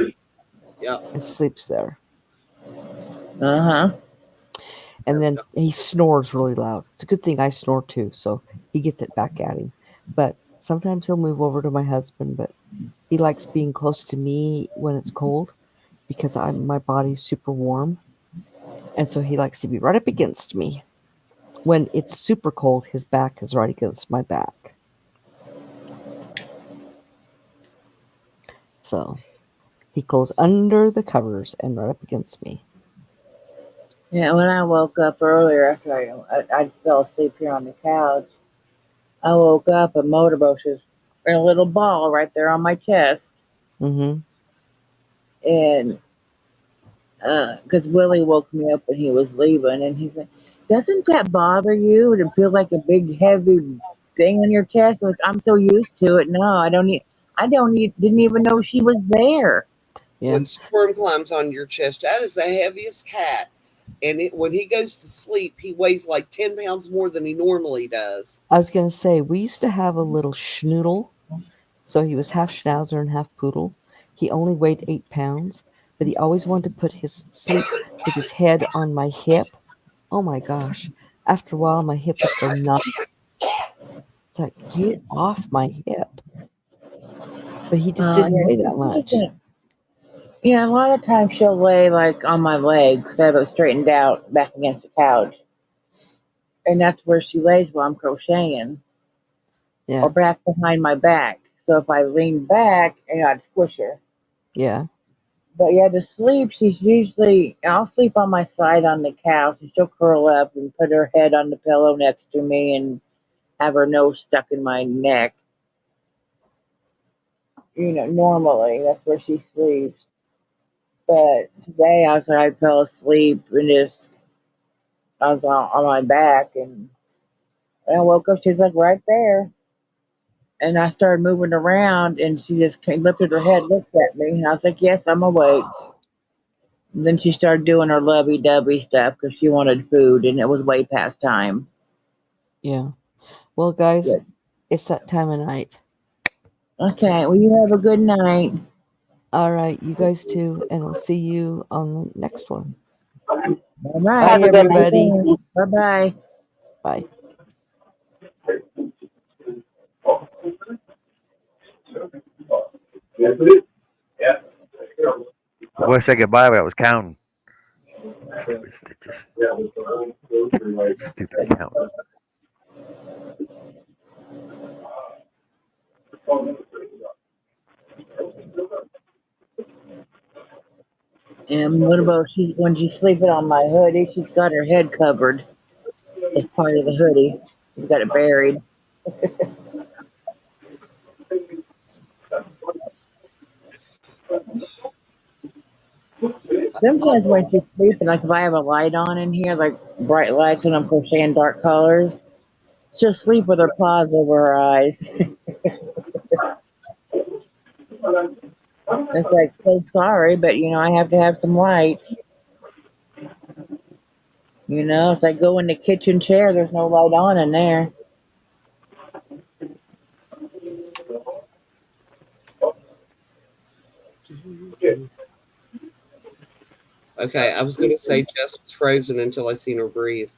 Yeah. and sleeps there. Uh huh. And then he snores really loud. It's a good thing I snore too, so he gets it back at him. But sometimes he'll move over to my husband, but he likes being close to me when it's cold because my body's super warm. And so he likes to be right up against me. When it's super cold, his back is right against my back. So he goes under the covers and right up against me. Yeah, when I woke up earlier after I fell asleep here on the couch, I woke up and motorboat was in a little ball right there on my chest. Mm-hmm. And because Willie woke me up when he was leaving, and he's like, "Doesn't that bother you to feel like a big heavy thing on your chest?" Like I'm so used to it. No, didn't even know she was there. Yeah. When Storm climbs on your chest, that is the heaviest cat. And when he goes to sleep, he weighs like 10 pounds more than he normally does. I was going to say, we used to have a little schnoodle. So he was half schnauzer and half poodle. He only weighed 8 pounds, but he always wanted to put his head on my hip. Oh my gosh. After a while, my hip would go numb. It's like, get off my hip. But he just didn't Yeah, weigh that much. yeah. A lot of times she'll lay like on my leg because I have it straightened out back against the couch, and that's where she lays while I'm crocheting, or Yeah. back behind my back. So if I lean back, I'd squish her. Yeah. But yeah, to sleep, I'll sleep on my side on the couch, and she'll curl up and put her head on the pillow next to me and have her nose stuck in my neck. Normally that's where she sleeps. But today I fell asleep and I was on my back, and when I woke up, she's like right there. And I started moving around, and she just lifted her head, looked at me, and I was like, yes, I'm awake. And then she started doing her lovey-dovey stuff because she wanted food, and it was way past time. Yeah. Well, guys, Good. it's that time of night. Okay, well, you have a good night. All right. You guys too. And I'll see you on the next one. All right. Bye, Have a good night. everybody. Bye-bye. Bye. I want to say goodbye, but I was counting. Stupid stitches. Stupid count. And what about when she's sleeping on my hoodie? She's got her head covered. It's part of the hoodie. He's got it buried. Sometimes when she's sleeping, like if I have a light on in here, like bright lights when I'm crocheting dark colors, she'll sleep with her paws over her eyes. It's like, so sorry, but I have to have some light. If I go in the kitchen chair, there's no light on in there. Okay, I was going to say Jess was frozen until I seen her breathe.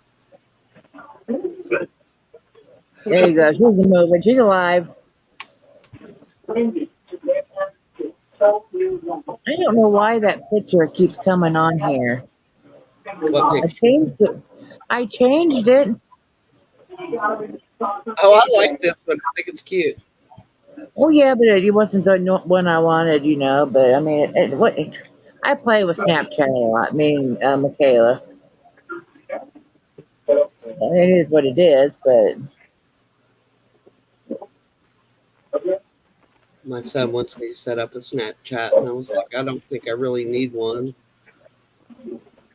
There you go. She's moving. She's alive. I don't know why that picture keeps coming on here. What I picture? changed it. I changed it. Oh, I like this one. I think it's cute. Oh yeah, but it wasn't the one I wanted, But I mean, I play with Snapchat a lot. Me and Michaela. It is what it is, but My son wants me to set up a Snapchat, and I was like, I don't think I really need one.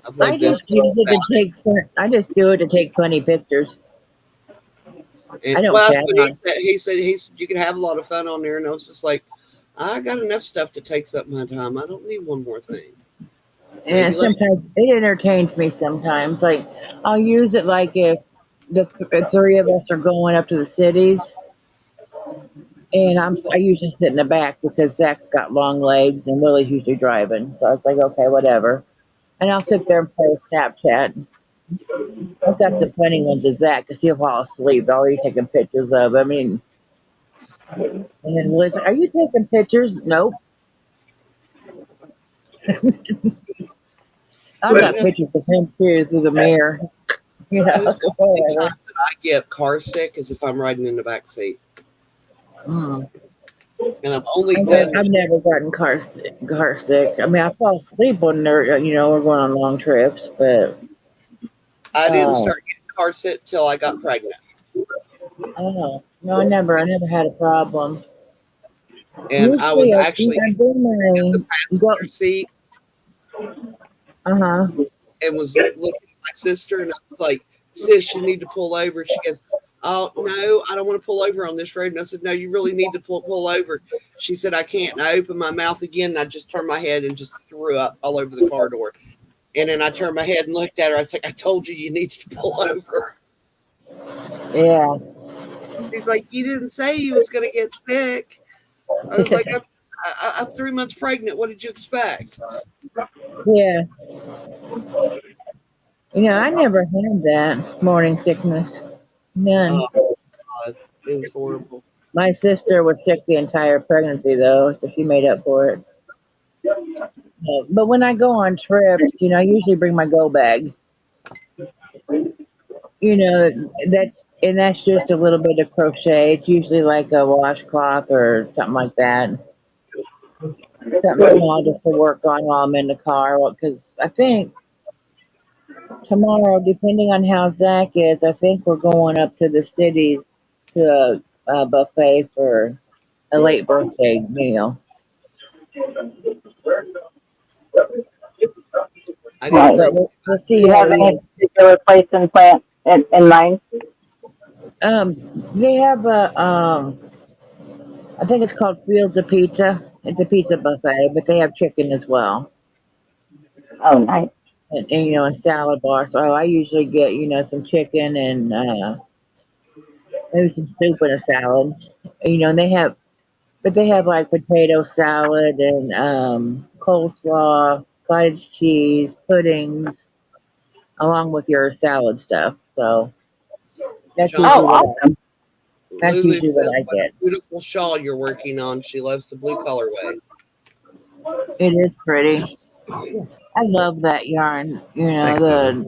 I've I lived this just use it to about take. I just do it to take funny pictures. it. I And don't well, chat that's what on. he said you could have a lot of fun on there, and I was just like, I got enough stuff that takes up my time. I don't need one more thing. Maybe And later. sometimes it entertains me. Sometimes, like I'll use it like if the three of us are going up to the cities, and I usually sit in the back because Zach's got long legs and Willie's usually driving. So I was like, okay, whatever. And I'll sit there and play with Snapchat. I've got some funny ones as Zach because he'll fall asleep. I'll be taking pictures of. I mean, and then Willie's like, "Are you taking pictures?" Nope. I've You got know, pictures of him too through the mirror. that is the only Whatever. time that I get car sick is if I'm riding in the back seat, Mm. and I've only done I've that. never gotten car sick. I mean, I fall asleep when we're going on long trips, but I didn't uh, start getting car sick till I got pregnant, I don't know. No, I never had a problem. and I Usually, was I actually do in the my go. passenger seat Uh and was looking at my sister, and I was like, "Sis, you need to pull over." She goes, "Oh no, I don't want to pull over on this road." And I said, "No, you really need to pull over." She said, "I can't." And I opened my mouth again, and I just turned my head and just threw up all over the car door. And then I turned my head and looked at her. I was like, "I told you you needed to pull over." yeah, She's like, "You didn't say you was going to get sick." I was like, I'm 3 months pregnant. What did you expect?" yeah. I never had that morning sickness. None. Oh God, it was horrible. My sister was sick the entire pregnancy though, so she made up for it. But when I go on trips, I usually bring my go bag. That's just a little bit of crochet. It's usually like a washcloth or something like that. Something small just to work on while I'm in the car. Because I think tomorrow, depending on how Zach is, I think we're going up to the cities to a buffet for a late birthday meal. I need a Right. But crochet we'll Do see you how have any we. particular place in plant in mind? Um, they have I think it's called Fields of Pizza. It's a pizza buffet, but they have chicken as well. Oh, nice. And a salad bar. So I usually get some chicken and maybe some soup and a salad. And they have like potato salad and coleslaw, cottage cheese, puddings, along with your salad stuff. So that's John. usually Oh, what I awesome. that's Lulu usually what says, I "What a get. beautiful shawl you're working on." She loves the blue colorway. It is pretty. I love that yarn. Thanks, Lulu.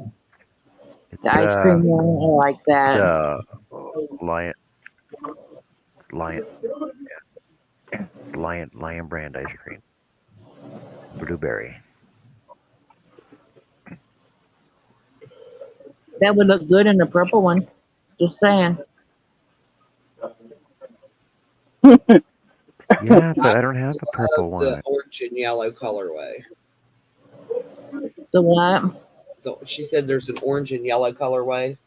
The It's ice cream yarn. I like it's that. lion lion it's lion brand ice cream. Blueberry. That would look good in the purple one. Just saying. Yeah, but I I don't have a purple love the one. orange and yellow colorway. The what? She said there's an orange and yellow colorway.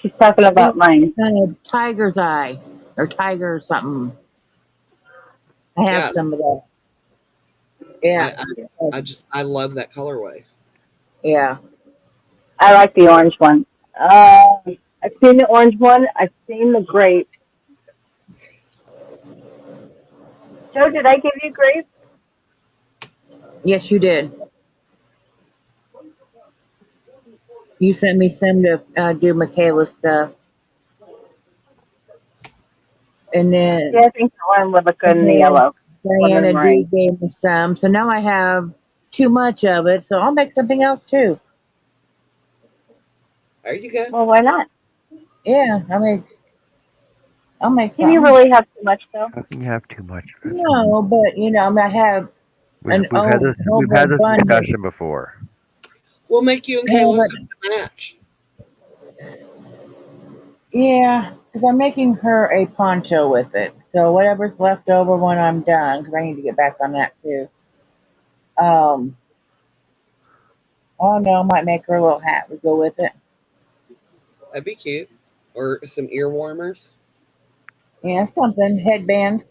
She's talking Yeah, about mine. tiger's eye or tiger something. I have Yes, some of that. Yeah, I, I, I love that colorway. yeah. I like the orange one. I've seen the orange one. I've seen the grape. Joe, did I give you grape? Yes, you did. You sent me some to do Michaela's stuff, and Yeah, then I think the one would look good and in the then yellow. Diana D Lemon gave me some. So now I have too much of it. So I'll make something else too. There you go. Well, why not? Yeah, I'll make Can you something. really have too much though? How can you have too much of it? No, but I have We've an we've had this we've had this overabundance. discussion before. We'll make you and Yeah, Kayla but something to match. yeah, because I'm making her a poncho with it. So whatever's left over when I'm done, because I need to get back on that too. Um, oh no, I might make her a little hat to go with it. That'd be cute. Or some ear warmers. Yeah, something headband.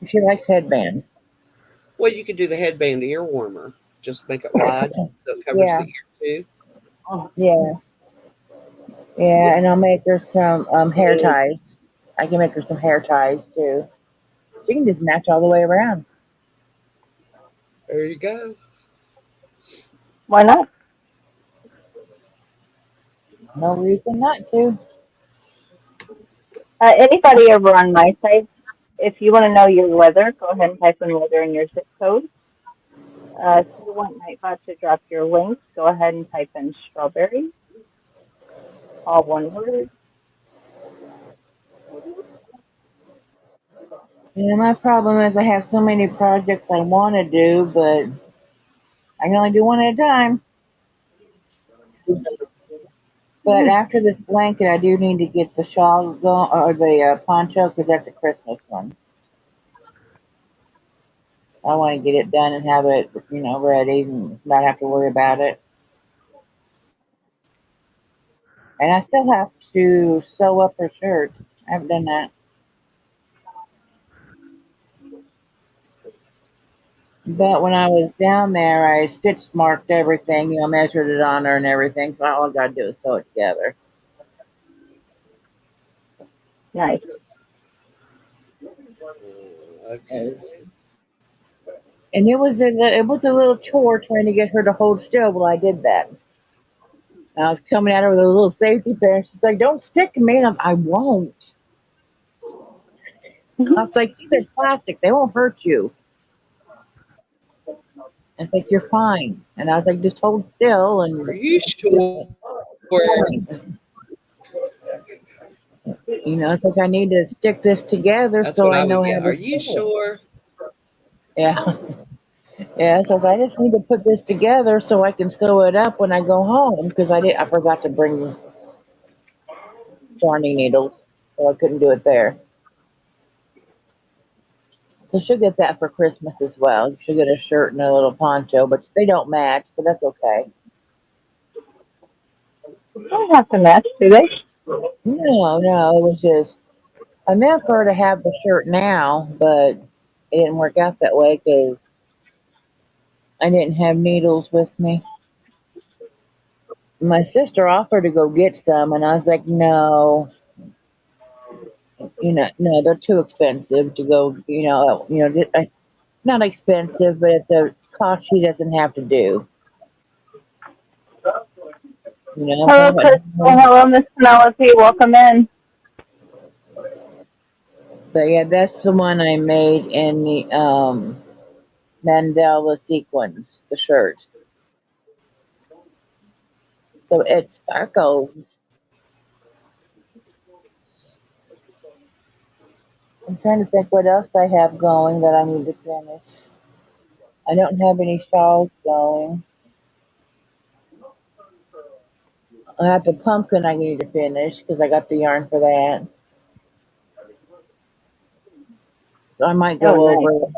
She likes headbands. Well, you could do the headband ear warmer. Just make it wide so it covers the Yeah, ear too. yeah, yeah, and I'll make her some hair ties. I can make her some hair ties too. She can just match all the way around. There you go. Why not? No reason not to. Anybody over on my site, if you want to know your weather, go ahead and type in weather in your zip code. If you want Nightbot to drop your links, go ahead and type in strawberry, all one word. My problem is I have so many projects I want to do, but I can only do one at a time. But after this blanket, I do need to get the shawl going, or the poncho, because that's a Christmas one. I want to get it done and have it, ready and not have to worry about it. And I still have to sew up her shirt. I haven't done that. But when I was down there, I stitch marked everything, measured it on her and everything. So all I got to do is sew it together. Nice. Okay. And it was a little chore trying to get her to hold still while I did that. And I was coming at her with a little safety pin. She's like, "Don't stick to me." And I won't. I was like, "See, they're plastic. They won't hurt you." And it's like, "You're fine." And I was like, "Just hold still Are and you sure? fine." It's like I need to stick this together That's so what I I would know how get. Are to you sew it. sure? Yeah. Yeah, so I just need to put this together so I can sew it up when I go home because I forgot to bring darning needles, so I couldn't do it there. So she'll get that for Christmas as well. She'll get a shirt and a little poncho, but they don't match, but that's okay. They don't have to match, do they? No, no, it was just I meant for her to have the shirt now, but it didn't work out that way because I didn't have needles with me. My sister offered to go get some, and I was like, no, no, they're too expensive to go. Not expensive, but it's a cost she doesn't have to do. Hello, Crystal. Hello, Miss Penelope. Welcome in. But yeah, that's the one I made in the Mandela sequins, the shirt. So it sparkles. I'm trying to think what else I have going that I need to finish. I don't have any shawls going. I have the pumpkin I need to finish because I got the yarn for that. So I might Oh, go nice. over.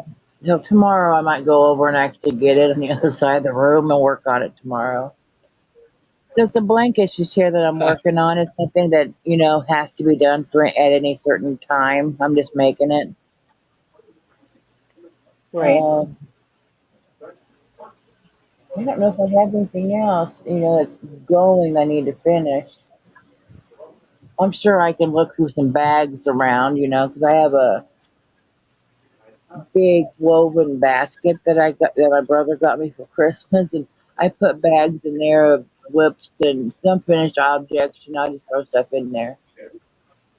So tomorrow I might go over and actually get it on the other side of the room and work on it tomorrow. Because the blanket she shared that I'm working on is something that, has to be done at any certain time. I'm just making it. Right. Um, I don't know if I have anything else, that's going I need to finish. I'm sure I can look through some bags around, because I have a big woven basket that my brother got me for Christmas, and I put bags in there of whips and some finished objects. I just throw stuff in there.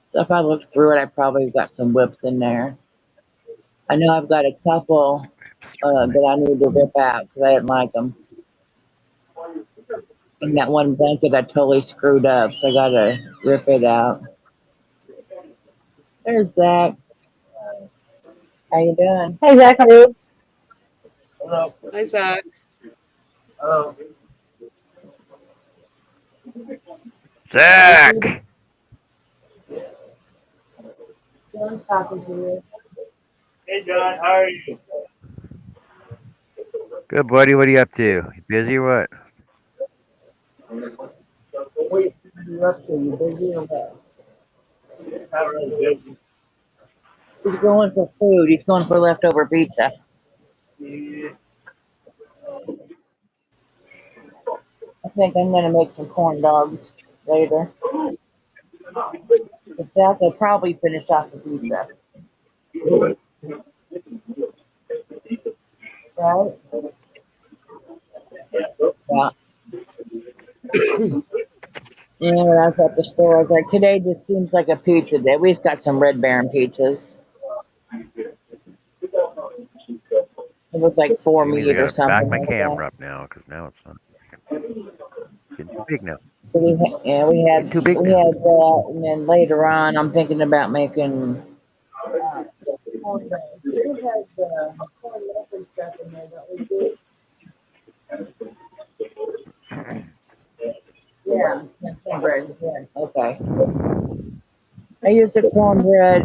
So if I look through it, I probably got some whips in there. I know I've got a couple that I need to rip out because I didn't like them. And that one blanket I totally screwed up, so I gotta rip it out. There's Zach. How you doing? Hey, Zachary. Hi, Zach. Hey, Peter. Zach. I'm talking to you. Good buddy. What are you up to? You busy or what? What are you up to? You busy or what? He's going for food. He's going for leftover pizza. I think I'm gonna make some corn dogs later. But Zach will probably finish off the pizza, right? Yeah. Yeah, when I was at the store, I was like, today just seems like a pizza day. We just got some Red Baron pizzas. It was like four See, means I meat or gotta back something my like that. camera up now because now it's not getting too big now. So yeah, we Getting had too big we now. had that, and then later on, I'm thinking about making corn dogs. We do have corn muffin stuff in there, don't we? Yeah, cornbread. Yeah, okay. I use the cornbread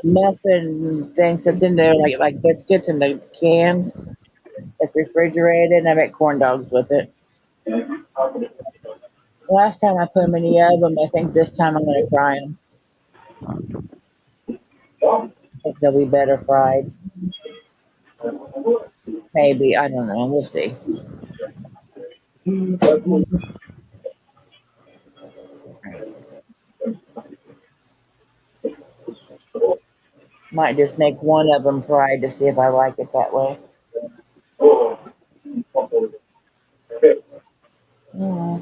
muffin things that's in there, like biscuits in the cans. It's refrigerated, and I make corn dogs with it. Last time I put them in the oven, I think this time I'm gonna fry them. I think they'll be better fried. Maybe I don't know. We'll see. Might just make one of them fried to see if I like it that way. Yeah.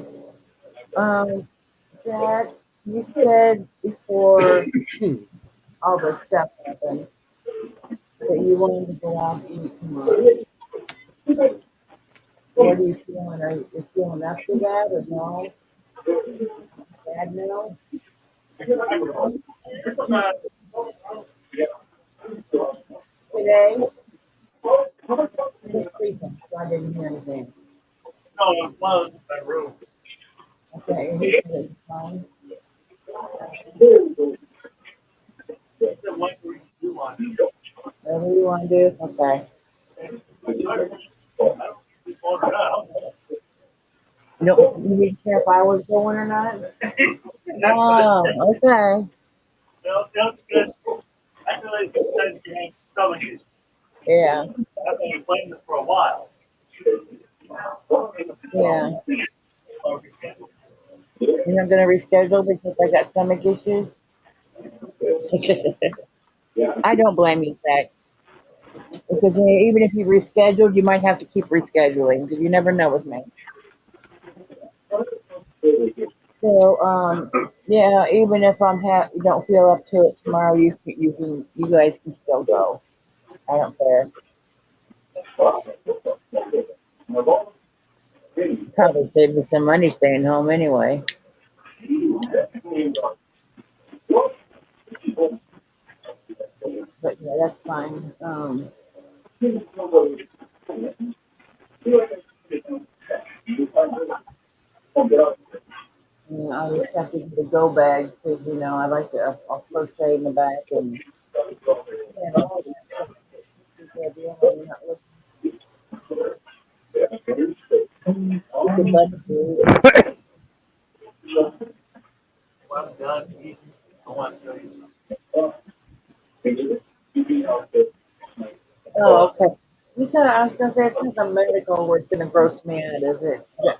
Dad, you said before all this stuff happened that you wanted to go out and eat tomorrow. What are you feeling? Are you feeling up to that or no? Dad, no? Today? Just sleeping, so I didn't hear anything. Okay, and he said it's fine. Whatever you want to do? Okay. You didn't care if I was going or not? Oh, okay. Yeah, yeah. You're not going to reschedule because I got stomach issues? I don't blame you, Zach. Because even if you rescheduled, you might have to keep rescheduling because you never know with me. So, yeah, even if you don't feel up to it tomorrow, you guys can still go. I don't care. Probably save me some money staying home anyway. But yeah, that's fine. And I just have to get a go bag because I like to I'll crochet in the back and all that stuff. Yeah, the only not looking. It's a budget food. Oh, okay. You said I was gonna say it's not a medical where it's gonna gross me out, is it? Yeah.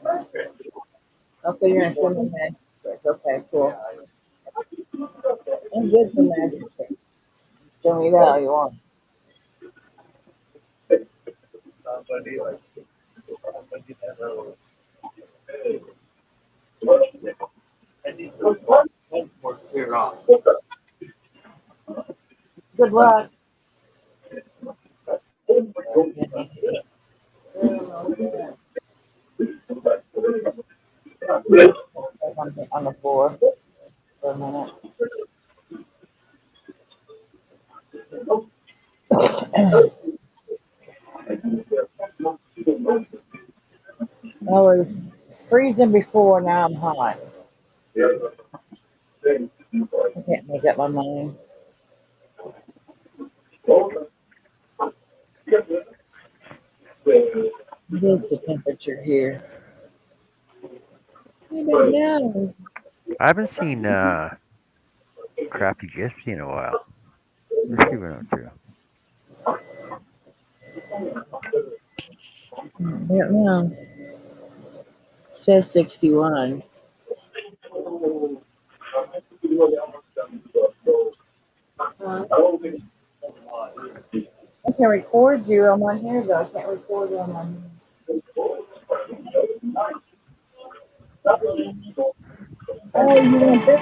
Okay, you're gonna show me magic trick. Okay, cool. I'm good for magic trick. Show me that all you want. Good luck. On the floor for a minute. I was freezing before, now I'm hot. I can't make up my mind. What is the temperature here? I don't know. I haven't seen Crafty Gypsy in a while. What's she been up to? I don't know. It says 61. I can record you on my hair though. I can't record you on my hair. Oh, you want this?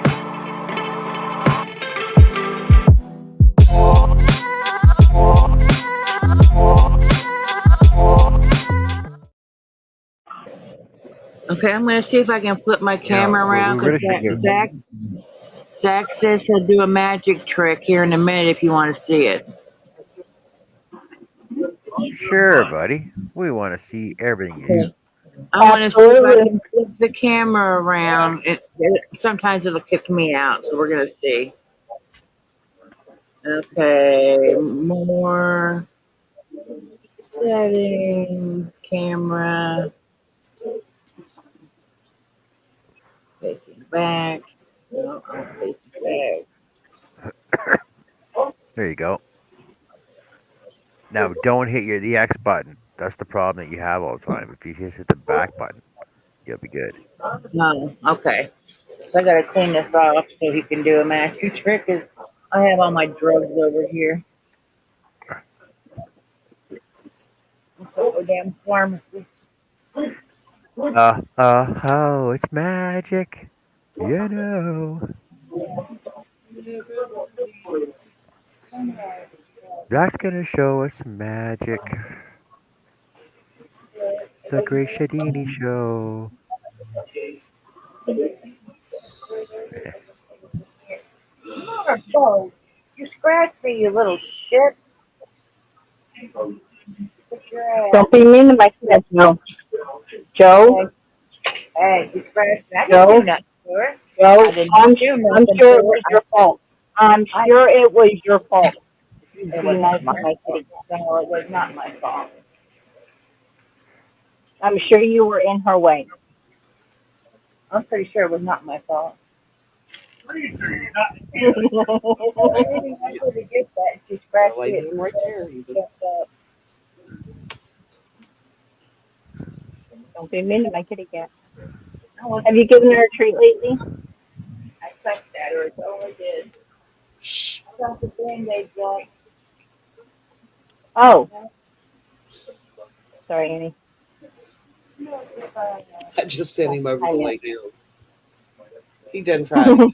Okay, I'm gonna see if I can flip my camera We around because really should give. Zach says he'll do a magic trick here in a minute if you want to see it. Sure, buddy. We want to see everything you do. Okay. I want to see if I Absolutely. can flip the camera around. Sometimes it'll kick me out, so we're gonna see. Okay, more settings, camera, facing back. No, I'm facing back. There you go. Now, don't hit the X button. That's the problem that you have all the time. If you just hit the back button, you'll be good. No, okay. So I gotta clean this off so he can do a magic trick. 'Cause I have all my drugs over here. So a damn pharmacy. Oh, it's magic. You know. Zach's gonna show us some magic. The Great Shadini Show. Oh, you scratched me, you little shit. Put your ass. Don't be mean to my kids, no. Joe, Hey, you scratched me. I didn't do Joe, nothing to her. Joe, I didn't I'm, do I'm nothing sure to it was her. your fault. I'm sure it was your fault. It Be was nice not my to my fault. kitty. No, it was not my fault. I'm sure you were in her way. I'm pretty sure it was not my fault. I didn't want her to get that. She They're scratched laying it. in right there, even. Don't be mean to my kitty cat. I was Have you given her a treat lately? I touched at her. It's all I did. Shh. I got the Band-Aid joint. Oh, sorry, Annie. I just sent him over I to know. lay down. He done tried it.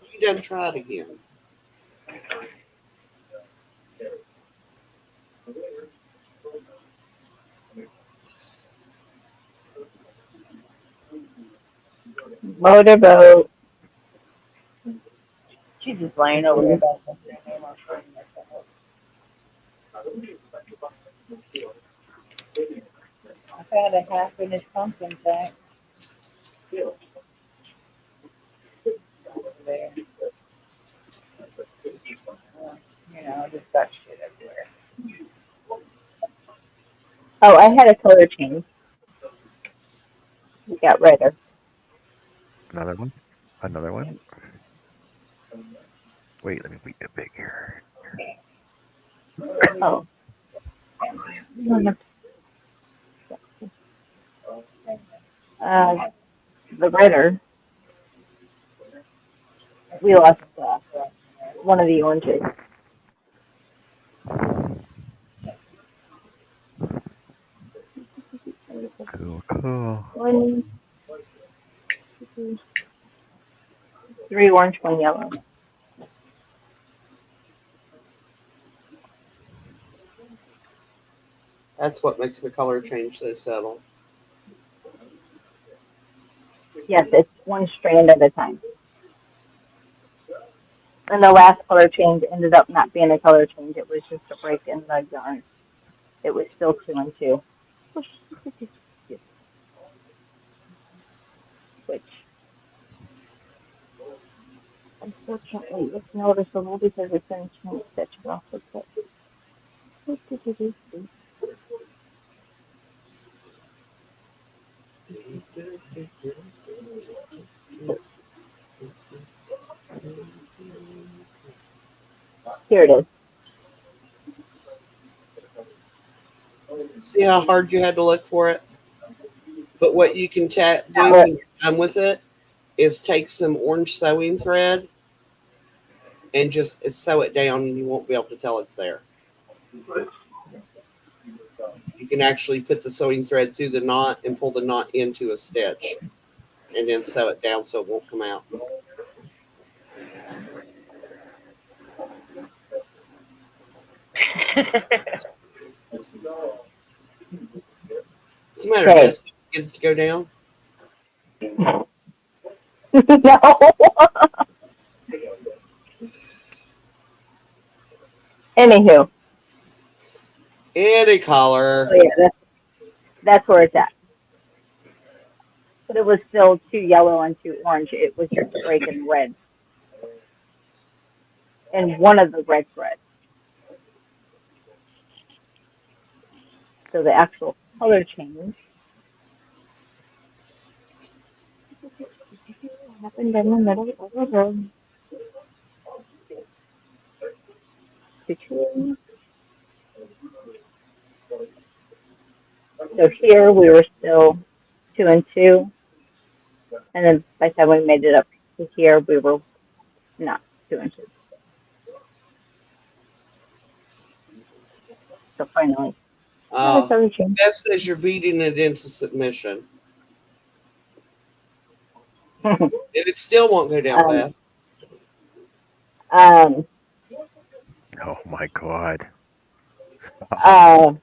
He done tried again. Motorboat. She's just laying over there. About to say her name on screen. had a half-inch pumpkin pack there. I just got shit everywhere. Oh, I had a color change. We got redder. Another one. Another one. Wait, let me make it bigger. Oh. The redder. We lost one of the oranges. Cool, cool. 1, 2, 3 orange, 1 yellow. That's what makes the color change so subtle. Yes, it's one strand at a time. And the last color change ended up not being a color change. It was just a break in the yarn. It was still 2 and 2. Which, unfortunately, it's noticeable because it's in chain stitch off the clip. Here it is. See how hard you had to look for it? But what you can do That when was, you're done with it is take some orange sewing thread and just sew it down, and you won't be able to tell it's there. You can actually put the sewing thread through the knot and pull the knot into a stitch, and then sew it down so it won't come out. What's the matter, okay. Jess? Get it to go down? No. Anywho. Any color. Oh yeah, that's where it's at. But it was still 2 yellow and 2 orange. It was just a break in red. And one of the red threads. So the actual color change happened in the middle of the road. So here we were still 2 and 2. And then by the time we made it up to here, we were not 2 inches. So finally, color change. Beth says you're beating it into submission. And it still won't go down, Beth. Um, Oh my God. I'm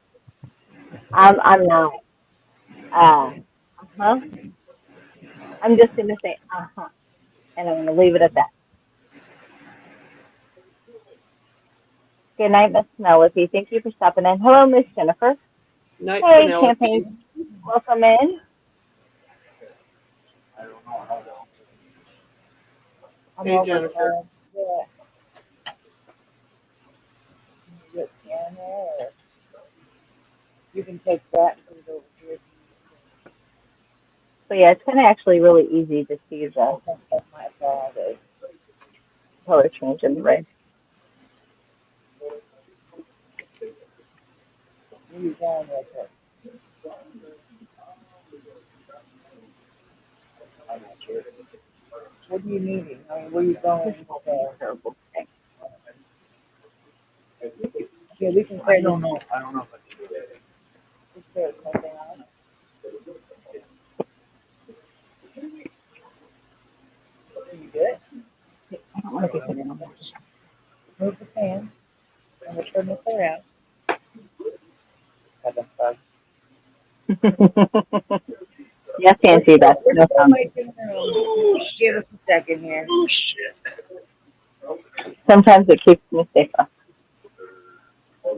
not. Uh-huh. I'm just going to say uh-huh. And I'm going to leave it at that. Good night, Miss Penelope. Thank you for stopping in. Hello, Miss Jennifer. Night, Hey, Penelope. Champagne. Welcome in. Hey, Jennifer. You can take that and put it over here. So yeah, it's kind of actually really easy to see the color change in the red. Where you going with it? What are you needing? I mean, where you going with it? Terrible. Yeah, we can. I don't know. I don't know if I can do it. Just put something on. You good? I don't want to get it in. Move the fan. I'm gonna turn this around. Got the bug. Yes, Nancy, that's no problem. Give us a second here. Oh shit. Sometimes it keeps me safer.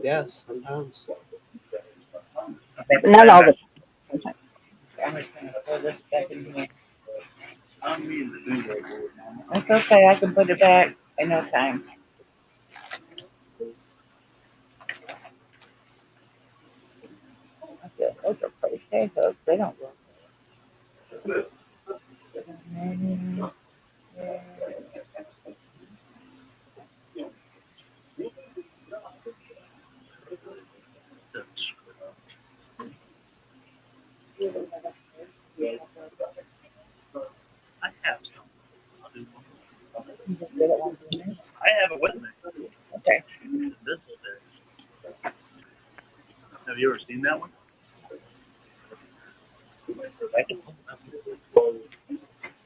Yes, sometimes. But not all the time. I'm just gonna pull this back in here. That's okay. I can put it back in no time. Those are crochet hooks. They don't work. I have some. I'll do one. You just get it one minute. I have it with me. Okay. This is there. Have you ever seen that one? I can pull it up.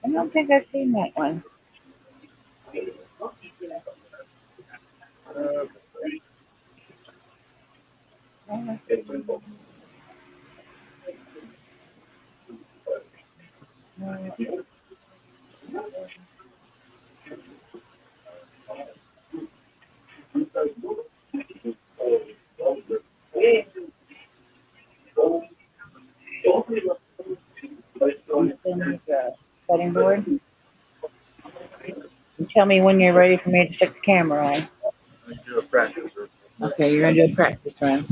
I don't think I've seen that one. Cutting board. You tell me when you're ready for me to stick the camera on. I do a practice. Okay, you're gonna do a practice run.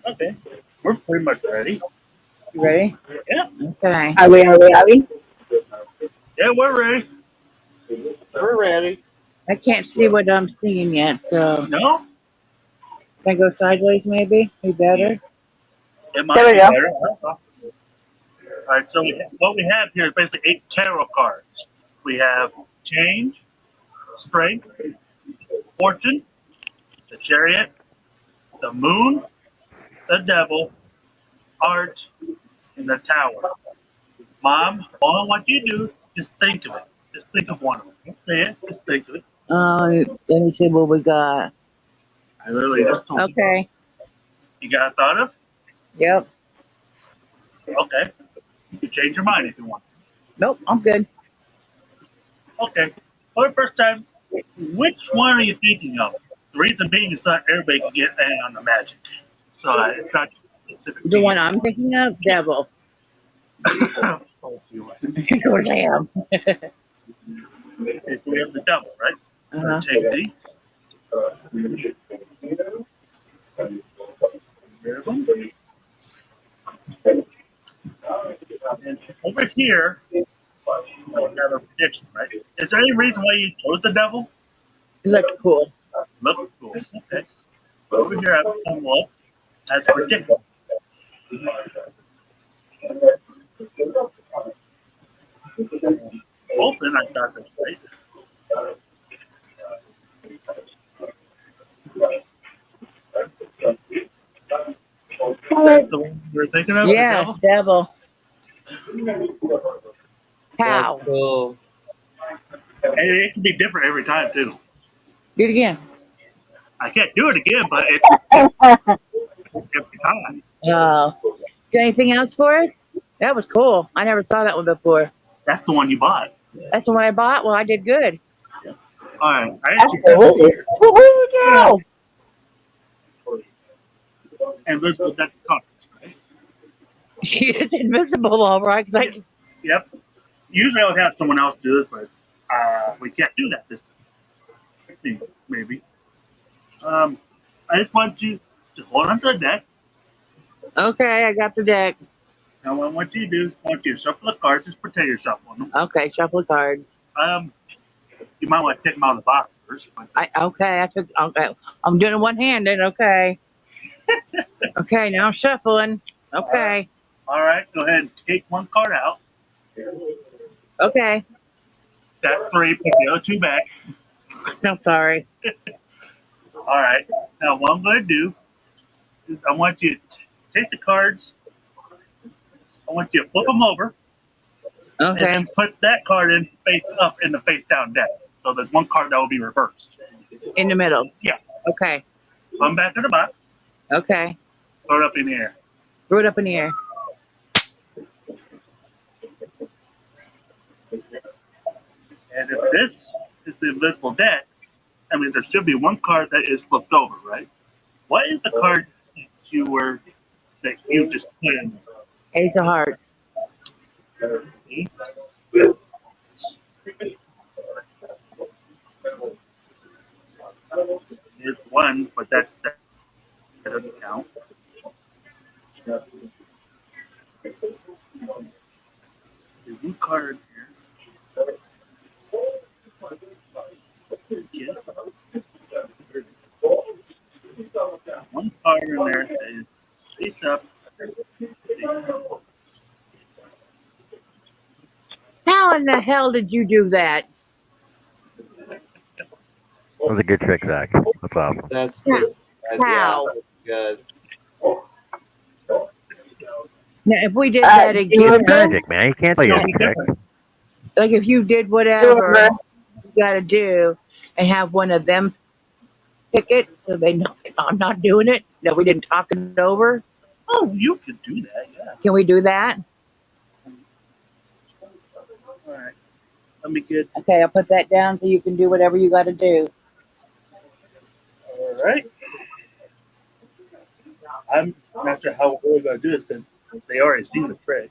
Okay. We're pretty much ready. You ready? Yeah. Okay. Are we? Yeah, we're ready. We're ready. I can't see what I'm seeing yet, so No? can I go sideways maybe? Be better? It might There we be go. better. All right, so what we have here is basically 8 tarot cards. We have change, strength, fortune, the chariot, the moon, the devil, art, and the tower. Mom, all I want you to do is think of it. Just think of one of them. Don't say it, just think of it. Let me see what we got. I literally just told you. Okay. You got a thought of? Yep. Okay. You can change your mind if you want. Nope, I'm good. Okay. For the first time, which one are you thinking of? The reason being is that everybody can get in on the magic. So it's not just specific to The one you. I'm thinking of, devil. Oh, you are. Of course I am. Okay, so we have the devil, right? Uh-huh. Take these. There we go. And over here, we have a prediction, right? Is there any reason why you chose the devil? It looks cool. Look cool. Okay. Over here, I have some look. That's prediction. Hoping I got this right. That's the one you were thinking of, the Yes, devil? devil. That's How? cool. And it can be different every time, too. Do it again. I can't do it again, but it's different every time. Got anything else for us? That was cool. I never saw that one before. That's the one you bought. That's the one I bought? Well, I did good. All right. I actually have it Absolutely. here. Woohoo! And Elizabeth got the cards, right? It's invisible, all right. 'Cause I, Yep. Usually I would have someone else do this, but we can't do that this time. Maybe. I just want you to hold onto the deck. okay, I got the deck. And what I want you to do is I want you to shuffle the cards, just pretend you're shuffling them. Okay, shuffle cards. You might want to take them out of the box first. But Okay, I'm doing it one-handed. Okay. Okay, now I'm shuffling. Okay. all right, go ahead and take one card out. Okay. That's 3. Put the other 2 back. No, sorry. All right. Now what I'm going to do is I want you to take the cards. I want you to flip them over. And Okay. then put that card in face up in the face down deck. So there's one card that will be reversed. In the middle. Yeah. Okay. Put them back in the box. Okay. Throw it up in the air. Throw it up in the air. And if this is the invisible deck, that means there should be one card that is flipped over, right? What is the card that you just put in? Ace of Hearts. Ace? There's one, but that doesn't count. There's one card here. One card in there that is face up. How in the hell did you do that? That was a good trick, Zach. That's awesome. That's good. Yeah, How? that's good. Now, if we did that do you It's again, remember? magic, man. You can't play It'll a be trick. different. like if you did Do you whatever remember? you got to do and have one of them pick it so they know I'm not doing it, that we didn't talk it over. Oh, you could do that, yeah. Can we do that? All right. Let me get. Okay, I'll put that down so you can do whatever you got to do. All right. I'm not sure how we're going to do this because they already seen the trick.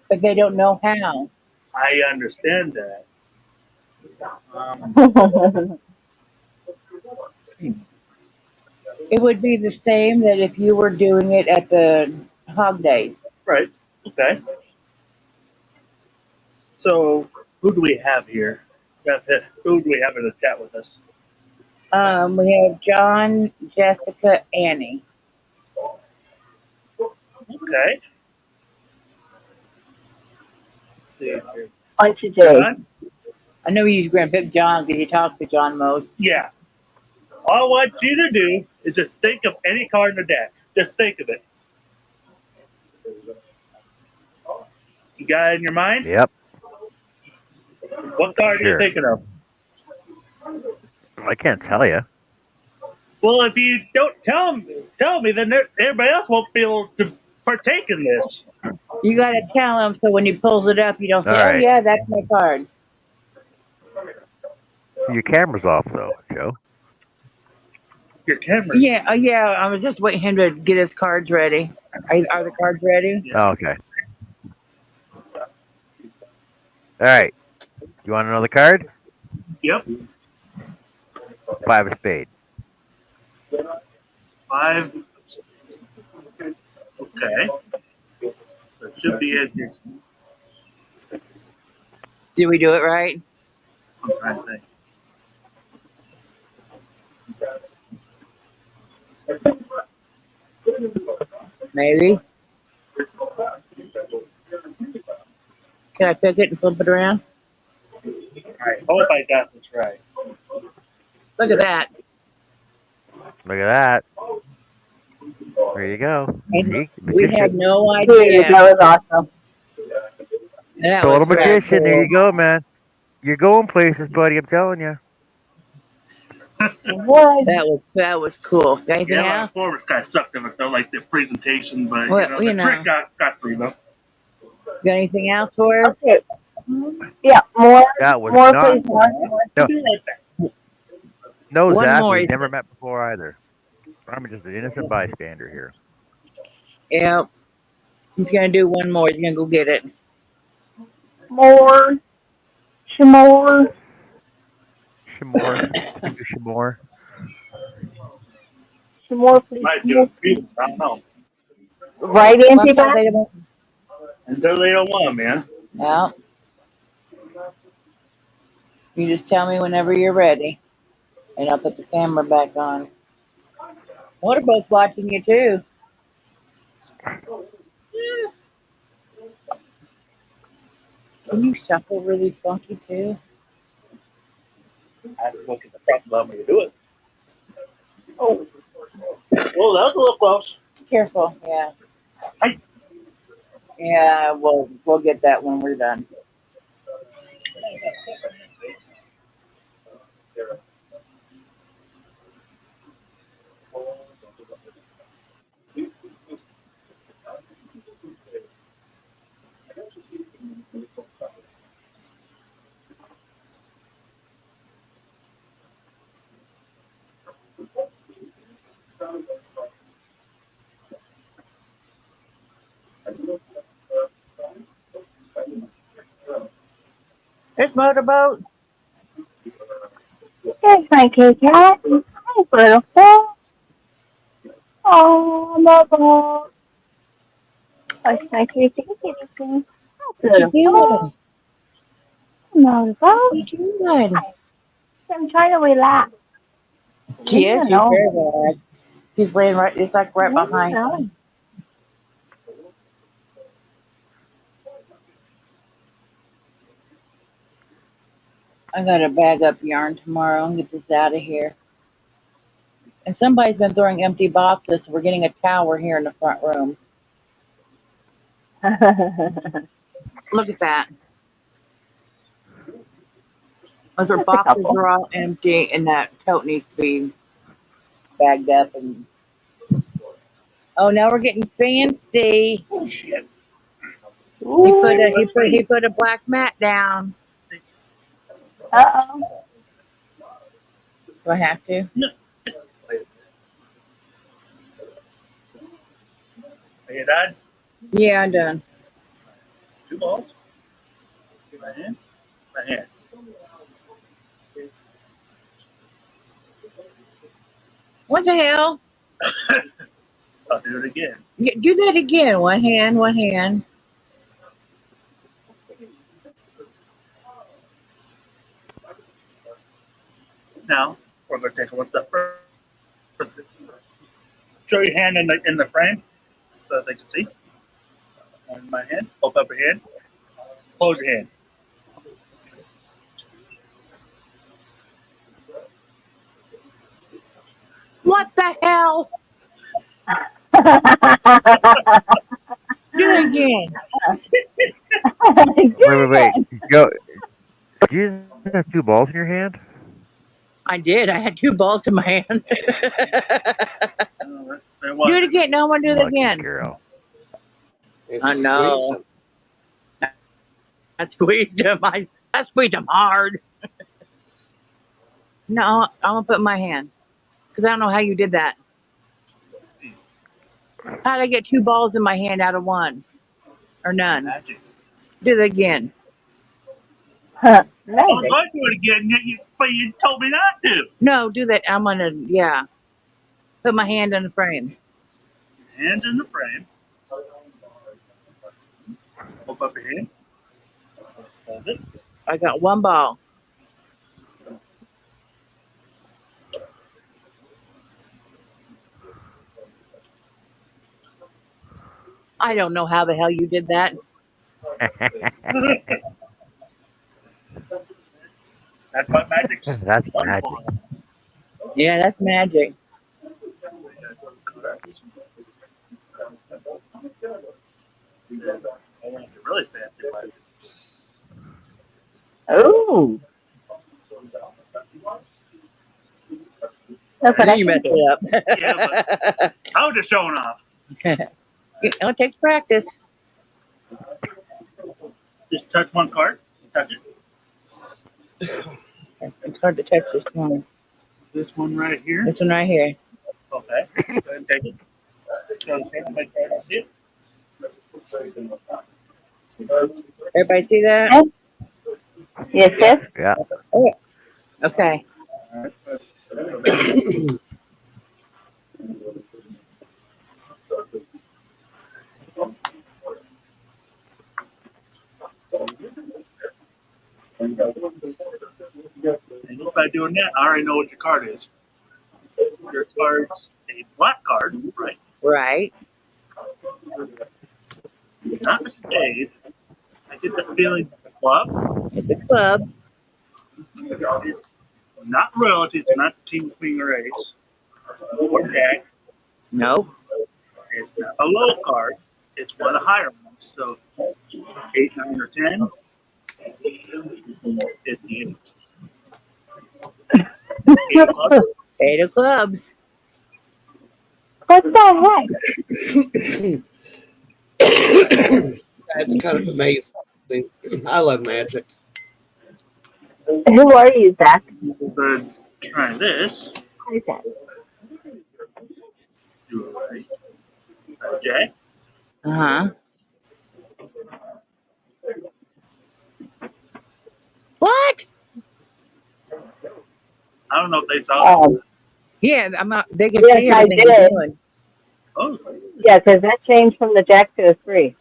But they don't know how. I understand that. Um, It would be the same that if you were doing it at the hog days. right. Okay. So, who do we have here? Who do we have in the chat with us? We have John, Jessica, Annie. Okay. Let's see here. On today. John? I know you're going to pick John because you talk to John most. Yeah. All I want you to do is just think of any card in the deck. Just think of it. You got it in your mind? Yep. What card are you Sure. thinking of? I can't tell you. Well, if you don't tell me, then everybody else won't be able to partake in this. You got to tell him so when he pulls it up, you don't say, All oh, right. yeah, that's my card. Your camera's off, though, Joe. Your camera. Yeah, I was just waiting him to get his cards ready. Are the cards ready? Yeah. Oh, okay. All right. You want another card? Yep. 5 of spade. 5. Okay. So it should be in here. Did we do it right? I'm trying to think. Maybe. Can I pick it and flip it around? I hope I got this right. Look at that. Look at that. There you go. And See? we had Magician. no Dude, idea. that was awesome. That Total was pretty magician. There cool. you go, man. You're going places, buddy. I'm telling you. What? That was cool. Got anything Yeah, my else? performance kind of sucked of it though, like the presentation, but Well, the you know. trick got through though. Got anything else for us? Okay. Yeah, more, That was more, not. please, more. No, no, One Zach. more. We've never met before either. I'm just an innocent bystander here. Yep. He's gonna do one more. He's gonna go get it. More. Shimore. Shimore. Shimore. Shimore, please. Might do a few, I don't know. Right in, Well, people. they don't- Until they don't want, man. Yep. You just tell me whenever you're ready, and I'll put the camera back on. Motorboat's watching you too. Can you shuffle really funky too? I have to look at the front to allow me to do it. Oh, Well, that was a little close. Careful, yeah. Hi. Yeah, we'll get that when we're done. There's Motorboat. There's my kitty cat. Hi, beautiful. Oh, Mobo. There's my kitty kitty. Hi, What you beautiful. doing? Mobo. What you doing? I'm trying to relax. She Leave me is. She's very alone. relaxed. She's laying right. It's like right Leave me behind me. alone. I gotta bag up yarn tomorrow and get this out of here. And somebody's been throwing empty boxes, so we're getting a tower here in the front room. Look at that. Those are That's a boxes couple. are all empty, and that tote needs to be bagged up. And oh, now we're getting fancy. Oh shit! Ooh. He put a black mat down. Uh-oh. Do I have to? No. Are you done? Yeah, I'm done. 2 balls. My hand. My hand. What the hell? I'll do it again. Do that again. One hand, one hand. Now we're going to take it one step further. Show your hand in the frame so that they can see. And my hand. Open up your hand. Close your hand. What the hell? Do it again. Wait. Go. Do you have 2 balls in your hand? I did. I had 2 balls in my hand. Do it again. No, I want to do it Lucky again. girl. If I you know. squeeze them. I squeezed him. I squeezed him hard. No, I'm gonna put my hand because I don't know how you did that. How did I get 2 balls in my hand out of one or none? Magic. Do it again. I was Magic. going to do it again, but you told me not to. No, do that. I'm gonna put my hand in the frame. Hands in the frame. Open up your hand. Close it. I got 1 ball. I don't know how the hell you did that. That's what magic's That's wonderful. magic. Yeah, that's magic. I want to really fancy magic. Ooh. Look I what knew I you can messed do. it up. Yeah, but I was just showing off. It takes practice. Just touch one card. Just touch it. It's hard to touch this one. This one right here. This one right here. Okay. Go ahead and take it. Show the table, make sure I don't see it. Everybody see that? Yes, yes. Yeah. Okay. And by doing that, I already know what your card is. Your card's a black card, right? Right. Not a spade. I get the feeling it's a club. It's a club. It's not royalty. It's not king, queen, or ace. Or jack. Nope. It's not a low card. It's one of the higher ones. So 8, 9, or 10. It's the 8. 8 of clubs. 8 of clubs. What the heck? That's kind of amazing. I love magic. Who are you, Zach? So try this. Who's that? Do it right. Jack. Uh huh. What? I don't know if they saw that. Yeah, I'm not. They can Yes, see I everything we're did. doing. Oh, Yeah, because that changed from the Jack to a 3.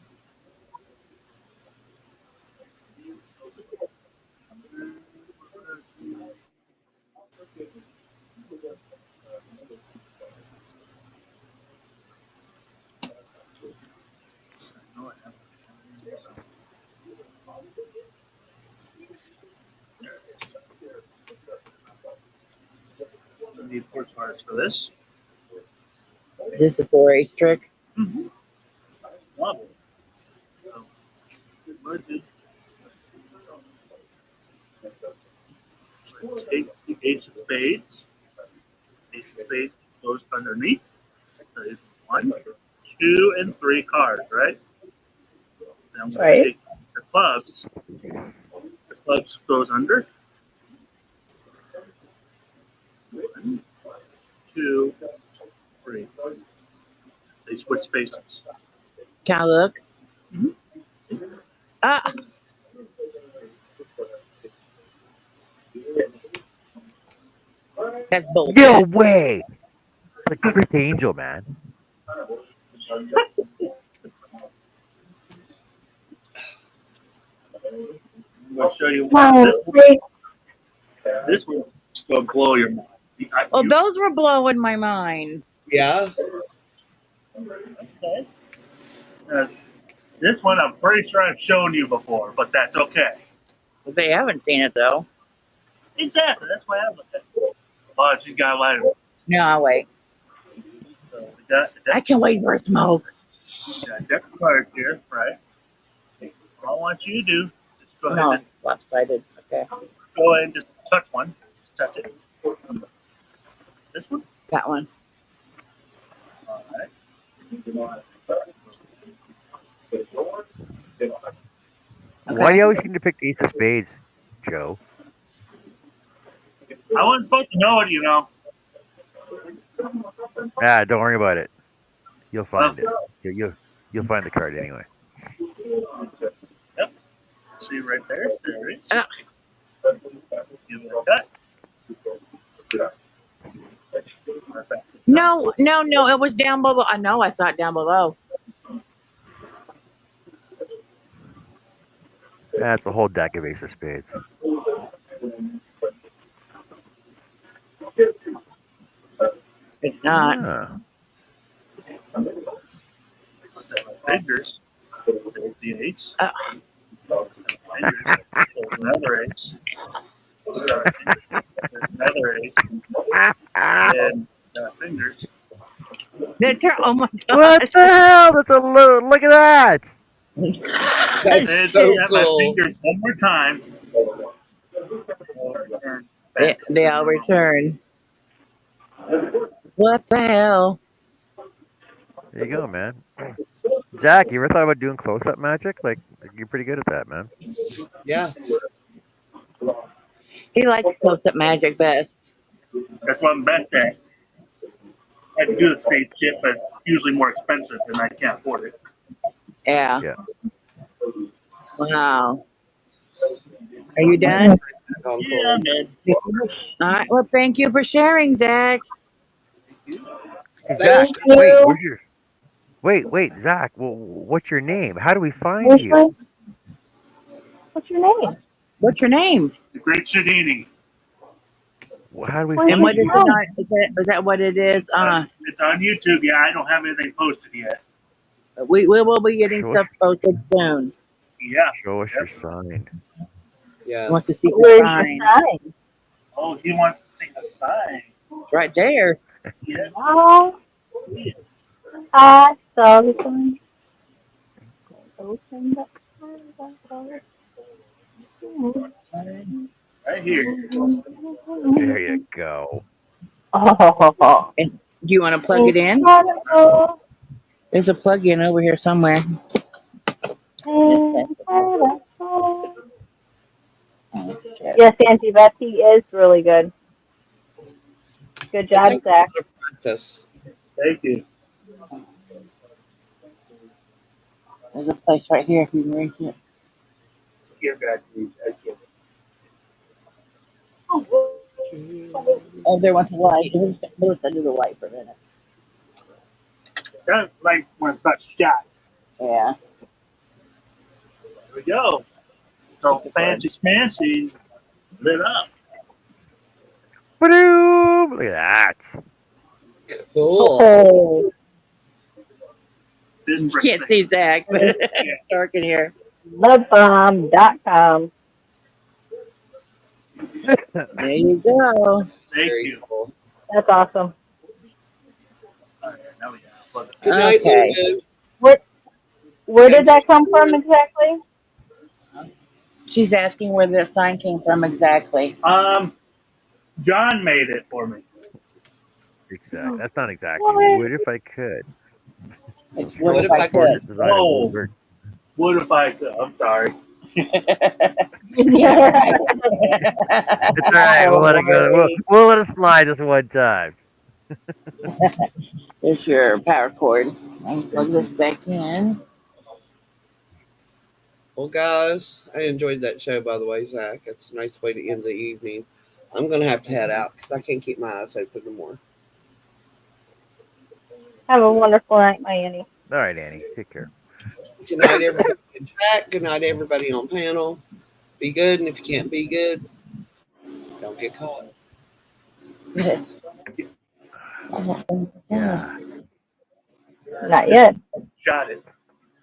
no, I haven't. There it is. I need 4 cards for this. Is this a 4H trick? Mm-hmm. Love it. So, budget. So take the Ace of Spades. Ace of Spades goes underneath. So it's 1, 2, and 3 cards, right? Then I'm going to Right? take the clubs. The clubs goes under. 1, 2, 3. They switch spaces. Can I look? Mhm. Ah, that's No bullshit. way. It's like Chris Angel, man. I'm going to show you Oh, this one. great. This one will blow your mind. Oh, those were blowing my mind. Yeah. Okay. Uh, this one I'm pretty sure I've shown you before, but that's okay. They haven't seen it though. Exactly. That's why I looked at it. Oh, she's got a lighter. No, I'll wait. So we got the I deck, can wait for a smoke. deck of cards here, right? All I want you to do is go ahead No, and it's lopsided. Okay, go ahead and just touch one. Just touch it. This one? that one. All right. Why do Okay. you always seem to pick Ace of Spades, Joe? I wasn't supposed to know it, you know. Ah, don't worry about it. You'll Well, find it. You'll find the card anyway. yep. See right there. There it is. Ah, Give it a cut. Right back to the top. no, no, no. It was down below. I know. I saw it down below. That's a whole deck of Ace of Spades. It's not. Ah. 7 fingers. There's the ace. Uh, 7 fingers. There's another ace. 7 fingers. There's another ace. And fingers. oh my What gosh. the hell? That's a look at that. That's And so snap my cool. fingers one more time. Turn they, back. they all return. What the hell? There you go, man. Zach, you ever thought about doing close-up magic? Like, you're pretty good at that, man. Yeah. He likes close-up magic best. That's what I'm best at. I can do the same shit, but usually more expensive, and I can't afford it. Yeah. Yeah. Wow. Are you done? Yeah, I'm good. All right. Well, thank you for sharing, Zach. Hey, Zach, Thank Thank wait, you. where's your? Wait, Zach. Well, what's your name? How do we find Where's you? what's your name? What's your name? The Great Shadini. How do we Where's And your find what is you? it? from? Is that what it is? It's on YouTube. Yeah, I don't have anything posted yet. We will be getting Show us, stuff posted soon. Yeah. show us your Yep. sign. I want to Yes. see the Where's your sign. sign? Oh, he wants to see the sign. It's right there. Yes. Oh, I saw the sign. Open the Sign. Right here. There you go. Oh, And do you want to plug it in? incredible. There's a plug-in over here somewhere. Incredible. Yes, Auntie, that tea is really good. Good It job, takes a Zach. lot of practice. Thank you. There's a place right here if you can reach it. Here, guys. I get it. Oh, there went the light. Lewis, I do the light for a minute. That like when it's not shot. Yeah. There we go. So fancy smancy lit up. Ba-doom! Look at that. Cool. Oh, This You brings can't things. see Zach, but Yeah. it's dark in here. thebomb.com. There you go. Thank Very you. cool. That's awesome. All right, now we have plug it. Good night, Okay. Lulu. Where where did Thanks, that come from everyone. exactly? She's asking where the sign came from exactly. John made it for me. Exact. That's not exactly. What? Would if I could. It's what What if if I I could? Portrait design of Oh, Wilbur. what if I could? I'm sorry. Yeah, right. It's all right. We'll Don't let it go. We'll, worry. we'll let it slide this one time. There's your power cord. And plug this back in. Well, guys, I enjoyed that show, by the way, Zach. It's a nice way to end the evening. I'm going to have to head out because I can't keep my eyes open no more. Have a wonderful night, my Annie. All right, Annie. Take care. Good night, everybody in chat. Good night, everybody on panel. Be good, and if you can't be good, don't get caught. Yeah. Not yet. Shot it.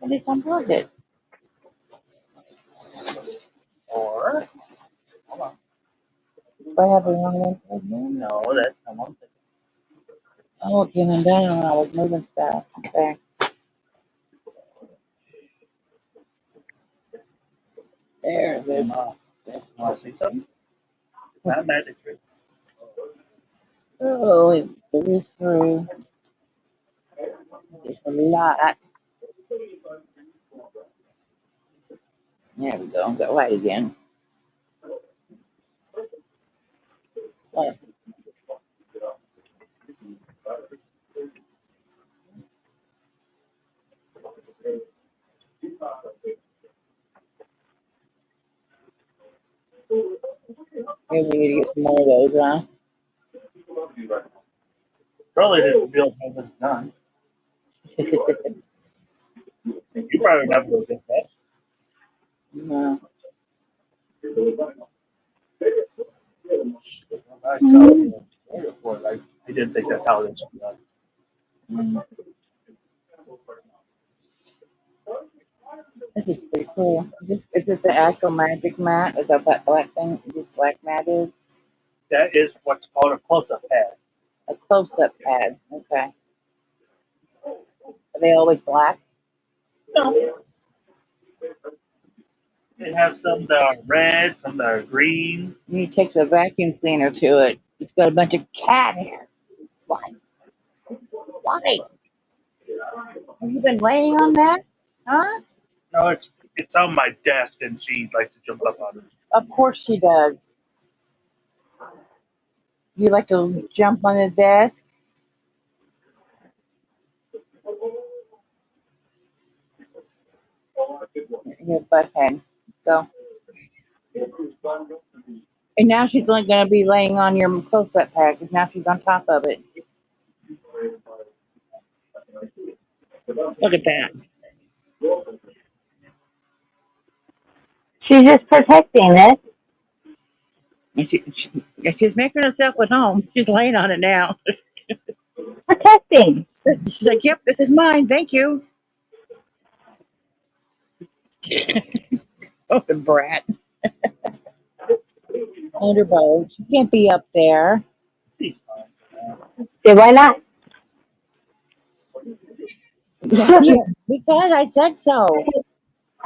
At least unplugged it. Or hold on. Do I have the wrong one plugged in? No, that's not one thing. Oh, it came undone when I was moving stuff. Okay. There it is. Want to see something? It's not a magic trick. Oh, it blew through. It's a lot. There we go. Got light again. What? Maybe we need to get some more of those, huh? Probably this build hasn't done. You probably never will get that. No. I saw the tutorial for it. I didn't think that's how this was done. Mm, this is pretty cool. Is this the actual magic mat? Is that black thing? This black mat is That is what's called a close-up pad. a close-up pad. Okay. Are they always black? No, they have some that are red, some that are green. And he takes a vacuum cleaner to it. It's got a bunch of cat hair. Why? Why? Have you been laying on that? Huh? No, it's on my desk, and she likes to jump up on it. Of course she does. You like to jump on the desk? Your butt head. Go. And now she's only going to be laying on your close-up pad because now she's on top of it. Look at that. She's just protecting it. And she's making herself at home. She's laying on it now. Protecting. She's like, yep, this is mine. Thank you. Oh, the brat. Underbow. She can't be up there. She's fine for now. See, why not? Yeah, because I said so.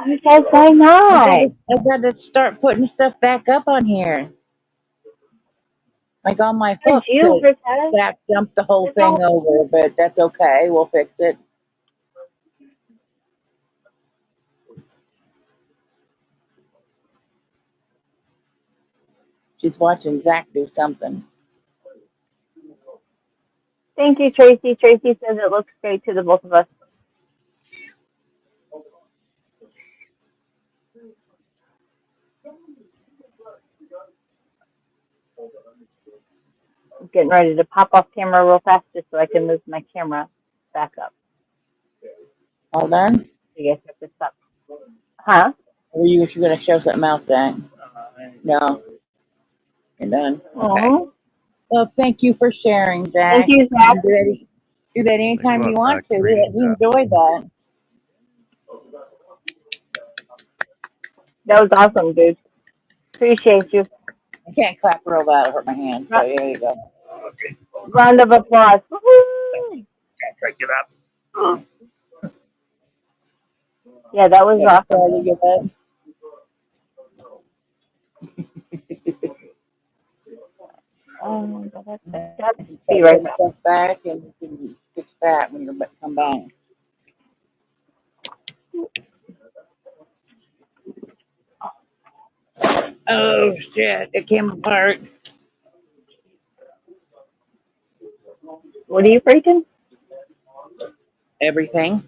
Because why not? I gotta start putting stuff back up on here. Like on my Because hook you to protect. back jump the whole thing over, but that's okay. We'll fix it. She's watching Zach do something. Thank you, Tracy. Tracy says it looks great to the both of us. getting ready to pop off camera real fast just so I can move my camera back up. All done? You guys have to stop. Huh? Or you going to show something else, Zach? No, you're done. Okay. Oh, Well, thank you for sharing, thank Zach. you, Zach. Do that Thanks a anytime lot, you want Zach. to. Great We stuff. enjoyed that. That was awesome, dude. Appreciate you. I can't clap real loud. It hurt my hand. So here you go. Okay. Round of applause. Woo-hoo! Try to get up. Yeah, that was Yeah, awesome. sorry to get that. That's be right back. Stuff back and you can fix that when you come back. Oh shit! It came apart. What are you freaking? Everything.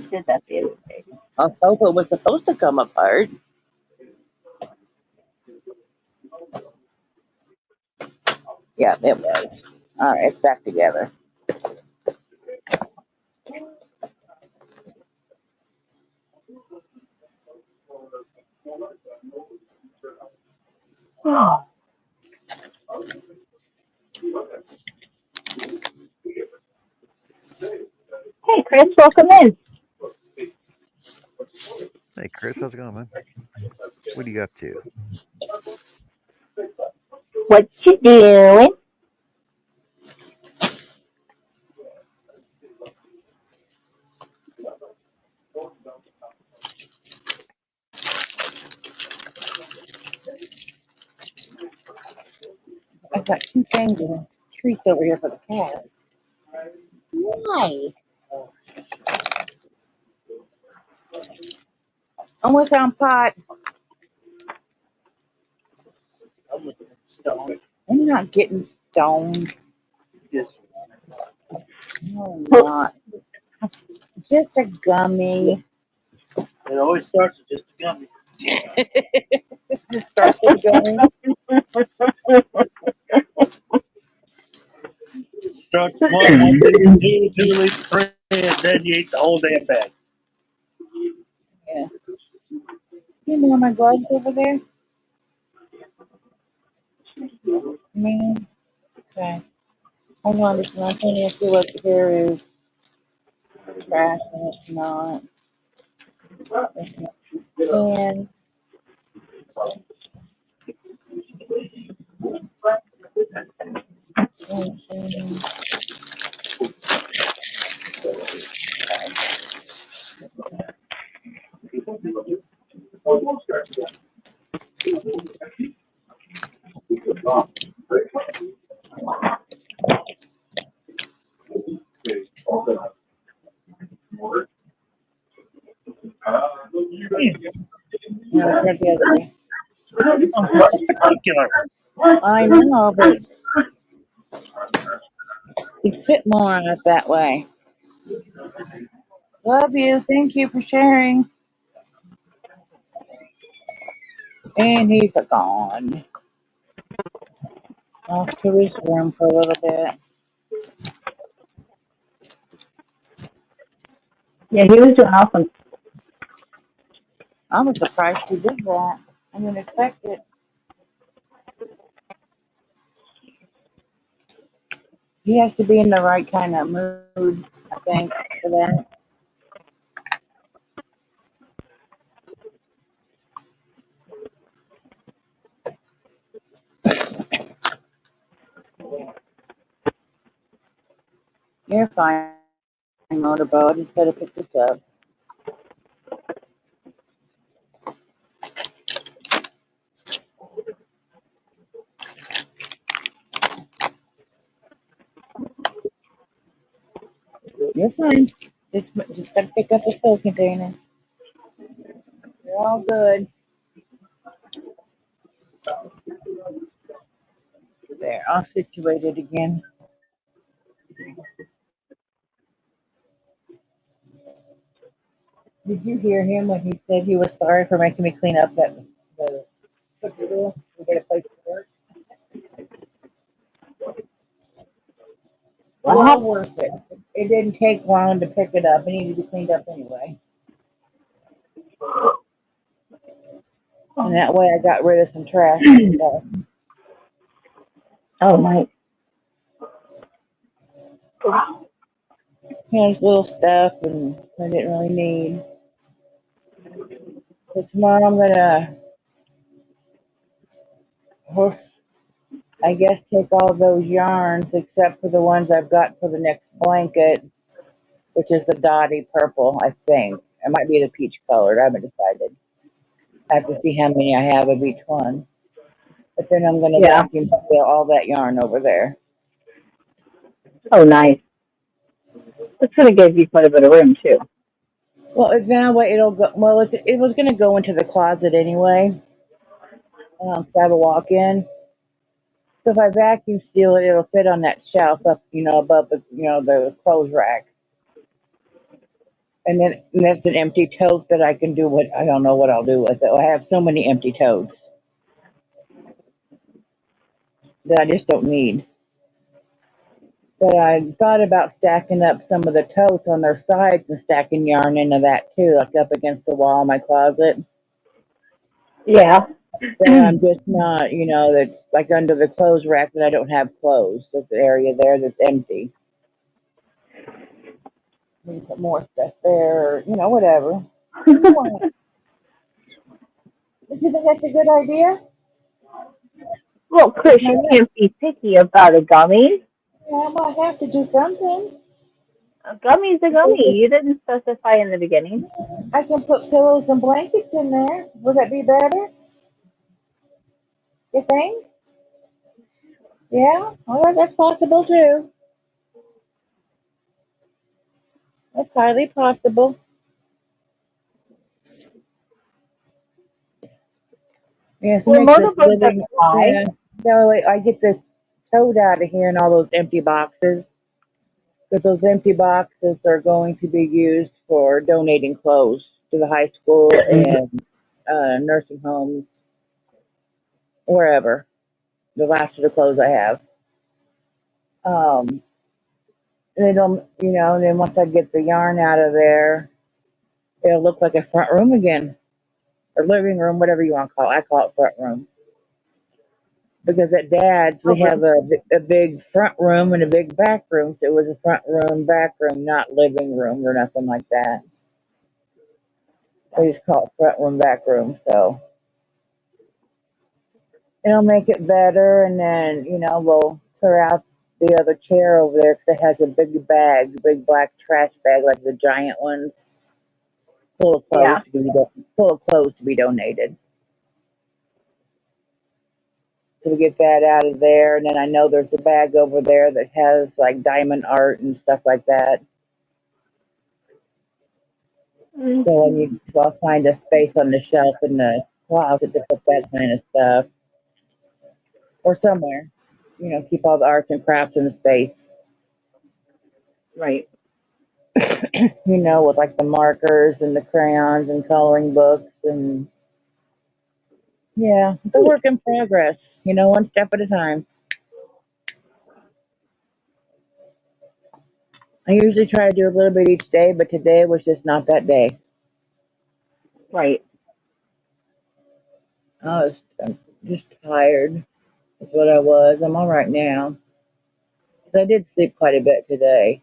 Did that the other day. I hope it was supposed to come apart. Yeah, it was. All right, it's back together. Hey, Chris, welcome in. Hey, Chris, how's it going, man? What are you up to? What you doing? I've got two things and treats over here for the cat. Why? Almost on pot. I'm not getting stoned. Yes. No, I'm not. Just a gummy. It always starts with just a gummy. Just starts with a gummy. Starts one leaf, two leaves, three, and then you eat the whole damn bag. Yeah. You know my gloves over there? Me? Okay. Hold on just one second and see what here is trash and it's not. It's not. And no, it's not the other way. Particular. I know, but you fit more on it that way. Love you. Thank you for sharing. And he's gone. Off to his room for a little bit. Yeah, he was doing awesome. I was surprised he did that. I didn't expect it. He has to be in the right kind of mood, I think, for that. You're fine, motorboat. He's got to pick this up. You're fine. Just got to pick up the fill container. You're all good. There, all situated again. Did you hear him when he said he was sorry for making me clean up the it didn't take long to pick it up. It needed to be cleaned up anyway. And that way I got rid of some trash and stuff. Oh, nice. You know, just little stuff and I didn't really need. So tomorrow I'm gonna, I guess, take all those yarns except for the ones I've got for the next blanket, which is the dotty purple, I think. It might be the peach colored. I haven't decided. I have to see how many I have of each one. But then I'm gonna Yeah. vacuum seal all that yarn over there. Oh, nice. It's going to give you quite a bit of room, too. Well, that way it'll go. Well, it was gonna go into the closet anyway. To have a walk-in. So if I vacuum seal it, it'll fit on that shelf up, above the clothes rack. And then that's an empty tote that I can do what I don't know what I'll do with it. I have so many empty totes that I just don't need. But I thought about stacking up some of the totes on their sides and stacking yarn into that too, like up against the wall in my closet. Yeah. But I'm just not, that's like under the clothes rack that I don't have clothes. There's the area there that's empty. Maybe put more stuff there, or, whatever. Did you think that's a good idea? Well, Chris, you can't be picky about a gummy. Yeah, I might have to do something. A gummy's a gummy. You didn't specify in the beginning. I can put pillows and blankets in there. Would that be better? You think? Yeah? Well, that's possible too. That's highly possible. Yeah, so Well, makes this motorboat doesn't living. lie. Yeah. No, wait, I get this toad out of here and all those empty boxes. Because those empty boxes are going to be used for donating clothes to the high school and nursing homes, wherever. The last of the clothes I have. And and then once I get the yarn out of there, it'll look like a front room again, or living room, whatever you want to call it. I call it front room. Because at Dad's, they have a big front room and a big back room. So it was a front room, back room, not living room or nothing like that. They just call it front room, back room. So it'll make it better. And then, we'll clear out the other chair over there because it has a big bag, big black trash bag, like the giant ones, full of clothes Yeah. to be donated. So we get that out of there, and then I know there's a bag over there that has like diamond art and stuff like that. So I'll find a space on the shelf in the closet to put that kind of stuff, or somewhere. Keep all the arts and crafts in the space. Right. With like the markers and the crayons and coloring books and yeah, it's a work in progress. One step at a time. I usually try to do a little bit each day, but today was just not that day. Right. I'm just tired. That's what I was. I'm all right now. 'Cause I did sleep quite a bit today,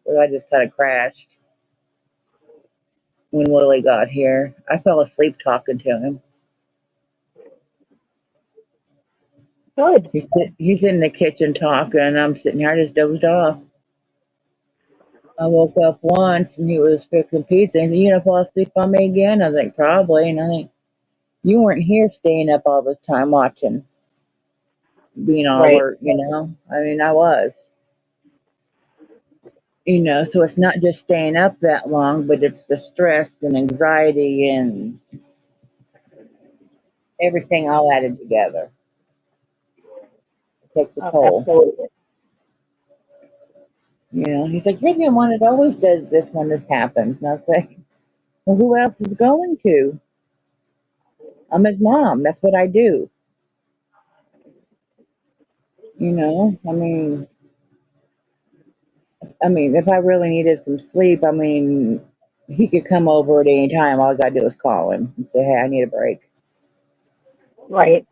but I just kind of crashed when Willie got here. I fell asleep talking to him. Good. He's in the kitchen talking, and I'm sitting here. I just dozed off. I woke up once, and he was fixing pizza, and you gonna fall asleep on me again? I was like, probably. And I think you weren't here staying up all this time watching, being all Right. alert. I mean, I was. So it's not just staying up that long, but it's the stress and anxiety and everything all added together. It takes a toll. Absolutely. He's like, you're the one that always does this when this happens. And I was like, well, who else is going to? I'm his mom. That's what I do. I mean, I mean, if I really needed some sleep, I mean, he could come over at any time. All I gotta do is call him and say, "Hey, I need a break." Right.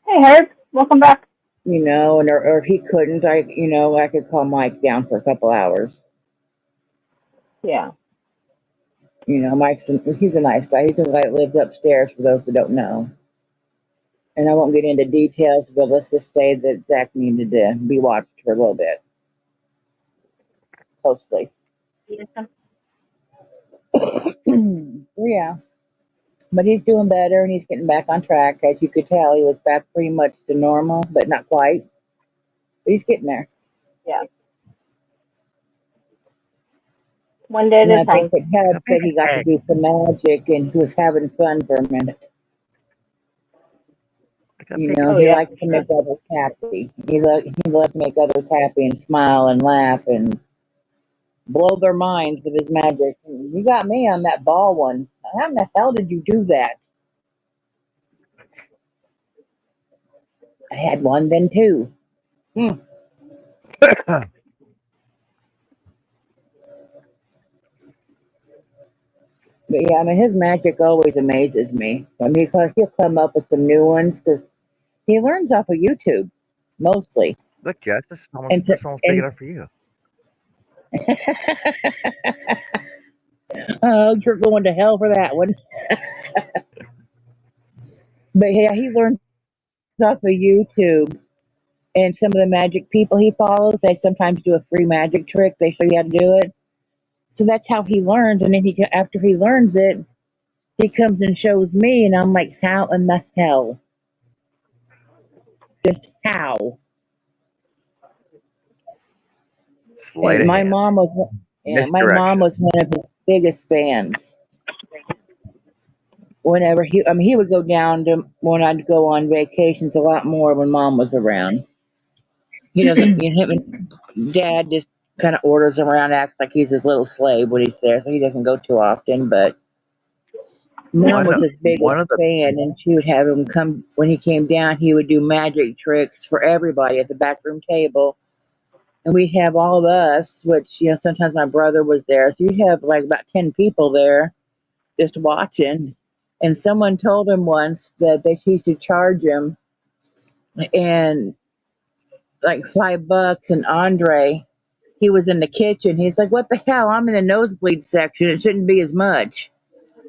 Hey, Herb. Welcome back. And or if he couldn't, I could call Mike down for a couple hours. Yeah. He's a nice guy. He's the guy that lives upstairs. For those that don't know, and I won't get into details, but let's just say that Zach needed to be watched for a little bit closely. Yeah, but he's doing better and he's getting back on track. As you could tell, he was back pretty much to normal, but not quite. But he's getting there. Yeah. One day at And a I think time. it helped that he got to do some magic and he was having fun for a minute. Oh, He yeah, likes for to sure. make others happy. He loves to make others happy and smile and laugh and blow their minds with his magic. You got me on that ball one. How in the hell did you do that? I had one then too. Hmm. But yeah, I mean, his magic always amazes me. I mean, he'll come up with some new ones because he learns off of YouTube mostly. Look, Jess, this And so, is almost big and enough for you. oh, you're going to hell for that one. But yeah, he learns off of YouTube. And some of the magic people he follows, they sometimes do a free magic trick. They show you how to do it. So that's how he learns. And then after he learns it, he comes and shows me, and I'm like, how in the hell? Just how? Sleight And of hand, my mom misdirection. was one of his biggest fans. Whenever he would go down to when I'd go on vacations a lot more when mom was around. Him and dad just kind of orders him around, acts like he's his little slave when he's there, so he doesn't go too often. But mom One was of his biggest one of the fan, and she would have him come when he came down. He would do magic tricks for everybody at the back room table, and we'd have all of us, which sometimes my brother was there, so you'd have like about 10 people there just watching. And someone told him once that they used to charge him and like $5. And Andre, he was in the kitchen. He's like, "What the hell? I'm in the nosebleed section. It shouldn't be as much,"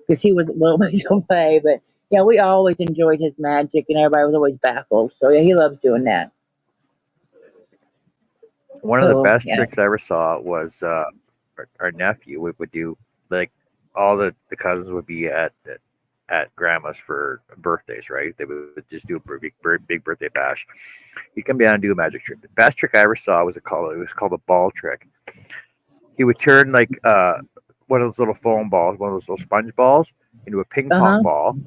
because he was a little ways away. But yeah, we always enjoyed his magic, and everybody was always baffled. So yeah, he loves doing that. one of the So best yeah, tricks I ever saw was our nephew would do like all the cousins would be at grandma's for birthdays, right? They would just do a big birthday bash. He'd come down and do a magic trick. The best trick I ever saw it was called a ball trick. He would turn like one of those little foam balls, one of those little sponge balls, into a ping uh pong huh, ball,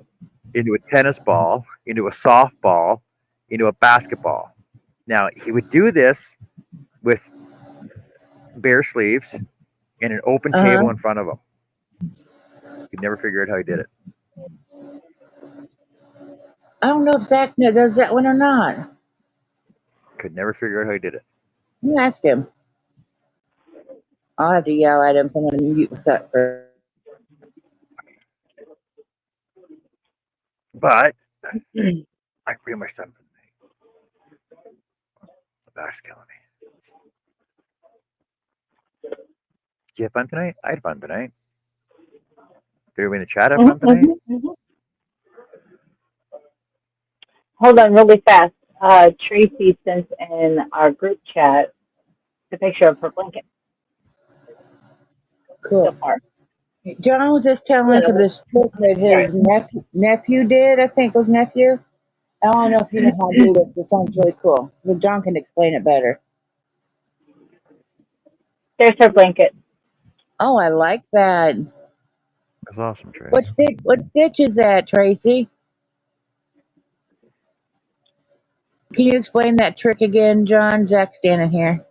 into a tennis ball, into a softball, into a basketball. Now he would do this with bare sleeves and an open uh huh. table in front of him. Could never figure out how he did it. I don't know if Zach does that one or not. Could never figure out how he did it. You ask him. I'll have to yell at him from when mute that for. But I pretty much done for the night. The back's killing me. Did you have fun tonight? I had fun tonight. Did everybody in the chat have fun tonight? Hold on really fast. Tracy sent in our group chat the picture of her blanket so Cool. far. John was just telling Yeah, us of this trick that his nephew did. I think it was nephew. I don't know if you know how to do this. This sounds really cool. But John can explain it better. there's her blanket. Oh, I like that. That's awesome, Trace. What stitch is that, Tracy? Can you explain that trick again, John? Jack's standing here.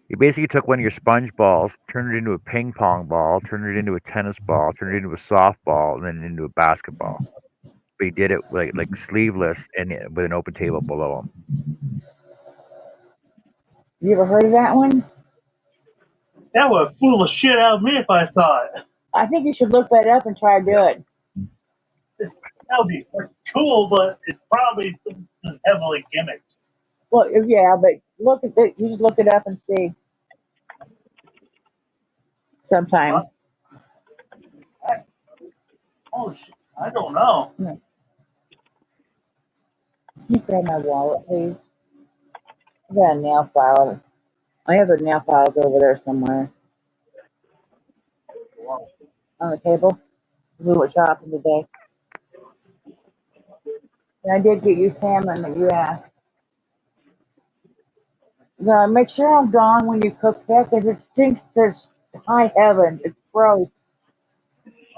You basically took one of your sponge balls, turned it into a ping pong ball, turned it into a tennis ball, turned it into a softball, and then into a basketball. But he did it like sleeveless and with an open table below him. You ever heard of that one? That would fool the shit out of me if I saw it. I think you should look that up and try to do it. That would be cool, but it's probably something heavily gimmicked. Well, yeah, but look at it. You just look it up and see. Sometime. I don't know. Can you grab my wallet, please? I got a nail file. I have the nail files over there somewhere on the table. We were shopping today. And I did get you salmon that you asked. Now, make sure I'm gone when you cook that because it stinks to high heaven. It's gross.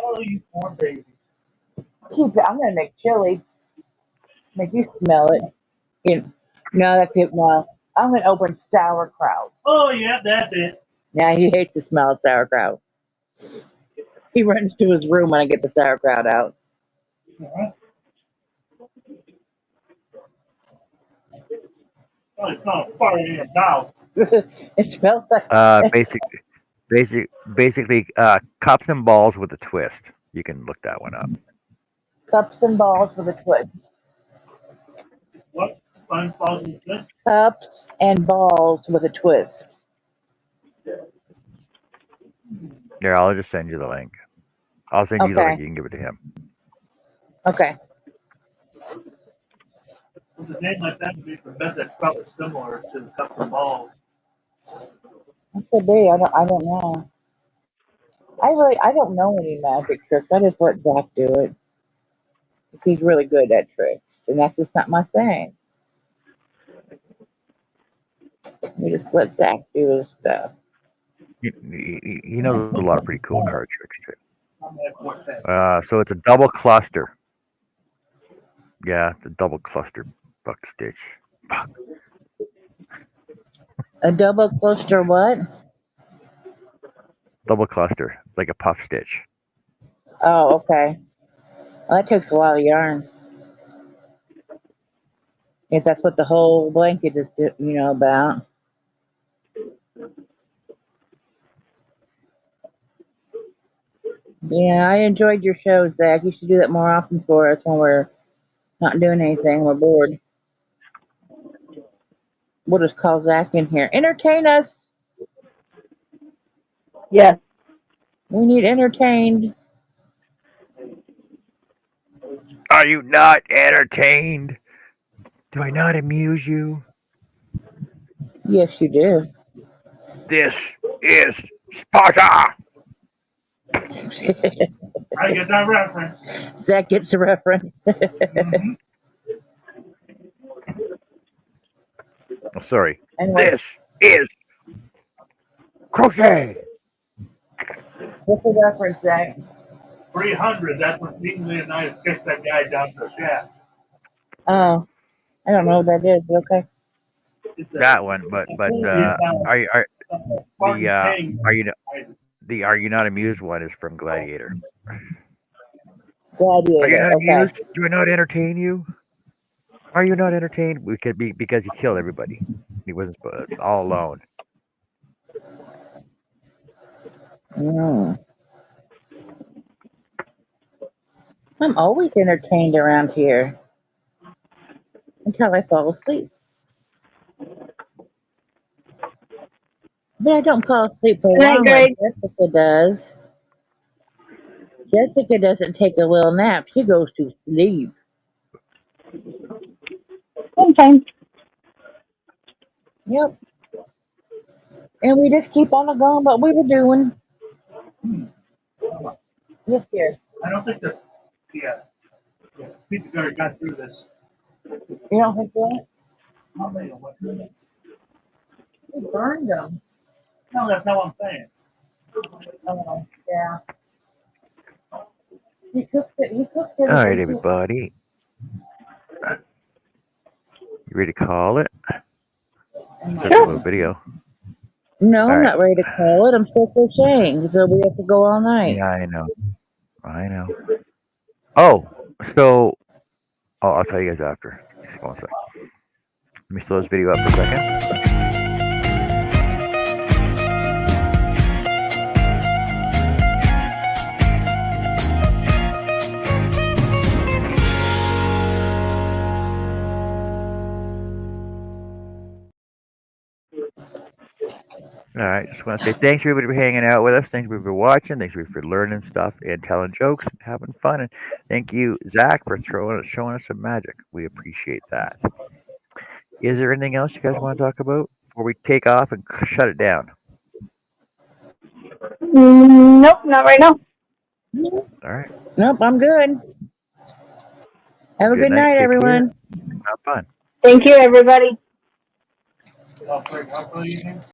Oh, you poor baby. Keep it. I'm going to make chili. Make you smell it. No, that's it. No. I'm going to open sauerkraut. Oh, yeah, that's it. Now he hates the smell of sauerkraut. He runs to his room when I get the sauerkraut out. Oh, it's not far in your mouth. It smells like Basically, cups and balls with a twist. You can look that one up. cups and balls with a twist. What? SpongeBob is this? Cups and balls with a twist. Here, I'll just send you the link. I'll send you the Okay. link. You can give it to him. Okay. With a name like that would be for bet that's probably similar to the cup and balls. It could be. I don't know. I don't know any magic tricks. I just let Zach do it. He's really good at tricks, and that's just not my thing. We just let Zach do his stuff. He knows a lot of pretty cool card tricks too. I'm So it's a double cluster. Yeah, the double cluster buck stitch. Fuck. A double cluster what? Double cluster, like a puff stitch. Oh, okay. Well, that takes a lot of yarn. If that's what the whole blanket is, about. Yeah, I enjoyed your show, Zach. You should do that more often for us when we're not doing anything. We're bored. We'll just call Zach in here. Entertain us. Yes. We need entertained. Are you not entertained? Do I not amuse you? Yes, you do. This is Sparta. I get that reference. Zach gets the reference. Mm-hmm. Oh, sorry. Anyway, This is Crochet. what's the reference, Zach? 300, that's when King Leonidas kicks that guy down the shaft. Oh, I don't know what that is. Okay. That one, but are you not amused one is from Gladiator. Are you Gladiator. not Okay. amused? Do I not entertain you? Are you not entertained? We could be because he killed everybody. He wasn't all alone. Mm. I'm always entertained around here until I fall asleep. But I don't fall asleep for Good night, long like Greg. Jessica does. Jessica doesn't take a little nap. She goes to sleep. Sometimes. Yep. And we just keep on going what we were doing. This year. I don't think the pizza cutter got through this. You don't think that? I'll tell you what. We burned them. No, that's not what I'm saying. Oh, yeah. He cooks it. He cooks it. All right, everybody. You ready to call it? Just a little video. No, All I'm right. not ready to call it. I'm still crocheting, so we have to go all night. Yeah, I know. I know. Oh, so I'll tell you guys after. Just one sec. Let me slow this video up for a second. All right. Just want to say thanks everybody for hanging out with us. Thanks everybody for watching. Thanks everybody for learning stuff and telling jokes and having fun. And thank you, Zach, for showing us some magic. We appreciate that. Is there anything else you guys want to talk about before we take off and shut it down? Nope, not right now. All right. Nope, I'm good. Have a good night, Take everyone. care. Have fun. Thank you, everybody. Good evening.